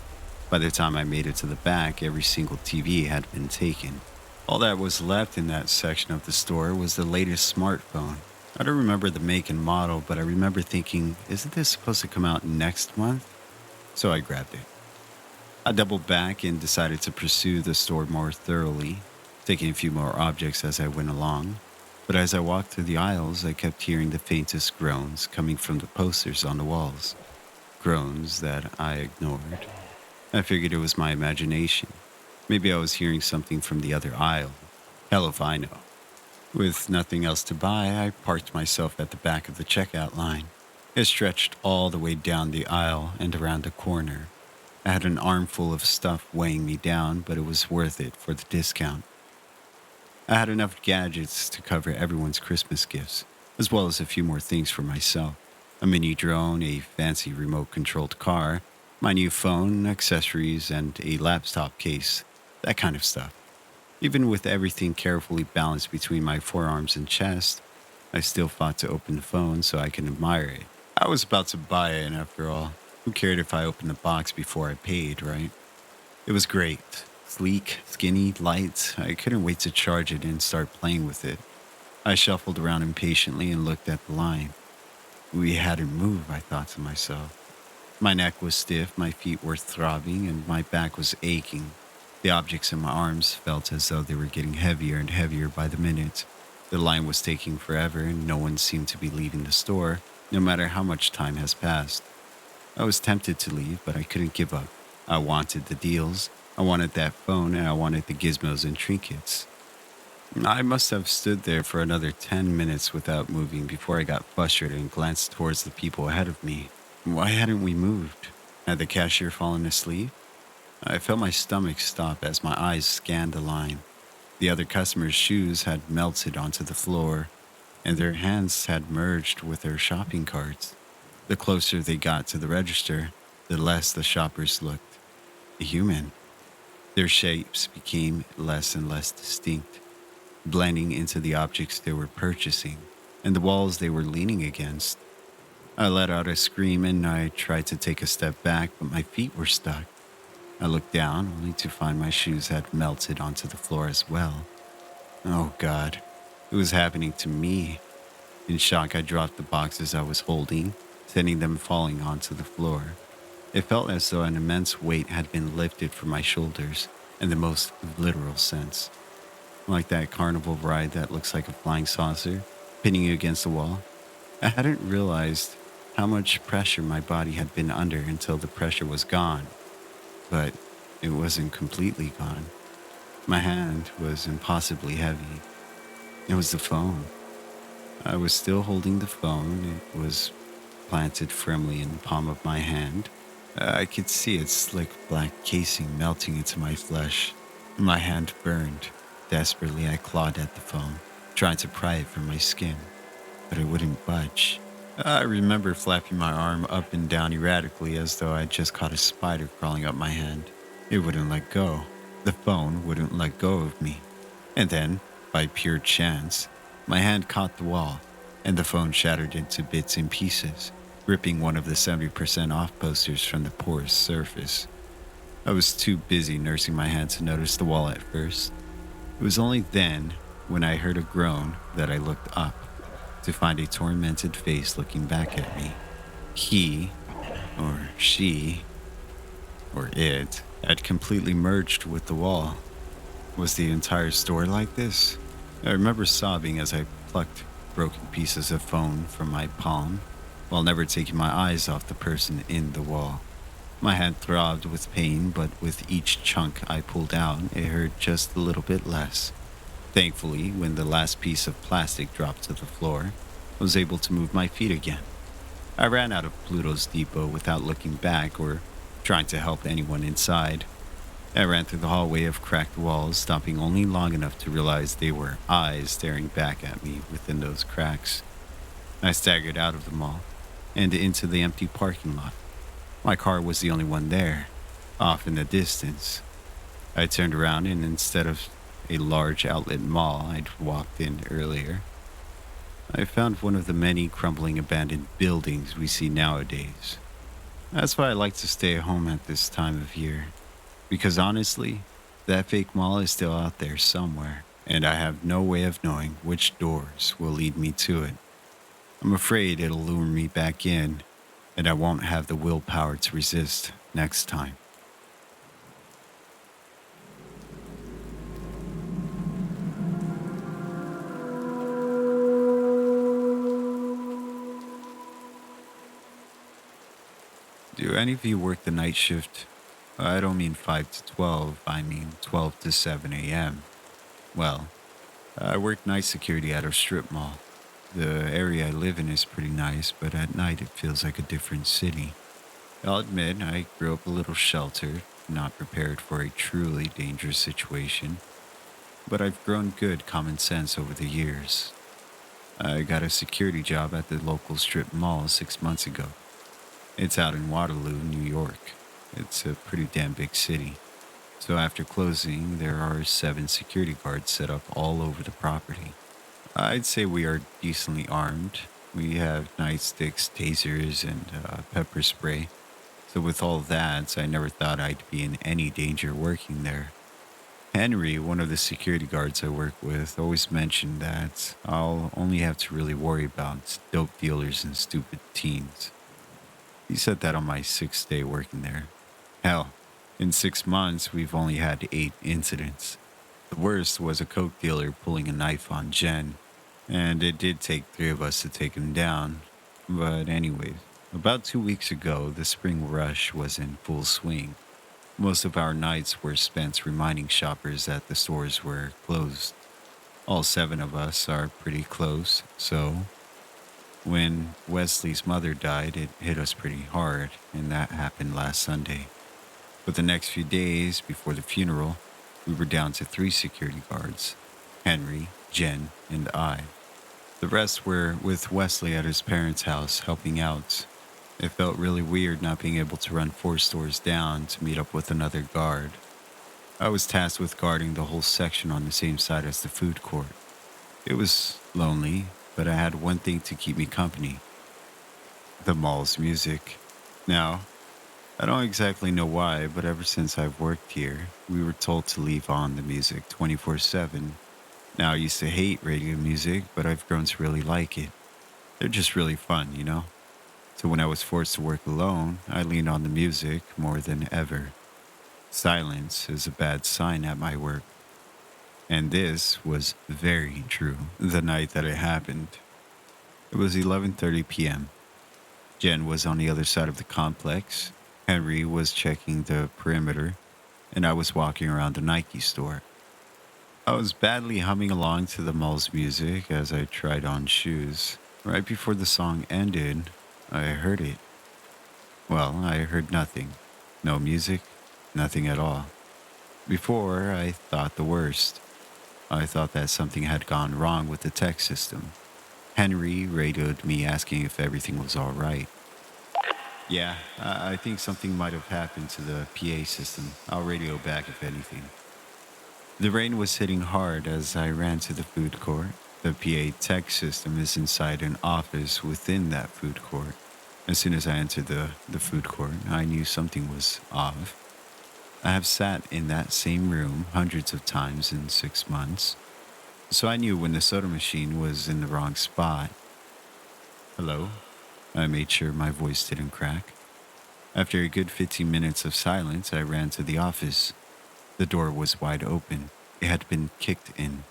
By the time I made it to the back, every single TV had been taken. All that was left in that section of the store was the latest smartphone. I don't remember the make and model, but I remember thinking, isn't this supposed to come out next month? So I grabbed it. I doubled back and decided to pursue the store more thoroughly, taking a few more objects as I went along. But as I walked through the aisles, I kept hearing the faintest groans coming from the posters on the walls. Groans that I ignored. I figured it was my imagination. Maybe I was hearing something from the other aisle. Hell if I know. With nothing else to buy, I parked myself at the back of the checkout line. It stretched all the way down the aisle and around the corner. I had an armful of stuff weighing me down, but it was worth it for the discount. I had enough gadgets to cover everyone's Christmas gifts, as well as a few more things for myself. A mini drone, a fancy remote-controlled car, my new phone, accessories, and a laptop case. That kind of stuff. Even with everything carefully balanced between my forearms and chest, I still fought to open the phone so I could admire it. I was about to buy it, and after all, who cared if I opened the box before I paid, right? It was great. Sleek, skinny, light. I couldn't wait to charge it and start playing with it. I shuffled around impatiently and looked at the line. We hadn't moved, I thought to myself. My neck was stiff, my feet were throbbing, and my back was aching. The objects in my arms felt as though they were getting heavier and heavier by the minute. The line was taking forever, and no one seemed to be leaving the store, no matter how much time has passed. I was tempted to leave, but I couldn't give up. I wanted the deals, I wanted that phone, and I wanted the gizmos and trinkets. I must have stood there for another 10 minutes without moving before I got frustrated and glanced towards the people ahead of me. Why hadn't we moved? Had the cashier fallen asleep? I felt my stomach stop as my eyes scanned the line. The other customers' shoes had melted onto the floor, and their hands had merged with their shopping carts. The closer they got to the register, the less the shoppers looked human. Their shapes became less and less distinct, blending into the objects they were purchasing and the walls they were leaning against. I let out a scream and I tried to take a step back, but my feet were stuck. I looked down only to find my shoes had melted onto the floor as well. Oh God, it was happening to me. In shock, I dropped the boxes I was holding, sending them falling onto the floor. It felt as though an immense weight had been lifted from my shoulders, in the most literal sense. Like that carnival ride that looks like a flying saucer, pinning you against the wall. I hadn't realized how much pressure my body had been under until the pressure was gone. But it wasn't completely gone. My hand was impossibly heavy. It was the phone. I was still holding the phone. It was planted firmly in the palm of my hand. I could see its slick black casing melting into my flesh. My hand burned. Desperately, I clawed at the phone, trying to pry it from my skin. but it wouldn't budge. I remember flapping my arm up and down erratically as though I'd just caught a spider crawling up my hand. It wouldn't let go. The phone wouldn't let go of me. And then, by pure chance, my hand caught the wall, and the phone shattered into bits and pieces, ripping one of the 70% off posters from the porous surface. I was too busy nursing my hand to notice the wall at first. It was only then, when I heard a groan, that I looked up to find a tormented face looking back at me. He, or she, or it, had completely merged with the wall. Was the entire store like this? I remember sobbing as I plucked broken pieces of phone from my palm, while never taking my eyes off the person in the wall. My hand throbbed with pain, but with each chunk I pulled out, it hurt just a little bit less. Thankfully, when the last piece of plastic dropped to the floor, I was able to move my feet again. I ran out of Pluto's depot without looking back or trying to help anyone inside. I ran through the hallway of cracked walls, stopping only long enough to realize they were eyes staring back at me within those cracks. I staggered out of the mall and into the empty parking lot. My car was the only one there, off in the distance. I turned around, and instead of a large outlet mall I'd walked in earlier, I found one of the many crumbling abandoned buildings we see nowadays. That's why I like to stay at home at this time of year, because honestly, that fake mall is still out there somewhere, and I have no way of knowing which doors will lead me to it. I'm afraid it'll lure me back in, and I won't have the willpower to resist next time. Do any of you work the night shift? I don't mean 5 to 12, I mean 12 to 7 a.m. Well, I work night security at a strip mall. The area I live in is pretty nice, but at night it feels like a different city. I'll admit I grew up a little sheltered, not prepared for a truly dangerous situation, but I've grown good common sense over the years. I got a security job at the local strip mall 6 months ago. It's out in Waterloo, New York. It's a pretty damn big city. So after closing, there are 7 security guards set up all over the property. I'd say we are decently armed. We have nightsticks, tasers, and pepper spray. So with all that, I never thought I'd be in any danger working there. Henry, one of the security guards I work with, always mentioned that I'll only have to really worry about dope dealers and stupid teens. He said that on my 6th day working there. Hell, in 6 months, we've only had 8 incidents. The worst was a coke dealer pulling a knife on Jen, and it did take 3 of us to take him down. But anyways, about 2 weeks ago, the spring rush was in full swing. Most of our nights were spent reminding shoppers that the stores were closed. All 7 of us are pretty close, so when Wesley's mother died, it hit us pretty hard, and that happened last Sunday. But the next few days before the funeral, we were down to 3 security guards: Henry, Jen, and I. The rest were with Wesley at his parents' house helping out. It felt really weird not being able to run 4 stores down to meet up with another guard. I was tasked with guarding the whole section on the same side as the food court. It was lonely, but I had one thing to keep me company: the mall's music. Now, I don't exactly know why, but ever since I've worked here, we were told to leave on the music 24/7. Now, I used to hate radio music, but I've grown to really like it. They're just really fun, you know? So when I was forced to work alone, I leaned on the music more than ever. Silence is a bad sign at my work. And this was very true the night that it happened. It was 11:30 p.m. Jen was on the other side of the complex. Henry was checking the perimeter, and I was walking around the Nike store. I was badly humming along to the mall's music as I tried on shoes. Right before the song ended, I heard it. Well, I heard nothing. No music, nothing at all. Before, I thought the worst. I thought that something had gone wrong with the tech system. Henry radioed me asking if everything was all right. Yeah, I think something might have happened to the PA system. I'll radio back if anything. The rain was hitting hard as I ran to the food court. The PA tech system is inside an office within that food court. As soon as I entered the food court, I knew something was off. I have sat in that same room hundreds of times in 6 months, so I knew when the soda machine was in the wrong spot. Hello? I made sure my voice didn't crack. After a good 15 minutes of silence, I ran to the office. The door was wide open. It had been kicked in.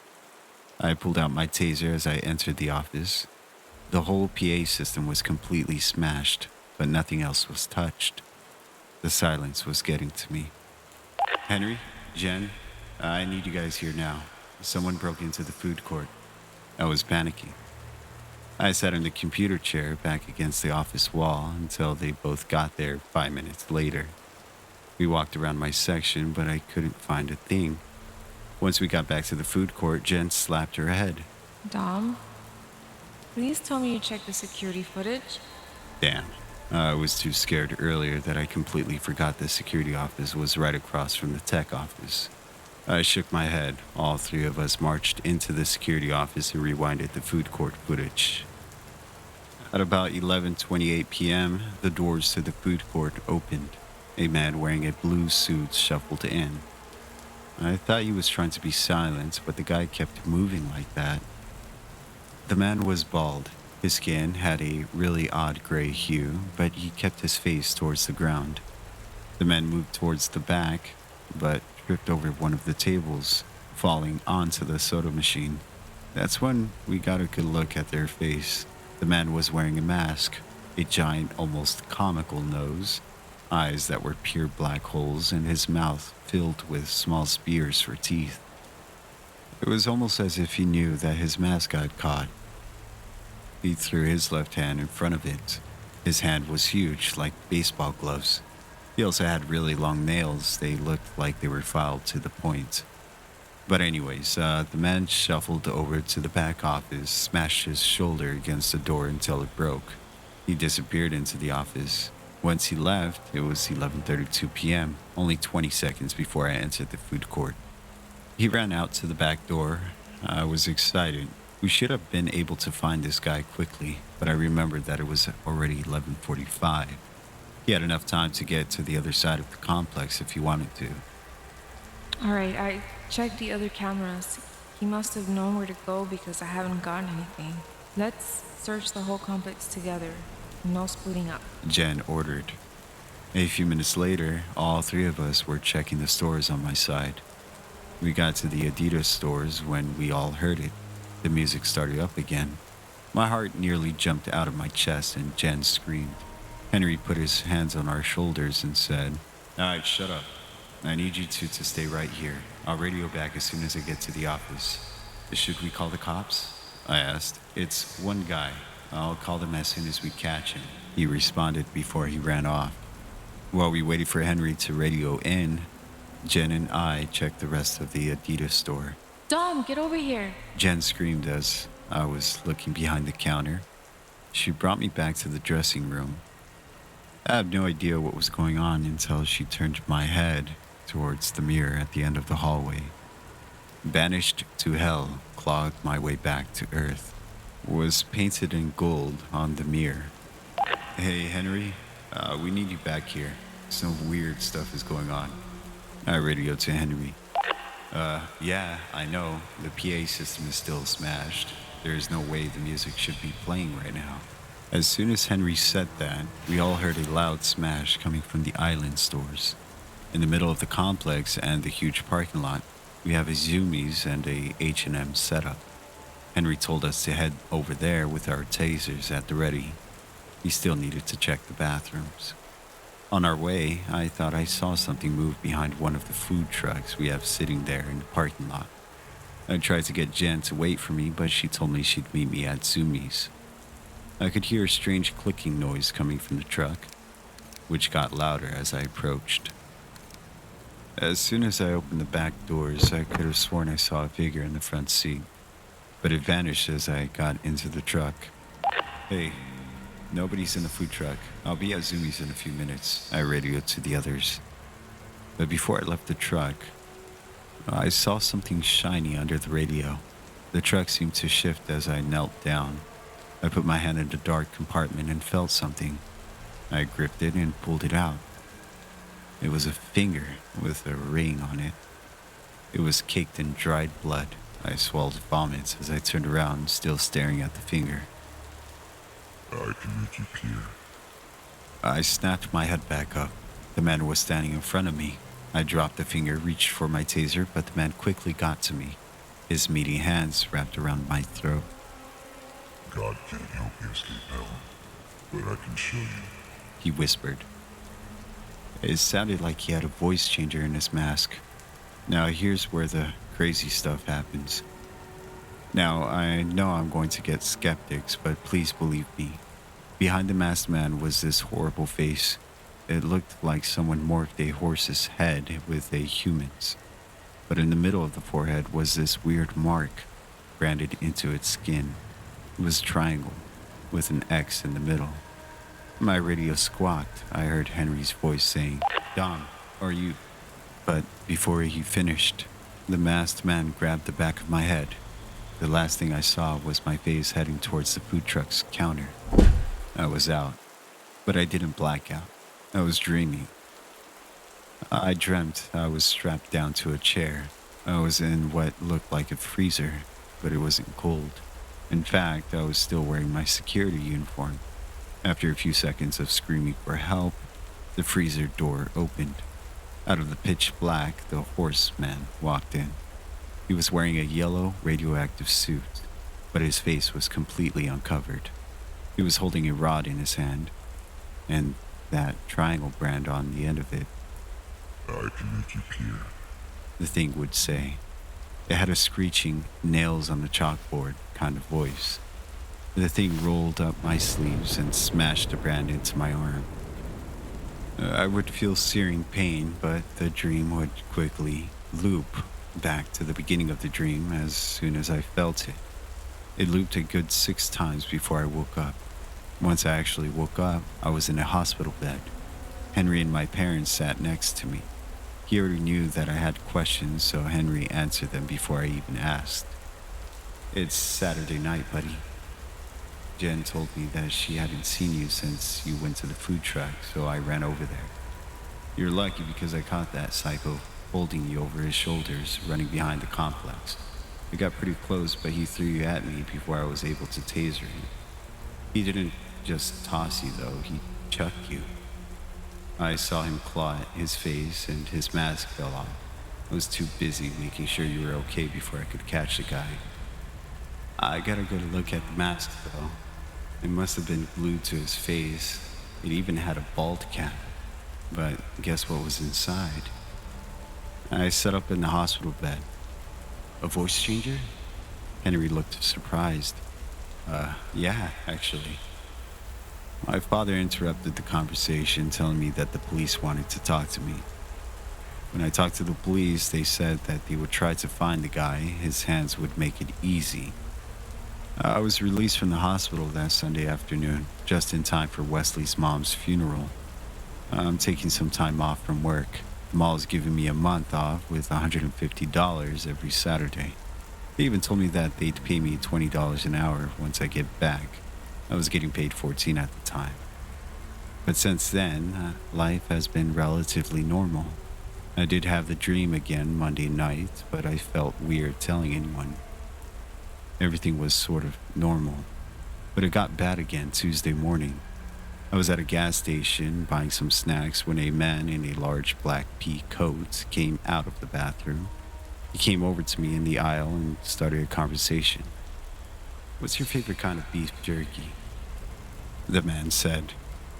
I pulled out my taser as I entered the office. The whole PA system was completely smashed, but nothing else was touched. The silence was getting to me. Henry, Jen, I need you guys here now. Someone broke into the food court. I was panicking. I sat in the computer chair back against the office wall until they both got there 5 minutes later. We walked around my section, but I couldn't find a thing. Once we got back to the food court, Jen slapped her head. Dom, please tell me you checked the security footage. Damn. I was too scared earlier that I completely forgot the security office was right across from the tech office. I shook my head. All three of us marched into the security office and rewinded the food court footage. At about 11:28 p.m., the doors to the food court opened. A man wearing a blue suit shuffled in. I thought he was trying to be silent, but the guy kept moving like that. The man was bald. His skin had a really odd gray hue, but he kept his face towards the ground. The man moved towards the back, but tripped over one of the tables, falling onto the soda machine. That's when we got a good look at their face. The man was wearing a mask, a giant, almost comical nose, eyes that were pure black holes, and his mouth filled with small spears for teeth. It was almost as if he knew that his mask got caught. He threw his left hand in front of it. His hand was huge, like baseball gloves. He also had really long nails. They looked like they were filed to the point. But anyways, the man shuffled over to the back office, smashed his shoulder against the door until it broke. He disappeared into the office. Once he left, it was 11:32 p.m., only 20 seconds before I entered the food court. He ran out to the back door. I was excited. We should have been able to find this guy quickly, but I remembered that it was already 11:45. He had enough time to get to the other side of the complex if he wanted to. All right, I checked the other cameras. He must have known where to go because I haven't gotten anything. Let's search the whole complex together. No splitting up. Jen ordered. A few minutes later, all three of us were checking the stores on my side. We got to the Adidas stores when we all heard it. The music started up again. My heart nearly jumped out of my chest and Jen screamed. Henry put his hands on our shoulders and said, "All right, shut up. I need you two to stay right here. I'll radio back as soon as I get to the office." "Should we call the cops?" I asked. "It's one guy. I'll call them as soon as we catch him," he responded before he ran off. While we waited for Henry to radio in, Jen and I checked the rest of the Adidas store. Dom, get over here. Jen screamed as I was looking behind the counter. She brought me back to the dressing room. I had no idea what was going on until she turned my head towards the mirror at the end of the hallway. "Banished to hell, clawed my way back to earth," was painted in gold on the mirror. "Hey, Henry, we need you back here. Some weird stuff is going on." I radioed to Henry. Yeah, I know. The PA system is still smashed. There is no way the music should be playing right now." As soon as Henry said that, we all heard a loud smash coming from the island stores. In the middle of the complex and the huge parking lot, we have a Zoomies and a H&M setup. Henry told us to head over there with our tasers at the ready. He still needed to check the bathrooms. On our way, I thought I saw something move behind one of the food trucks we have sitting there in the parking lot. I tried to get Jen to wait for me, but she told me she'd meet me at Zoomies. I could hear a strange clicking noise coming from the truck, which got louder as I approached. As soon as I opened the back doors, I could have sworn I saw a figure in the front seat. but it vanished as I got into the truck. Hey, nobody's in the food truck. I'll be at Zumi's in a few minutes, I radioed to the others. But before I left the truck, I saw something shiny under the radio. The truck seemed to shift as I knelt down. I put my hand in the dark compartment and felt something. I gripped it and pulled it out. It was a finger with a ring on it. It was caked in dried blood. I swallowed vomit as I turned around, still staring at the finger. I can make you peer. I snapped my head back up. The man was standing in front of me. I dropped the finger, reached for my taser, but the man quickly got to me. His meaty hands wrapped around my throat. God can't help you escape hell, but I can show you. He whispered. It sounded like he had a voice changer in his mask. Now here's where the crazy stuff happens. Now, I know I'm going to get skeptics, but please believe me. Behind the masked man was this horrible face. It looked like someone morphed a horse's head with a human's. But in the middle of the forehead was this weird mark branded into its skin. It was a triangle with an X in the middle. My radio squawked. I heard Henry's voice saying, Dom, are you... But before he finished, the masked man grabbed the back of my head. The last thing I saw was my face heading towards the food truck's counter. I was out, but I didn't black out. I was dreaming. I dreamt I was strapped down to a chair. I was in what looked like a freezer, but it wasn't cold. In fact, I was still wearing my security uniform. After a few seconds of screaming for help, the freezer door opened. Out of the pitch black, the horseman walked in. He was wearing a yellow radioactive suit, but his face was completely uncovered. He was holding a rod in his hand, and that triangle brand on the end of it. I can make you peer. The thing would say. It had a screeching, nails on the chalkboard kind of voice. The thing rolled up my sleeves and smashed the brand into my arm. I would feel searing pain, but the dream would quickly loop back to the beginning of the dream as soon as I felt it. It looped a good 6 times before I woke up. Once I actually woke up, I was in a hospital bed. Henry and my parents sat next to me. He already knew that I had questions, so Henry answered them before I even asked. It's Saturday night, buddy. Jen told me that she hadn't seen you since you went to the food truck, so I ran over there. You're lucky because I caught that psycho holding you over his shoulders, running behind the complex. I got pretty close, but he threw you at me before I was able to taser him. He didn't just toss you, though. He chucked you. I saw him claw at his face, and his mask fell off. I was too busy making sure you were okay before I could catch the guy. I got a good look at the mask, though. It must have been glued to his face. It even had a bald cap. But guess what was inside? I sat up in the hospital bed. A voice changer? Henry looked surprised. Yeah, actually. My father interrupted the conversation, telling me that the police wanted to talk to me. When I talked to the police, they said that they would try to find the guy. His hands would make it easy. I was released from the hospital that Sunday afternoon, just in time for Wesley's mom's funeral. I'm taking some time off from work. The mall is giving me a month off with $150 every Saturday. They even told me that they'd pay me $20 an hour once I get back. I was getting paid $14 at the time. But since then, life has been relatively normal. I did have the dream again Monday night, but I felt weird telling anyone. Everything was sort of normal, but it got bad again Tuesday morning. I was at a gas station buying some snacks when a man in a large black pea coat came out of the bathroom. He came over to me in the aisle and started a conversation. What's your favorite kind of beef jerky? The man said.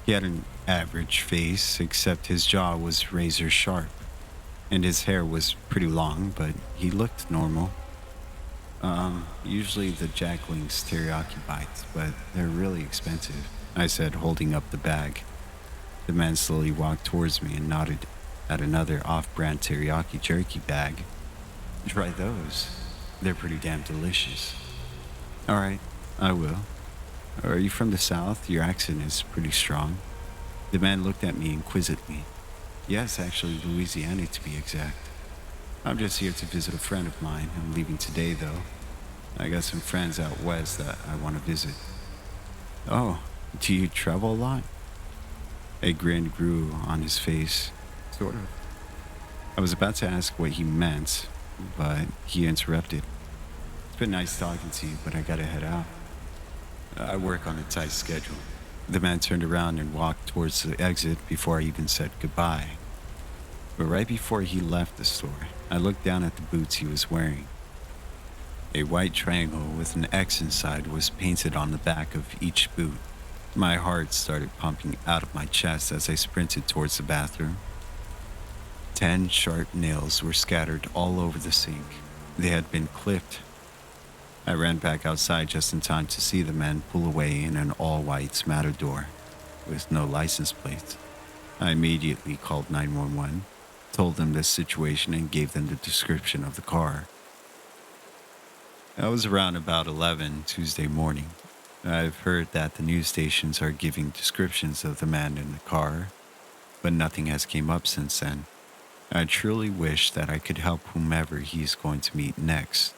He had an average face, except his jaw was razor sharp, and his hair was pretty long, but he looked normal. Usually the Jack Link's teriyaki bites, but they're really expensive, I said, holding up the bag. The man slowly walked towards me and nodded at another off-brand teriyaki jerky bag. Try those. They're pretty damn delicious. All right, I will. Are you from the South? Your accent is pretty strong. The man looked at me inquisitively. Yes, actually, Louisiana to be exact. I'm just here to visit a friend of mine. I'm leaving today, though. I got some friends out west that I want to visit. Oh, do you travel a lot? A grin grew on his face. Sort of. I was about to ask what he meant, but he interrupted. It's been nice talking to you, but I gotta head out. I work on a tight schedule. The man turned around and walked towards the exit before I even said goodbye. But right before he left the store, I looked down at the boots he was wearing. A white triangle with an X inside was painted on the back of each boot. My heart started pumping out of my chest as I sprinted towards the bathroom. 10 sharp nails were scattered all over the sink. They had been clipped. I ran back outside just in time to see the man pull away in an all-white Matador with no license plates. I immediately called 911, told them this situation, and gave them the description of the car. That was around about 11 Tuesday morning. I've heard that the news stations are giving descriptions of the man in the car, but nothing has came up since then. I truly wish that I could help whomever he's going to meet next,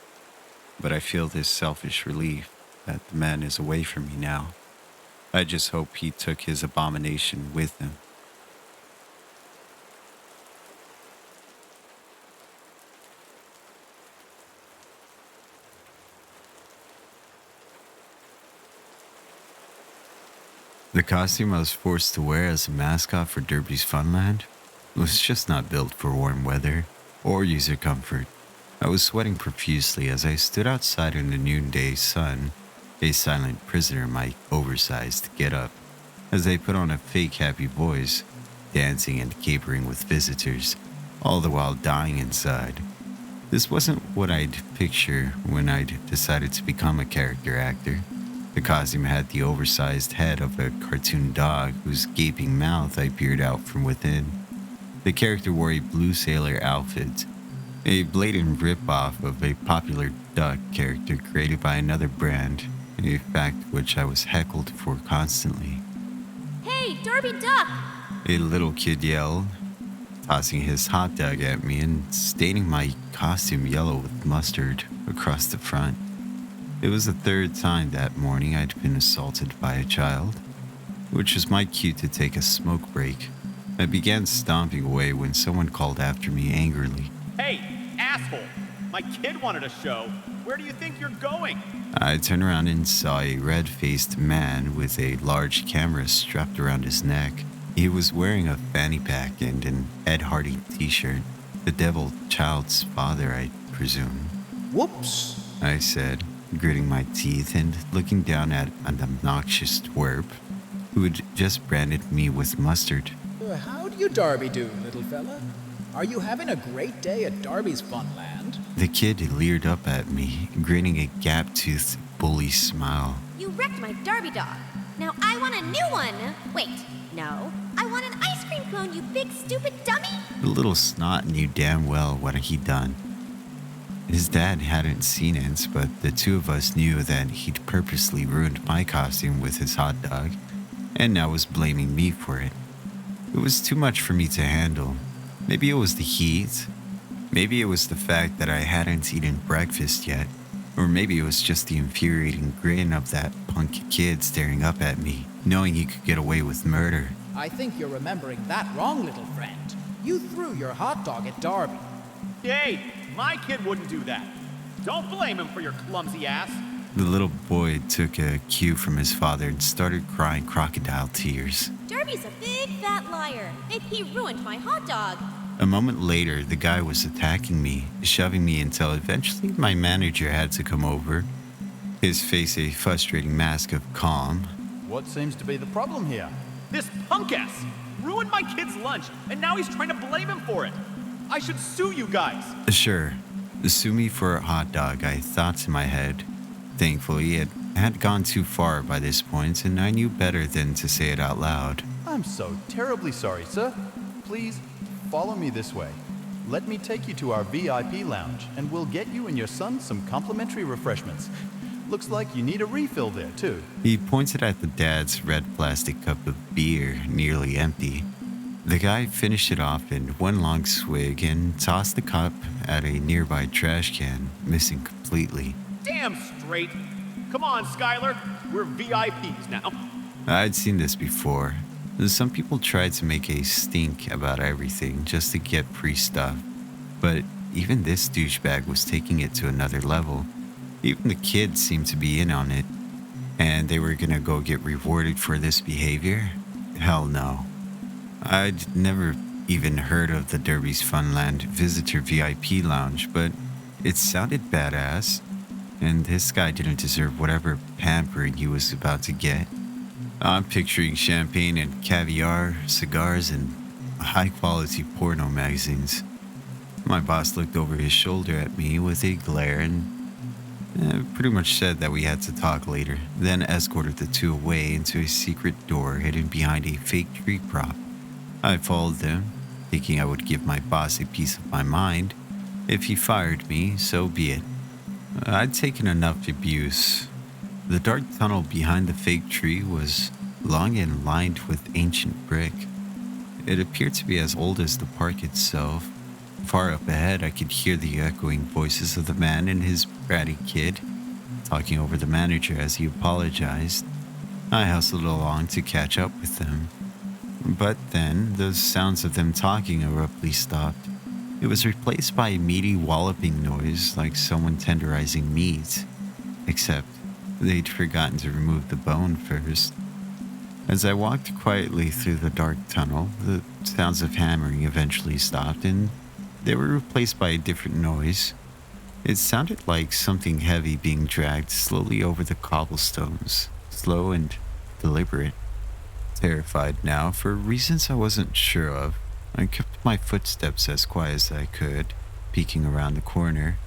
but I feel this selfish relief that the man is away from me now. I just hope he took his abomination with him. The costume I was forced to wear as a mascot for Derby's Funland was just not built for warm weather or user comfort. I was sweating profusely as I stood outside in the noonday sun, a silent prisoner in my oversized get-up, as I put on a fake happy voice, dancing and capering with visitors, all the while dying inside. This wasn't what I'd picture when I'd decided to become a character actor. The costume had the oversized head of a cartoon dog whose gaping mouth I peered out from within. The character wore a blue sailor outfit, a blatant rip-off of a popular duck character created by another brand, a fact which I was heckled for constantly. Hey, Darby Duck! A little kid yelled, tossing his hot dog at me and staining my costume yellow with mustard across the front. It was the third time that morning I'd been assaulted by a child, which was my cue to take a smoke break. I began stomping away when someone called after me angrily. Hey, asshole! My kid wanted a show. Where do you think you're going? I turned around and saw a red-faced man with a large camera strapped around his neck. He was wearing a fanny pack and an Ed Hardy t-shirt. The devil child's father, I presume. Whoops, I said, gritting my teeth and looking down at an obnoxious twerp who had just branded me with mustard. How do you Darby do, little fella? Are you having a great day at Darby's Funland? The kid leered up at me, grinning a gap-toothed bully smile. You wrecked my Darby dog. Now I want a new one. Wait, no. I want an ice cream cone, you big stupid dummy. The little snot knew damn well what he'd done. His dad hadn't seen it, but the two of us knew that he'd purposely ruined my costume with his hot dog, and now was blaming me for it. It was too much for me to handle. Maybe it was the heat. Maybe it was the fact that I hadn't eaten breakfast yet. Or maybe it was just the infuriating grin of that punk kid staring up at me, knowing he could get away with murder. I think you're remembering that wrong, little friend. You threw your hot dog at Darby. Hey, my kid wouldn't do that. Don't blame him for your clumsy ass. The little boy took a cue from his father and started crying crocodile tears. Darby's a big fat liar. He ruined my hot dog. A moment later, the guy was attacking me, shoving me until eventually my manager had to come over, his face a frustrating mask of calm. What seems to be the problem here? This punk ass ruined my kid's lunch, and now he's trying to blame him for it. I should sue you guys. Sure, sue me for a hot dog, I thought in my head. Thankfully, it had gone too far by this point, and I knew better than to say it out loud. I'm so terribly sorry, sir. Please, follow me this way. Let me take you to our VIP lounge, and we'll get you and your son some complimentary refreshments. Looks like you need a refill there, too. He pointed at the dad's red plastic cup of beer, nearly empty. The guy finished it off in one long swig and tossed the cup at a nearby trash can, missing completely. Damn straight. Come on, Skylar. We're VIPs now. I'd seen this before. Some people tried to make a stink about everything just to get free stuff. But even this douchebag was taking it to another level. Even the kids seemed to be in on it. And they were gonna go get rewarded for this behavior? Hell no. I'd never even heard of the Derby's Funland Visitor VIP Lounge, but it sounded badass. And this guy didn't deserve whatever pampering he was about to get. I'm picturing champagne and caviar, cigars, and high-quality porno magazines. My boss looked over his shoulder at me with a glare and pretty much said that we had to talk later, then escorted the two away into a secret door hidden behind a fake tree prop. I followed them, thinking I would give my boss a piece of my mind. If he fired me, so be it. I'd taken enough abuse. The dark tunnel behind the fake tree was long and lined with ancient brick. It appeared to be as old as the park itself. Far up ahead, I could hear the echoing voices of the man and his bratty kid, talking over the manager as he apologized. I hustled along to catch up with them. But then, the sounds of them talking abruptly stopped. It was replaced by a meaty walloping noise like someone tenderizing meat. Except, they'd forgotten to remove the bone first. As I walked quietly through the dark tunnel, the sounds of hammering eventually stopped and they were replaced by a different noise. It sounded like something heavy being dragged slowly over the cobblestones, slow and deliberate. Terrified now, for reasons I wasn't sure of, I kept my footsteps as quiet as I could, peeking around the corner.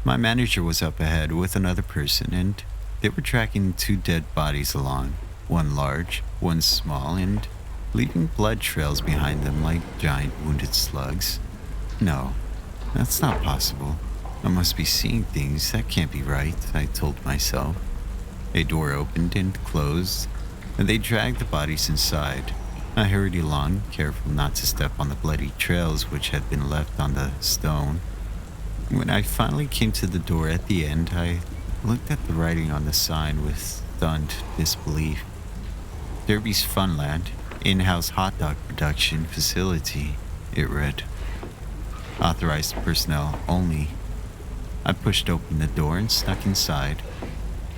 My manager was up ahead with another person, and they were dragging two dead bodies along, one large, one small, and leaving blood trails behind them like giant wounded slugs. No, that's not possible. I must be seeing things. That can't be right, I told myself. A door opened and closed, and they dragged the bodies inside. I hurried along, careful not to step on the bloody trails which had been left on the stone. When I finally came to the door at the end, I looked at the writing on the sign with stunned disbelief. Derby's Funland, in-house hot dog production facility, it read. Authorized personnel only. I pushed open the door and snuck inside.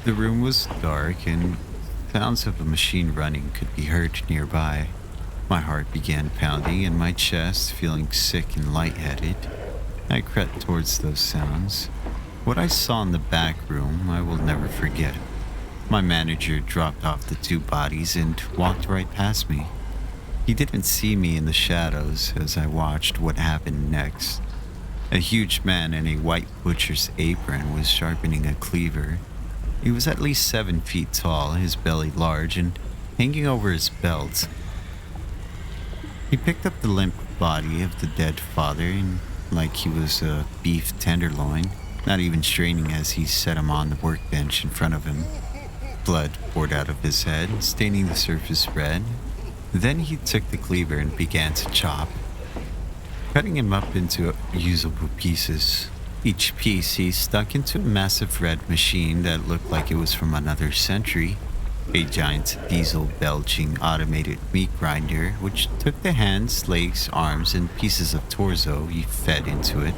The room was dark and sounds of a machine running could be heard nearby. My heart began pounding and my chest feeling sick and lightheaded. I crept towards those sounds. What I saw in the back room I will never forget. My manager dropped off the two bodies and walked right past me. He didn't see me in the shadows as I watched what happened next. A huge man in a white butcher's apron was sharpening a cleaver. He was at least 7 feet tall, his belly large and hanging over his belt. He picked up the limp body of the dead father and like he was a beef tenderloin, not even straining as he set him on the workbench in front of him. Blood poured out of his head, staining the surface red. Then he took the cleaver and began to chop, cutting him up into usable pieces. Each piece he stuck into a massive red machine that looked like it was from another century, a giant diesel-belching automated meat grinder which took the hands, legs, arms, and pieces of torso he fed into it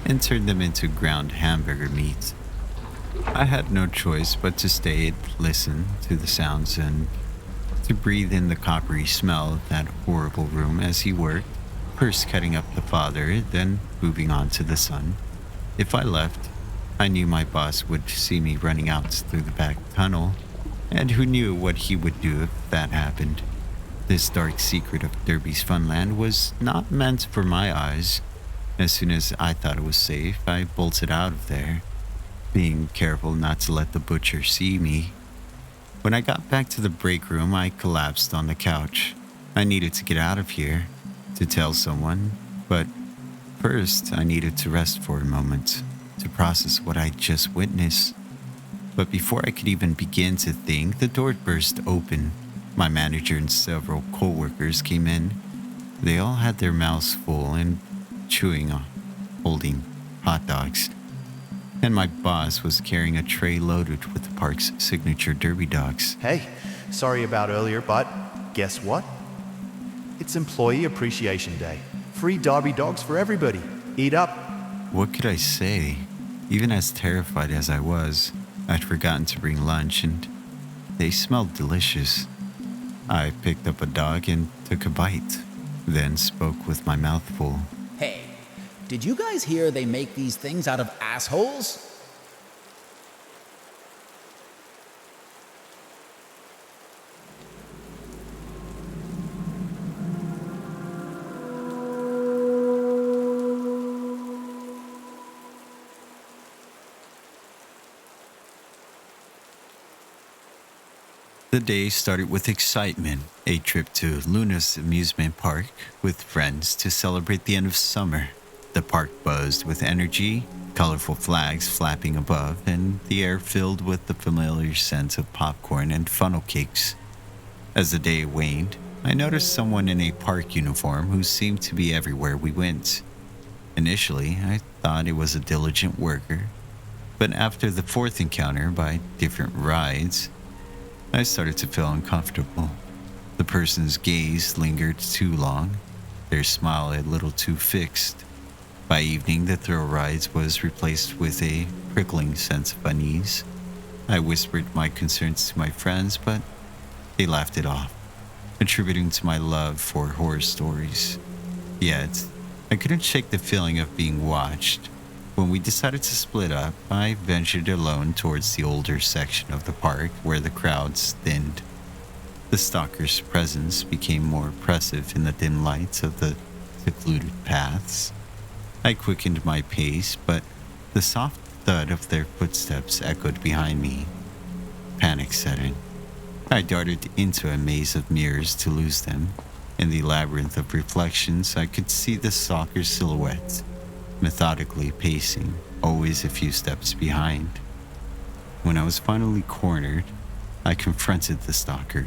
and turned them into ground hamburger meat. I had no choice but to stay and listen to the sounds and to breathe in the coppery smell of that horrible room as he worked, first cutting up the father, then moving on to the son. If I left, I knew my boss would see me running out through the back tunnel, and who knew what he would do if that happened. This dark secret of Derby's Funland was not meant for my eyes. As soon as I thought it was safe, I bolted out of there, being careful not to let the butcher see me. When I got back to the break room, I collapsed on the couch. I needed to get out of here, to tell someone, but first I needed to rest for a moment, to process what I'd just witnessed. But before I could even begin to think, the door burst open. My manager and several coworkers came in. They all had their mouths full and chewing on, holding hot dogs. And my boss was carrying a tray loaded with the park's signature derby dogs. Hey, sorry about earlier, but guess what? It's Employee Appreciation Day. Free Derby dogs for everybody. Eat up. What could I say? Even as terrified as I was, I'd forgotten to bring lunch and they smelled delicious. I picked up a dog and took a bite, then spoke with my mouth full. Hey, did you guys hear they make these things out of assholes? The day started with excitement, a trip to Luna's amusement park with friends to celebrate the end of summer. The park buzzed with energy, colorful flags flapping above, and the air filled with the familiar scent of popcorn and funnel cakes. As the day waned, I noticed someone in a park uniform who seemed to be everywhere we went. Initially, I thought it was a diligent worker, but after the fourth encounter by different rides, I started to feel uncomfortable. The person's gaze lingered too long, their smile a little too fixed. By evening, the thrill rides was replaced with a prickling sense of unease. I whispered my concerns to my friends, but they laughed it off, attributing to my love for horror stories. Yet, I couldn't shake the feeling of being watched. When we decided to split up, I ventured alone towards the older section of the park where the crowds thinned. The stalker's presence became more oppressive in the dim lights of the secluded paths. I quickened my pace, but the soft thud of their footsteps echoed behind me. Panic set in. I darted into a maze of mirrors to lose them. In the labyrinth of reflections, I could see the stalker's silhouette, methodically pacing, always a few steps behind. When I was finally cornered, I confronted the stalker,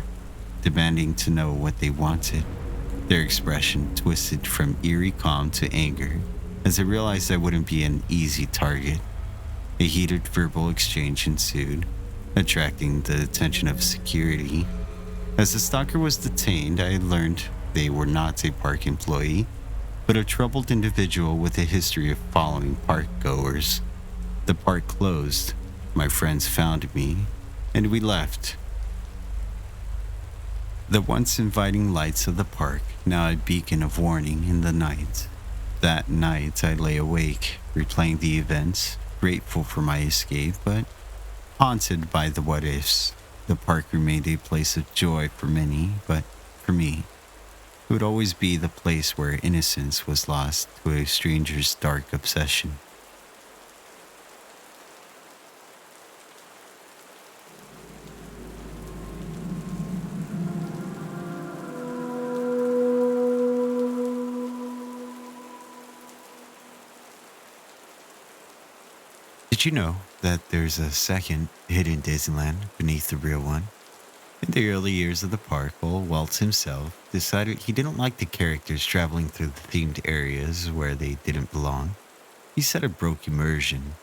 demanding to know what they wanted. Their expression twisted from eerie calm to anger as I realized I wouldn't be an easy target. A heated verbal exchange ensued, attracting the attention of security. As the stalker was detained, I learned they were not a park employee, but a troubled individual with a history of following park goers. The park closed, my friends found me, and we left. The once inviting lights of the park, now a beacon of warning in the night. That night I lay awake, replaying the events, grateful for my escape, but haunted by the what-ifs. The park remained a place of joy for many, but for me, it would always be the place where innocence was lost to a stranger's dark obsession. Did you know that there's a second hidden Disneyland beneath the real one? In the early years of the park, old Walt himself decided he didn't like the characters traveling through the themed areas where they didn't belong. He said it broke immersion,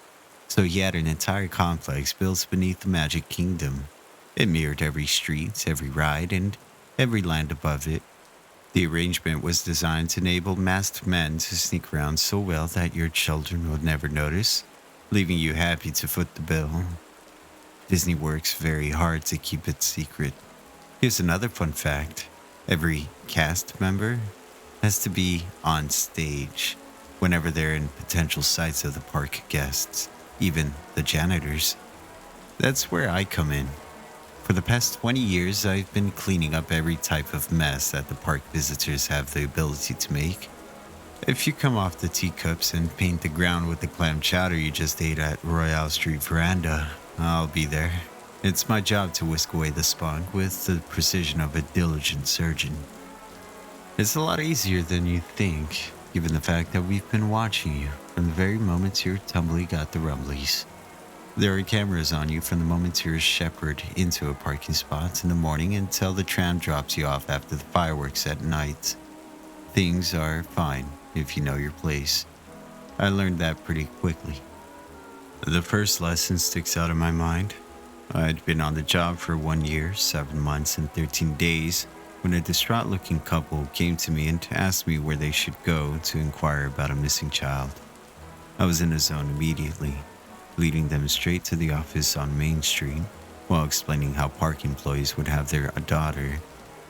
so he had an entire complex built beneath the Magic Kingdom. It mirrored every street, every ride, and every land above it. The arrangement was designed to enable masked men to sneak around so well that your children would never notice, leaving you happy to foot the bill. Disney works very hard to keep it secret. Here's another fun fact. Every cast member has to be on stage whenever they're in potential sights of the park guests, even the janitors. That's where I come in. For the past 20 years, I've been cleaning up every type of mess that the park visitors have the ability to make. If you come off the teacups and paint the ground with the clam chowder you just ate at Royale Street Veranda, I'll be there. It's my job to whisk away the spunk with the precision of a diligent surgeon. It's a lot easier than you think, given the fact that we've been watching you from the very moment your tumbly got the rumblies. There are cameras on you from the moment you're shepherded into a parking spot in the morning until the tram drops you off after the fireworks at night. Things are fine if you know your place. I learned that pretty quickly. The first lesson sticks out in my mind. I'd been on the job for 1 year, 7 months, and 13 days when a distraught-looking couple came to me and asked me where they should go to inquire about a missing child. I was in the zone immediately, leading them straight to the office on Main Street while explaining how park employees would have their daughter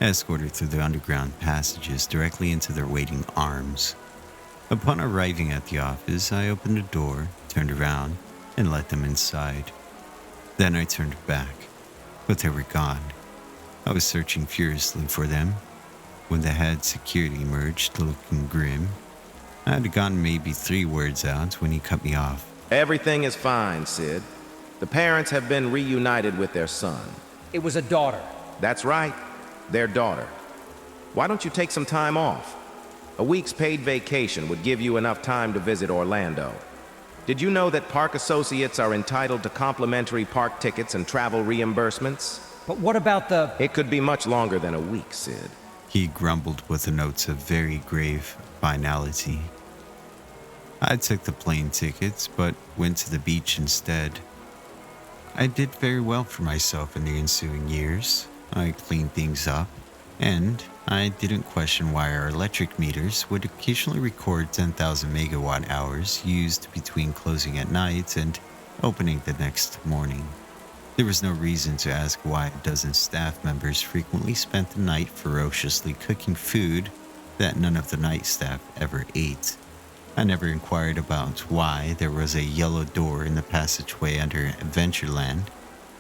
escorted through the underground passages directly into their waiting arms. Upon arriving at the office, I opened the door, turned around, and let them inside. Then I turned back, but they were gone. I was searching furiously for them when the head security emerged, looking grim. I had gotten maybe 3 words out when he cut me off. Everything is fine, Sid. The parents have been reunited with their son. It was a daughter. That's right, their daughter. Why don't you take some time off? A week's paid vacation would give you enough time to visit Orlando. Did you know that park associates are entitled to complimentary park tickets and travel reimbursements? But what about the... It could be much longer than a week, Sid. He grumbled with the notes of very grave finality. I took the plane tickets, but went to the beach instead. I did very well for myself in the ensuing years. I cleaned things up, and I didn't question why our electric meters would occasionally record 10,000 megawatt hours used between closing at night and opening the next morning. There was no reason to ask why a dozen staff members frequently spent the night ferociously cooking food that none of the night staff ever ate. I never inquired about why there was a yellow door in the passageway under Adventureland,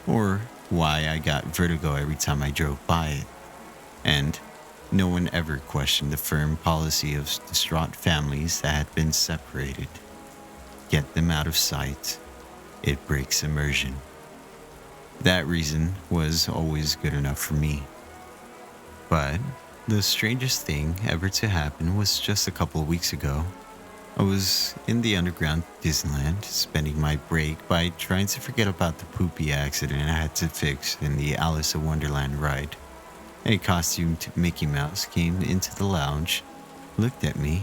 or why I got vertigo every time I drove by it. And no one ever questioned the firm policy of distraught families that had been separated. Get them out of sight. It breaks immersion. That reason was always good enough for me. But the strangest thing ever to happen was just a couple of weeks ago. I was in the underground Disneyland, spending my break by trying to forget about the poopy accident I had to fix in the Alice in Wonderland ride. A costumed Mickey Mouse came into the lounge, looked at me,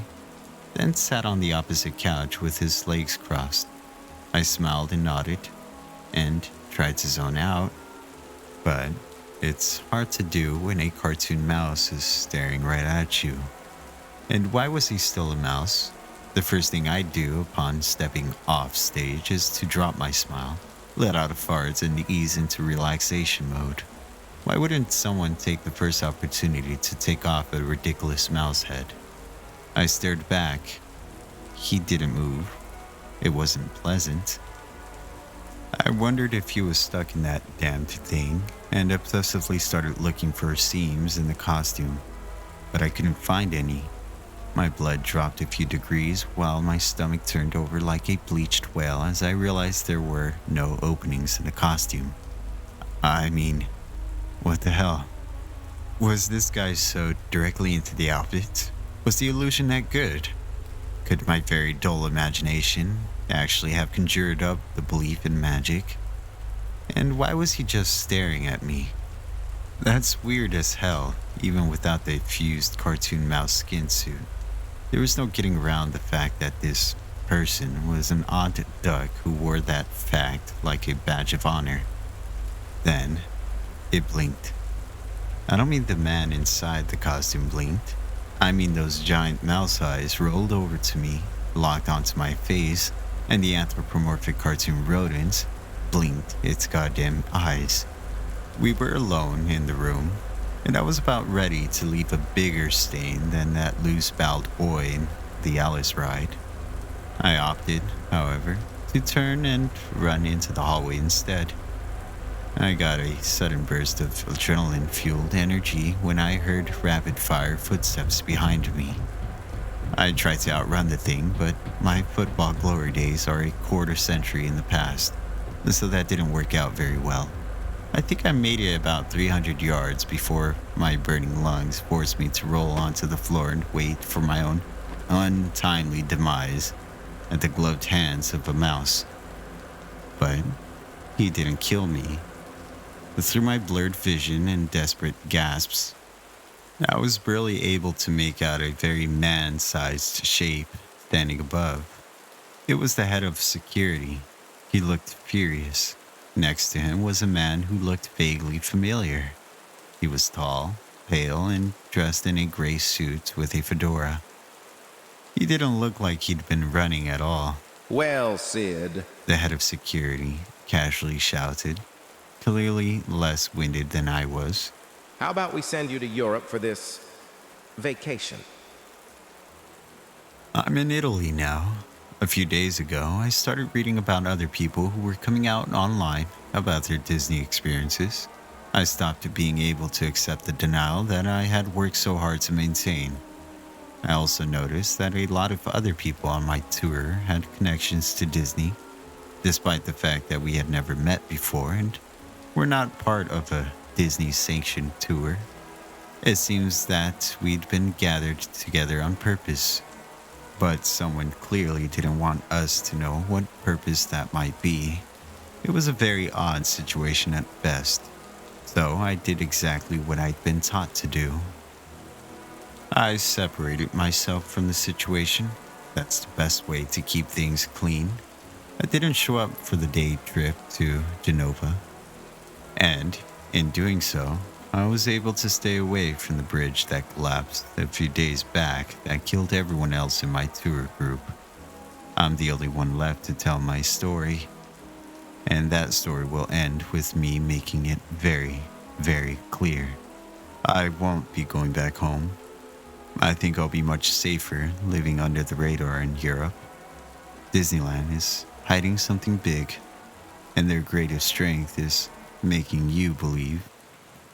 then sat on the opposite couch with his legs crossed. I smiled and nodded, and tried to zone out, but it's hard to do when a cartoon mouse is staring right at you. And why was he still a mouse? The first thing I do upon stepping off stage is to drop my smile, let out a fart, and ease into relaxation mode. Why wouldn't someone take the first opportunity to take off a ridiculous mouse head? I stared back. He didn't move. It wasn't pleasant. I wondered if he was stuck in that damned thing, and obsessively started looking for seams in the costume, but I couldn't find any. My blood dropped a few degrees while my stomach turned over like a bleached whale as I realized there were no openings in the costume. I mean, what the hell? Was this guy sewed directly into the outfit? Was the illusion that good? Could my very dull imagination actually have conjured up the belief in magic? And why was he just staring at me? That's weird as hell, even without the fused cartoon mouse skin suit. There was no getting around the fact that this person was an odd duck who wore that fact like a badge of honor. Then, it blinked. I don't mean the man inside the costume blinked. I mean those giant mouse eyes rolled over to me, locked onto my face, and the anthropomorphic cartoon rodent blinked its goddamn eyes. We were alone in the room, and I was about ready to leave a bigger stain than that loose-bowed boy in the Alice ride. I opted, however, to turn and run into the hallway instead. I got a sudden burst of adrenaline-fueled energy when I heard rapid-fire footsteps behind me. I tried to outrun the thing, but my football glory days are a quarter century in the past, so that didn't work out very well. I think I made it about 300 yards before my burning lungs forced me to roll onto the floor and wait for my own untimely demise at the gloved hands of a mouse. But He didn't kill me. But through my blurred vision and desperate gasps, I was barely able to make out a very man-sized shape standing above. It was the head of security. He looked furious. Next to him was a man who looked vaguely familiar. He was tall, pale, and dressed in a gray suit with a fedora. He didn't look like he'd been running at all. Well, Sid, The head of security casually shouted, clearly less winded than I was. how about we send you to Europe for this vacation? I'm in Italy now. A few days ago, I started reading about other people who were coming out online about their Disney experiences. I stopped being able to accept the denial that I had worked so hard to maintain. I also noticed that a lot of other people on my tour had connections to Disney, despite the fact that we had never met before and were not part of a Disney-sanctioned tour. It seems that we'd been gathered together on purpose, but someone clearly didn't want us to know what purpose that might be. It was a very odd situation at best, so I did exactly what I'd been taught to do. I separated myself from the situation. That's the best way to keep things clean. I didn't show up for the day trip to Genova, and in doing so, I was able to stay away from the bridge that collapsed a few days back that killed everyone else in my tour group. I'm the only one left to tell my story, and that story will end with me making it very, very clear. I won't be going back home. I think I'll be much safer living under the radar in Europe. Disneyland is hiding something big, and their greatest strength is making you believe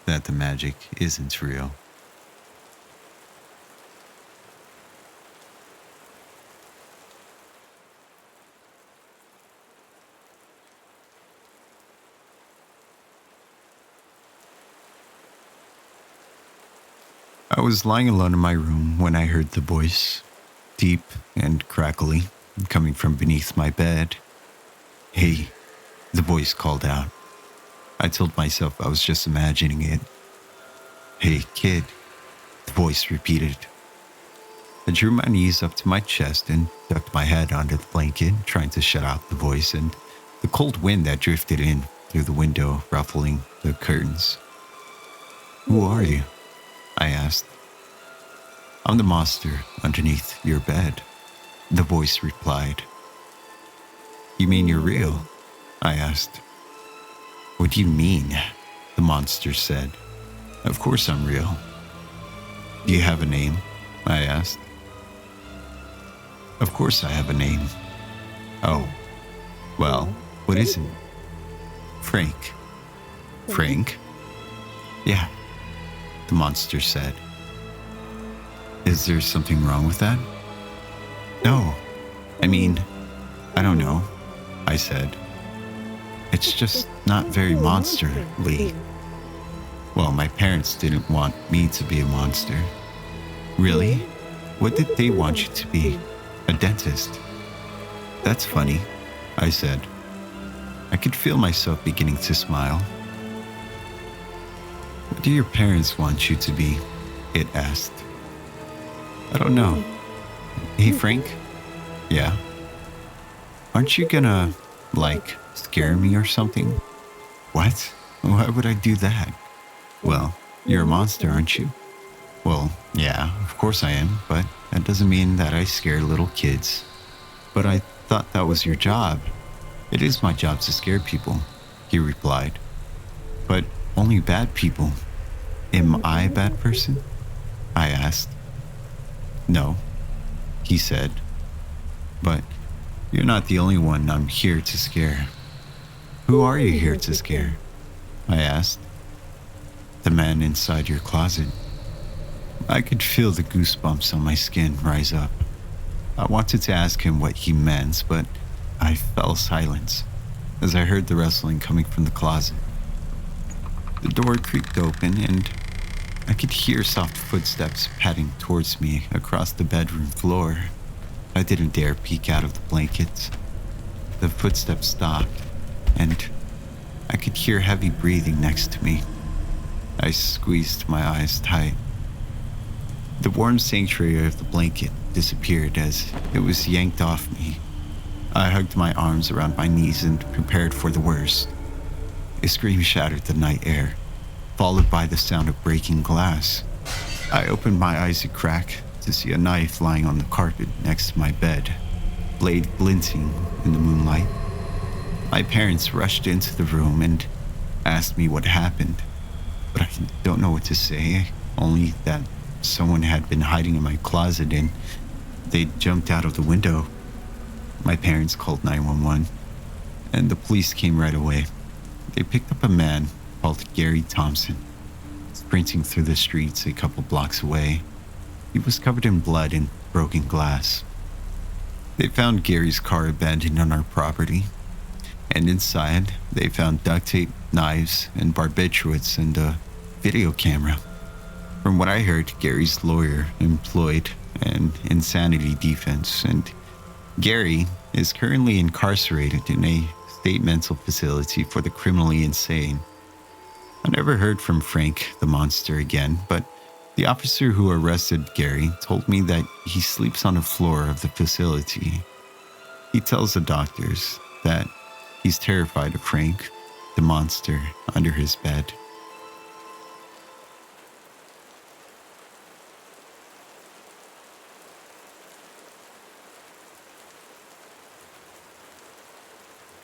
that the magic isn't real. I was lying alone in my room when I heard the voice, deep and crackly, coming from beneath my bed. "Hey," the voice called out. I told myself I was just imagining it. "Hey, kid," the voice repeated. I drew my knees up to my chest and ducked my head under the blanket, trying to shut out the voice and the cold wind that drifted in through the window, ruffling the curtains. "Who are you?" I asked. "I'm the monster underneath your bed," the voice replied. "You mean you're real?" I asked. "What do you mean?" the monster said. "Of course I'm real." "Do you have a name?" I asked. "Of course I have a name." "Oh, well, what is it?" "Frank." "Frank?" "Yeah," the monster said. "Is there something wrong with that?" "No, I mean, I don't know," I said. "It's just not very monsterly." Well, my parents didn't want me to be a monster. "Really? What did they want you to be? A dentist?" "That's funny," I said. I could feel myself beginning to smile. "What do your parents want you to be?" it asked. "I don't know." "Hey, Frank?" "Yeah?" "Aren't you gonna, scare me or something?" "What? Why would I do that?" "Well, you're a monster, aren't you?" "Well, yeah, of course I am, but that doesn't mean that I scare little kids." "But I thought that was your job." "It is my job to scare people," he replied. "But only bad people." "Am I a bad person?" I asked. "No," he said. "But you're not the only one I'm here to scare." "Who are you here to scare?" I asked. "The man inside your closet." I could feel the goosebumps on my skin rise up. I wanted to ask him what he meant, but I fell silent as I heard the rustling coming from the closet. The door creaked open and I could hear soft footsteps padding towards me across the bedroom floor. I didn't dare peek out of the blankets. The footsteps stopped, and I could hear heavy breathing next to me. I squeezed my eyes tight. The warm sanctuary of the blanket disappeared as it was yanked off me. I hugged my arms around my knees and prepared for the worst. A scream shattered the night air, followed by the sound of breaking glass. I opened my eyes a crack to see a knife lying on the carpet next to my bed, blade glinting in the moonlight. My parents rushed into the room and asked me what happened, but I don't know what to say, only that someone had been hiding in my closet and they'd jumped out of the window. My parents called 911, and the police came right away. They picked up a man called Gary Thompson, sprinting through the streets a couple blocks away. He was covered in blood and broken glass. They found Gary's car abandoned on our property, and inside they found duct tape, knives, and barbiturates and a video camera. From what I heard, Gary's lawyer employed an insanity defense, and Gary is currently incarcerated in a state mental facility for the criminally insane. I never heard from Frank the monster again, but the officer who arrested Gary told me that he sleeps on the floor of the facility. He tells the doctors that he's terrified of Frank, the monster, under his bed.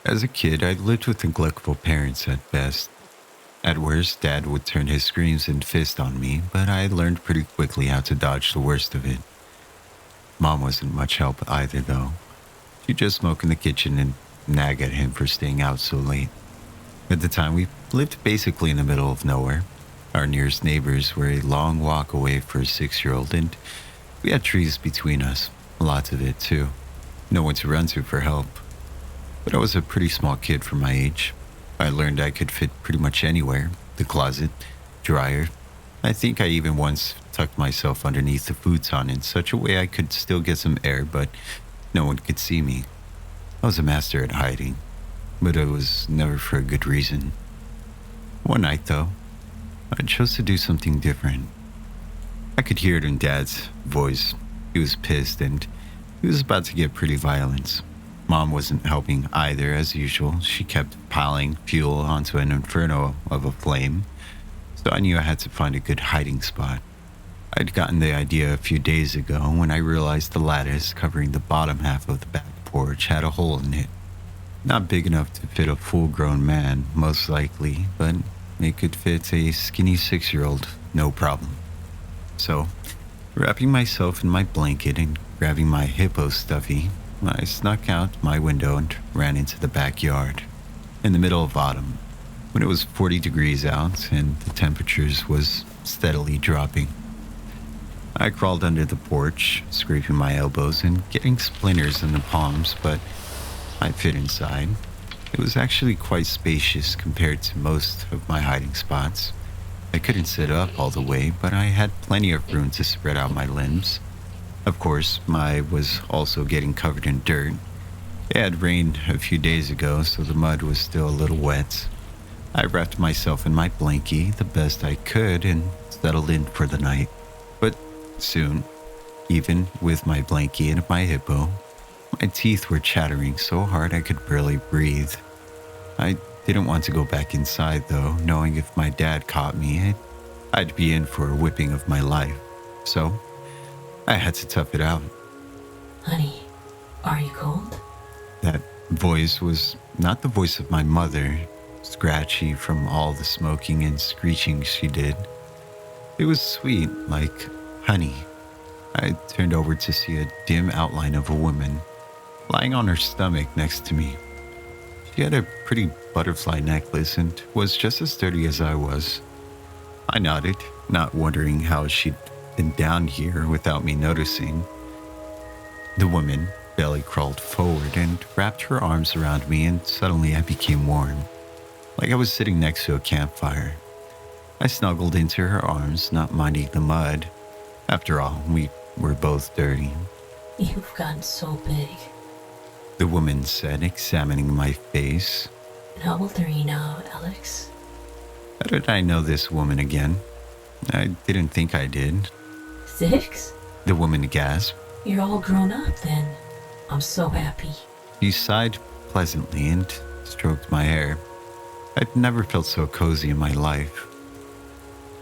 As a kid, I lived with neglectful parents at best. At worst, Dad would turn his screams and fist on me, but I learned pretty quickly how to dodge the worst of it. Mom wasn't much help either, though. She'd just smoke in the kitchen and nag at him for staying out so late. At the time, we lived basically in the middle of nowhere. Our nearest neighbors were a long walk away for a 6-year-old, and we had trees between us. Lots of it, too. No one to run to for help. But I was a pretty small kid for my age. I learned I could fit pretty much anywhere. The closet, dryer. I think I even once tucked myself underneath the futon in such a way I could still get some air, but no one could see me. I was a master at hiding, but it was never for a good reason. One night, though, I chose to do something different. I could hear it in Dad's voice. He was pissed and he was about to get pretty violent. Mom wasn't helping either, as usual. She kept piling fuel onto an inferno of a flame, so I knew I had to find a good hiding spot. I'd gotten the idea a few days ago when I realized the lattice covering the bottom half of the back porch had a hole in it. Not big enough to fit a full-grown man, most likely, but it could fit a skinny 6-year-old, no problem. So, wrapping myself in my blanket and grabbing my hippo stuffy, I snuck out my window and ran into the backyard. In the middle of autumn, when it was 40 degrees out and the temperatures was steadily dropping. I crawled under the porch, scraping my elbows and getting splinters in the palms, but I fit inside. It was actually quite spacious compared to most of my hiding spots. I couldn't sit up all the way, but I had plenty of room to spread out my limbs. Of course, I was also getting covered in dirt. It had rained a few days ago, so the mud was still a little wet. I wrapped myself in my blankie the best I could and settled in for the night. But soon, even with my blankie and my hippo, my teeth were chattering so hard I could barely breathe. I didn't want to go back inside, though, knowing if my dad caught me, I'd be in for a whipping of my life. So I had to tough it out. Honey, are you cold? That voice was not the voice of my mother, scratchy from all the smoking and screeching she did. It was sweet, like honey. I turned over to see a dim outline of a woman lying on her stomach next to me. She had a pretty butterfly necklace and was just as sturdy as I was. I nodded, not wondering how she'd been down here without me noticing. The woman belly crawled forward and wrapped her arms around me, and suddenly I became warm, like I was sitting next to a campfire. I snuggled into her arms, not minding the mud. After all, we were both dirty. You've gotten so big. The woman said, examining my face. How old are you now, Alex? How did I know this woman again? I didn't think I did. 6? The woman gasped. You're all grown up then. I'm so happy. She sighed pleasantly and stroked my hair. I'd never felt so cozy in my life.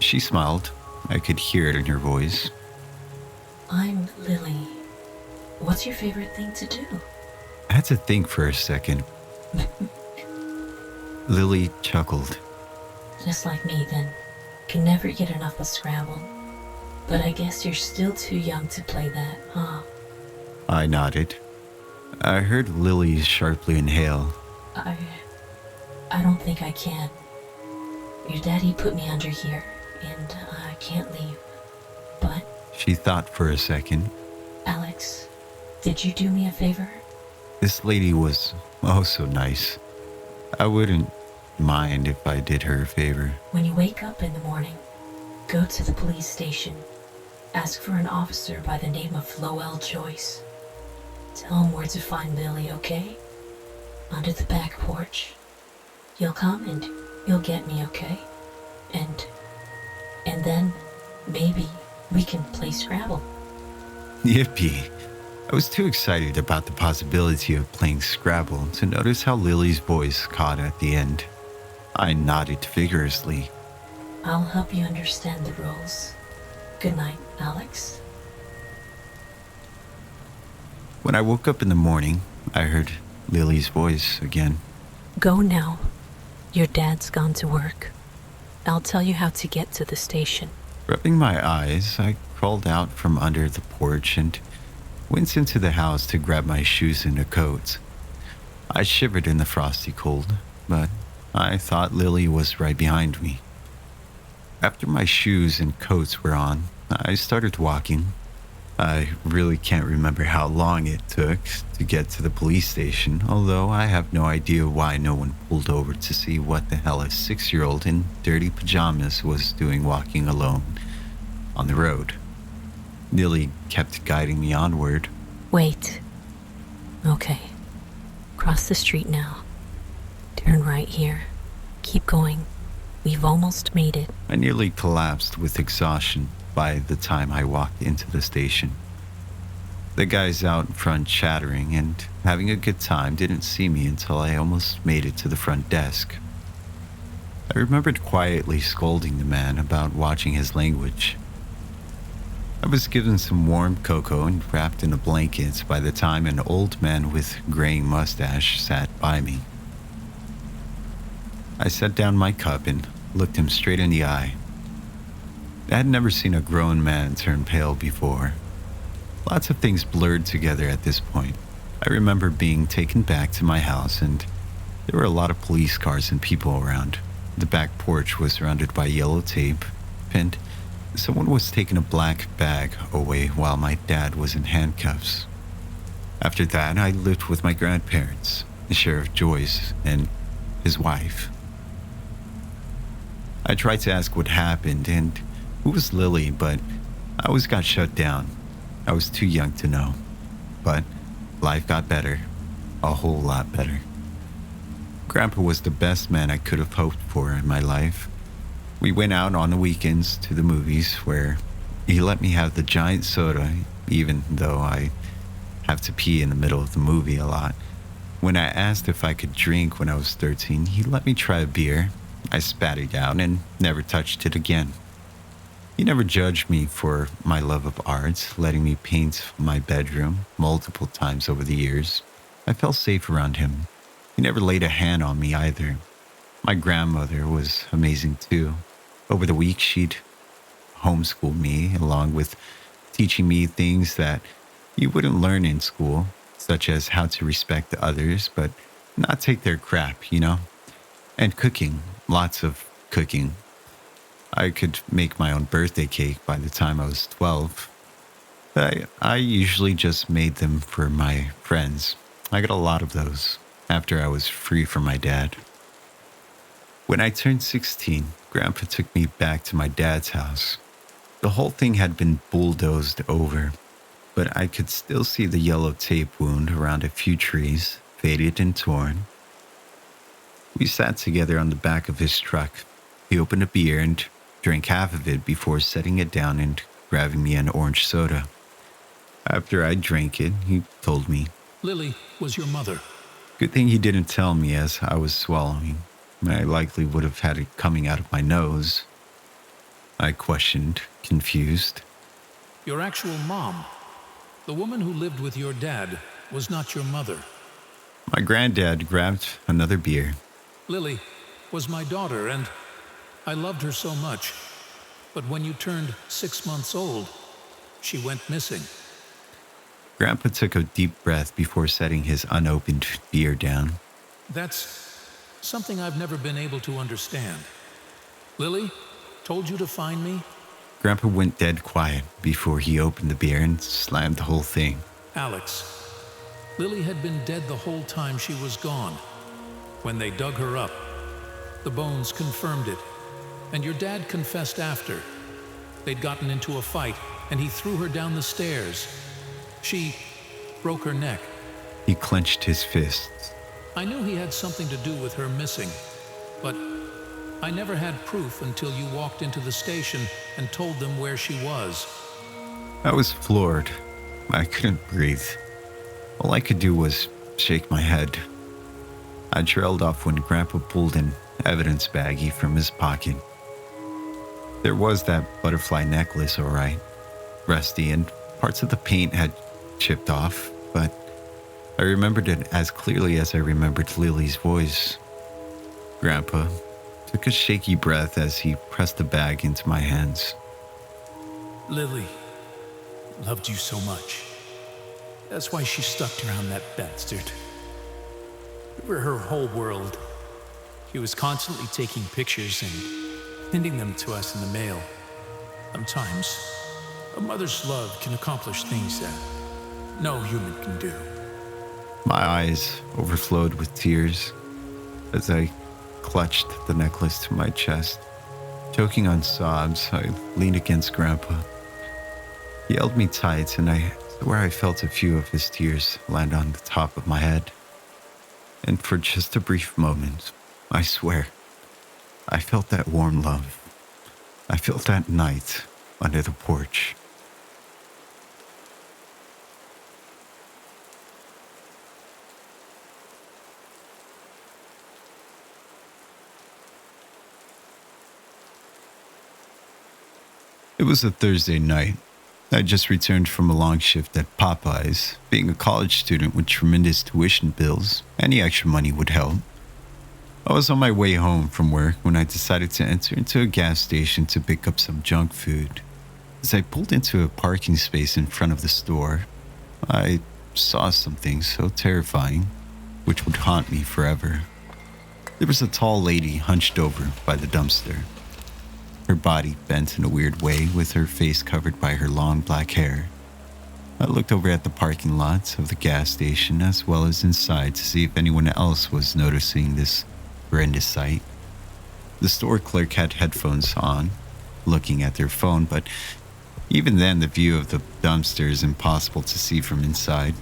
She smiled. I could hear it in her voice. I'm Lily. What's your favorite thing to do? I had to think for a second. Lily chuckled. Just like me then. Can never get enough of Scrabble. But I guess you're still too young to play that, huh? I nodded. I heard Lily sharply inhale. I don't think I can. Your daddy put me under here, and I can't leave. But... She thought for a second. Alex, did you do me a favor? This lady was oh so nice. I wouldn't mind if I did her a favor. When you wake up in the morning, go to the police station. Ask for an officer by the name of Lowell Joyce. Tell him where to find Lily, okay? Under the back porch. You'll come and you'll get me, okay? And then maybe we can play Scrabble. Yippee. I was too excited about the possibility of playing Scrabble to notice how Lily's voice caught at the end. I nodded vigorously. I'll help you understand the rules. Good night, Alex. When I woke up in the morning, I heard Lily's voice again. Go now. Your dad's gone to work. I'll tell you how to get to the station. Rubbing my eyes, I crawled out from under the porch and went into the house to grab my shoes and a coat. I shivered in the frosty cold, but I thought Lily was right behind me. After my shoes and coats were on, I started walking. I really can't remember how long it took to get to the police station, although I have no idea why no one pulled over to see what the hell a 6-year-old in dirty pajamas was doing walking alone on the road. Lily kept guiding me onward. Wait. Okay. Cross the street now. Turn right here. Keep going. We've almost made it. I nearly collapsed with exhaustion by the time I walked into the station. The guys out front chattering and having a good time didn't see me until I almost made it to the front desk. I remembered quietly scolding the man about watching his language. I was given some warm cocoa and wrapped in a blanket by the time an old man with graying mustache sat by me. I set down my cup and looked him straight in the eye. I had never seen a grown man turn pale before. Lots of things blurred together at this point. I remember being taken back to my house and there were a lot of police cars and people around. The back porch was surrounded by yellow tape and someone was taking a black bag away while my dad was in handcuffs. After that, I lived with my grandparents, Sheriff Joyce and his wife. I tried to ask what happened and who was Lily, but I always got shut down. I was too young to know. But life got better, a whole lot better. Grandpa was the best man I could have hoped for in my life. We went out on the weekends to the movies where he let me have the giant soda, even though I have to pee in the middle of the movie a lot. When I asked if I could drink when I was 13, he let me try a beer. I spat it out and never touched it again. He never judged me for my love of art, letting me paint my bedroom multiple times over the years. I felt safe around him. He never laid a hand on me either. My grandmother was amazing too. Over the week, she'd homeschool me, along with teaching me things that you wouldn't learn in school, such as how to respect others, but not take their crap, you know? And cooking, lots of cooking. I could make my own birthday cake by the time I was 12. I usually just made them for my friends. I got a lot of those after I was free from my dad. When I turned 16, Grandpa took me back to my dad's house. The whole thing had been bulldozed over, but I could still see the yellow tape wound around a few trees, faded and torn. We sat together on the back of his truck. He opened a beer and drank half of it before setting it down and grabbing me an orange soda. After I drank it, he told me, Lily was your mother. Good thing he didn't tell me as I was swallowing. I likely would have had it coming out of my nose. I questioned, confused. Your actual mom, the woman who lived with your dad, was not your mother. My granddad grabbed another beer. Lily was my daughter, and I loved her so much. But when you turned 6 months old, she went missing. Grandpa took a deep breath before setting his unopened beer down. That's something I've never been able to understand. Lily told you to find me? Grandpa went dead quiet before he opened the beer and slammed the whole thing. Alex, Lily had been dead the whole time she was gone. When they dug her up, the bones confirmed it, and your dad confessed after. They'd gotten into a fight, and he threw her down the stairs. She broke her neck. He clenched his fists. I knew he had something to do with her missing, but I never had proof until you walked into the station and told them where she was. I was floored. I couldn't breathe. All I could do was shake my head. I trailed off when Grandpa pulled an evidence baggie from his pocket. There was that butterfly necklace, all right. Rusty, and parts of the paint had chipped off, but I remembered it as clearly as I remembered Lily's voice. Grandpa took a shaky breath as he pressed the bag into my hands. Lily loved you so much. That's why she stuck around that bastard. We were her whole world. He was constantly taking pictures and sending them to us in the mail. Sometimes a mother's love can accomplish things that no human can do. My eyes overflowed with tears as I clutched the necklace to my chest. Choking on sobs, I leaned against Grandpa. He held me tight, and I swear I felt a few of his tears land on the top of my head. And for just a brief moment, I swear, I felt that warm love. I felt that night under the porch. It was a Thursday night. I just returned from a long shift at Popeye's. Being a college student with tremendous tuition bills, any extra money would help. I was on my way home from work when I decided to enter into a gas station to pick up some junk food. As I pulled into a parking space in front of the store, I saw something so terrifying, which would haunt me forever. There was a tall lady hunched over by the dumpster. Her body bent in a weird way, with her face covered by her long black hair. I looked over at the parking lot of the gas station as well as inside to see if anyone else was noticing this horrendous sight. The store clerk had headphones on, looking at their phone, but even then the view of the dumpster is impossible to see from inside.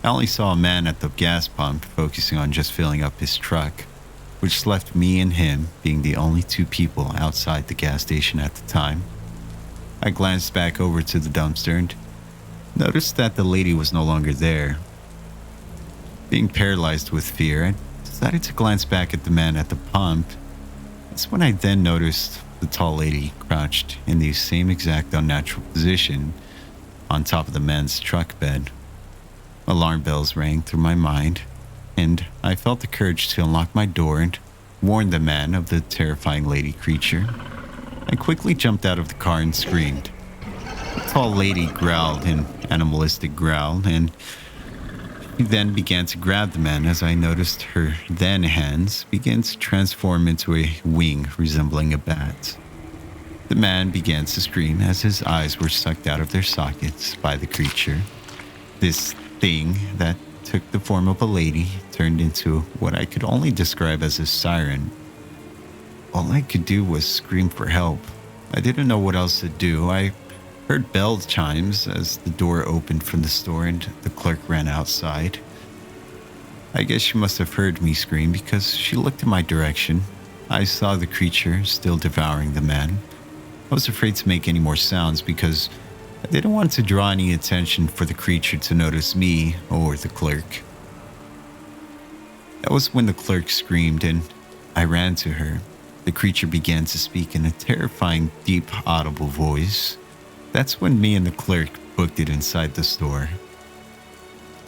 I only saw a man at the gas pump focusing on just filling up his truck, which left me and him being the only two people outside the gas station at the time. I glanced back over to the dumpster and noticed that the lady was no longer there. Being paralyzed with fear, I decided to glance back at the man at the pump. That's when I then noticed the tall lady crouched in the same exact unnatural position on top of the man's truck bed. Alarm bells rang through my mind, and I felt the courage to unlock my door and warn the man of the terrifying lady creature. I quickly jumped out of the car and screamed. The tall lady growled an animalistic growl, and he then began to grab the man as I noticed her then hands begin to transform into a wing resembling a bat. The man began to scream as his eyes were sucked out of their sockets by the creature. This thing that took the form of a lady turned into what I could only describe as a siren. All I could do was scream for help. I didn't know what else to do. I heard bell chimes as the door opened from the store and the clerk ran outside. I guess she must have heard me scream because she looked in my direction. I saw the creature still devouring the man. I was afraid to make any more sounds because I didn't want to draw any attention for the creature to notice me or the clerk. That was when the clerk screamed and I ran to her. The creature began to speak in a terrifying, deep, audible voice. That's when me and the clerk booked it inside the store.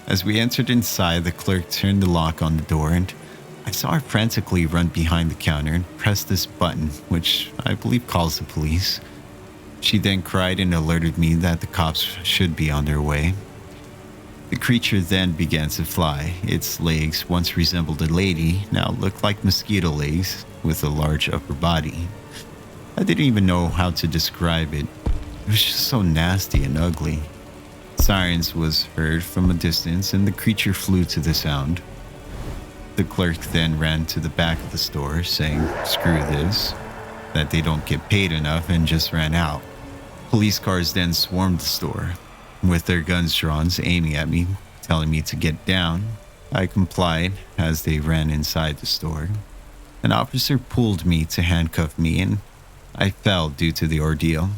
As we entered inside, the clerk turned the lock on the door and I saw her frantically run behind the counter and press this button, which I believe calls the police. She then cried and alerted me that the cops should be on their way. The creature then began to fly. Its legs, once resembled a lady, now looked like mosquito legs with a large upper body. I didn't even know how to describe it. It was just so nasty and ugly. Sirens was heard from a distance and the creature flew to the sound. The clerk then ran to the back of the store saying, "Screw this," that they don't get paid enough, and just ran out. Police cars then swarmed the store, with their guns drawn, aiming at me, telling me to get down. I complied as they ran inside the store. An officer pulled me to handcuff me and I fell due to the ordeal.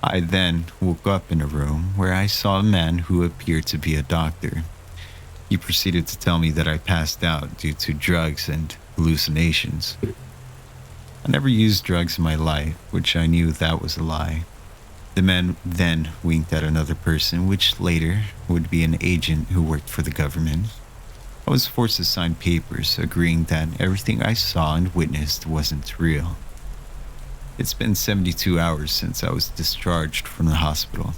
I then woke up in a room where I saw a man who appeared to be a doctor. He proceeded to tell me that I passed out due to drugs and hallucinations. I never used drugs in my life, which I knew that was a lie. The man then winked at another person, which later would be an agent who worked for the government. I was forced to sign papers agreeing that everything I saw and witnessed wasn't real. It's been 72 hours since I was discharged from the hospital.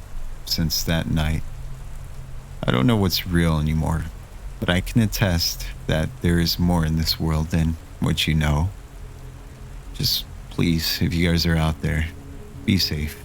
Since that night, I don't know what's real anymore, but I can attest that there is more in this world than what you know. Just please, if you guys are out there, be safe.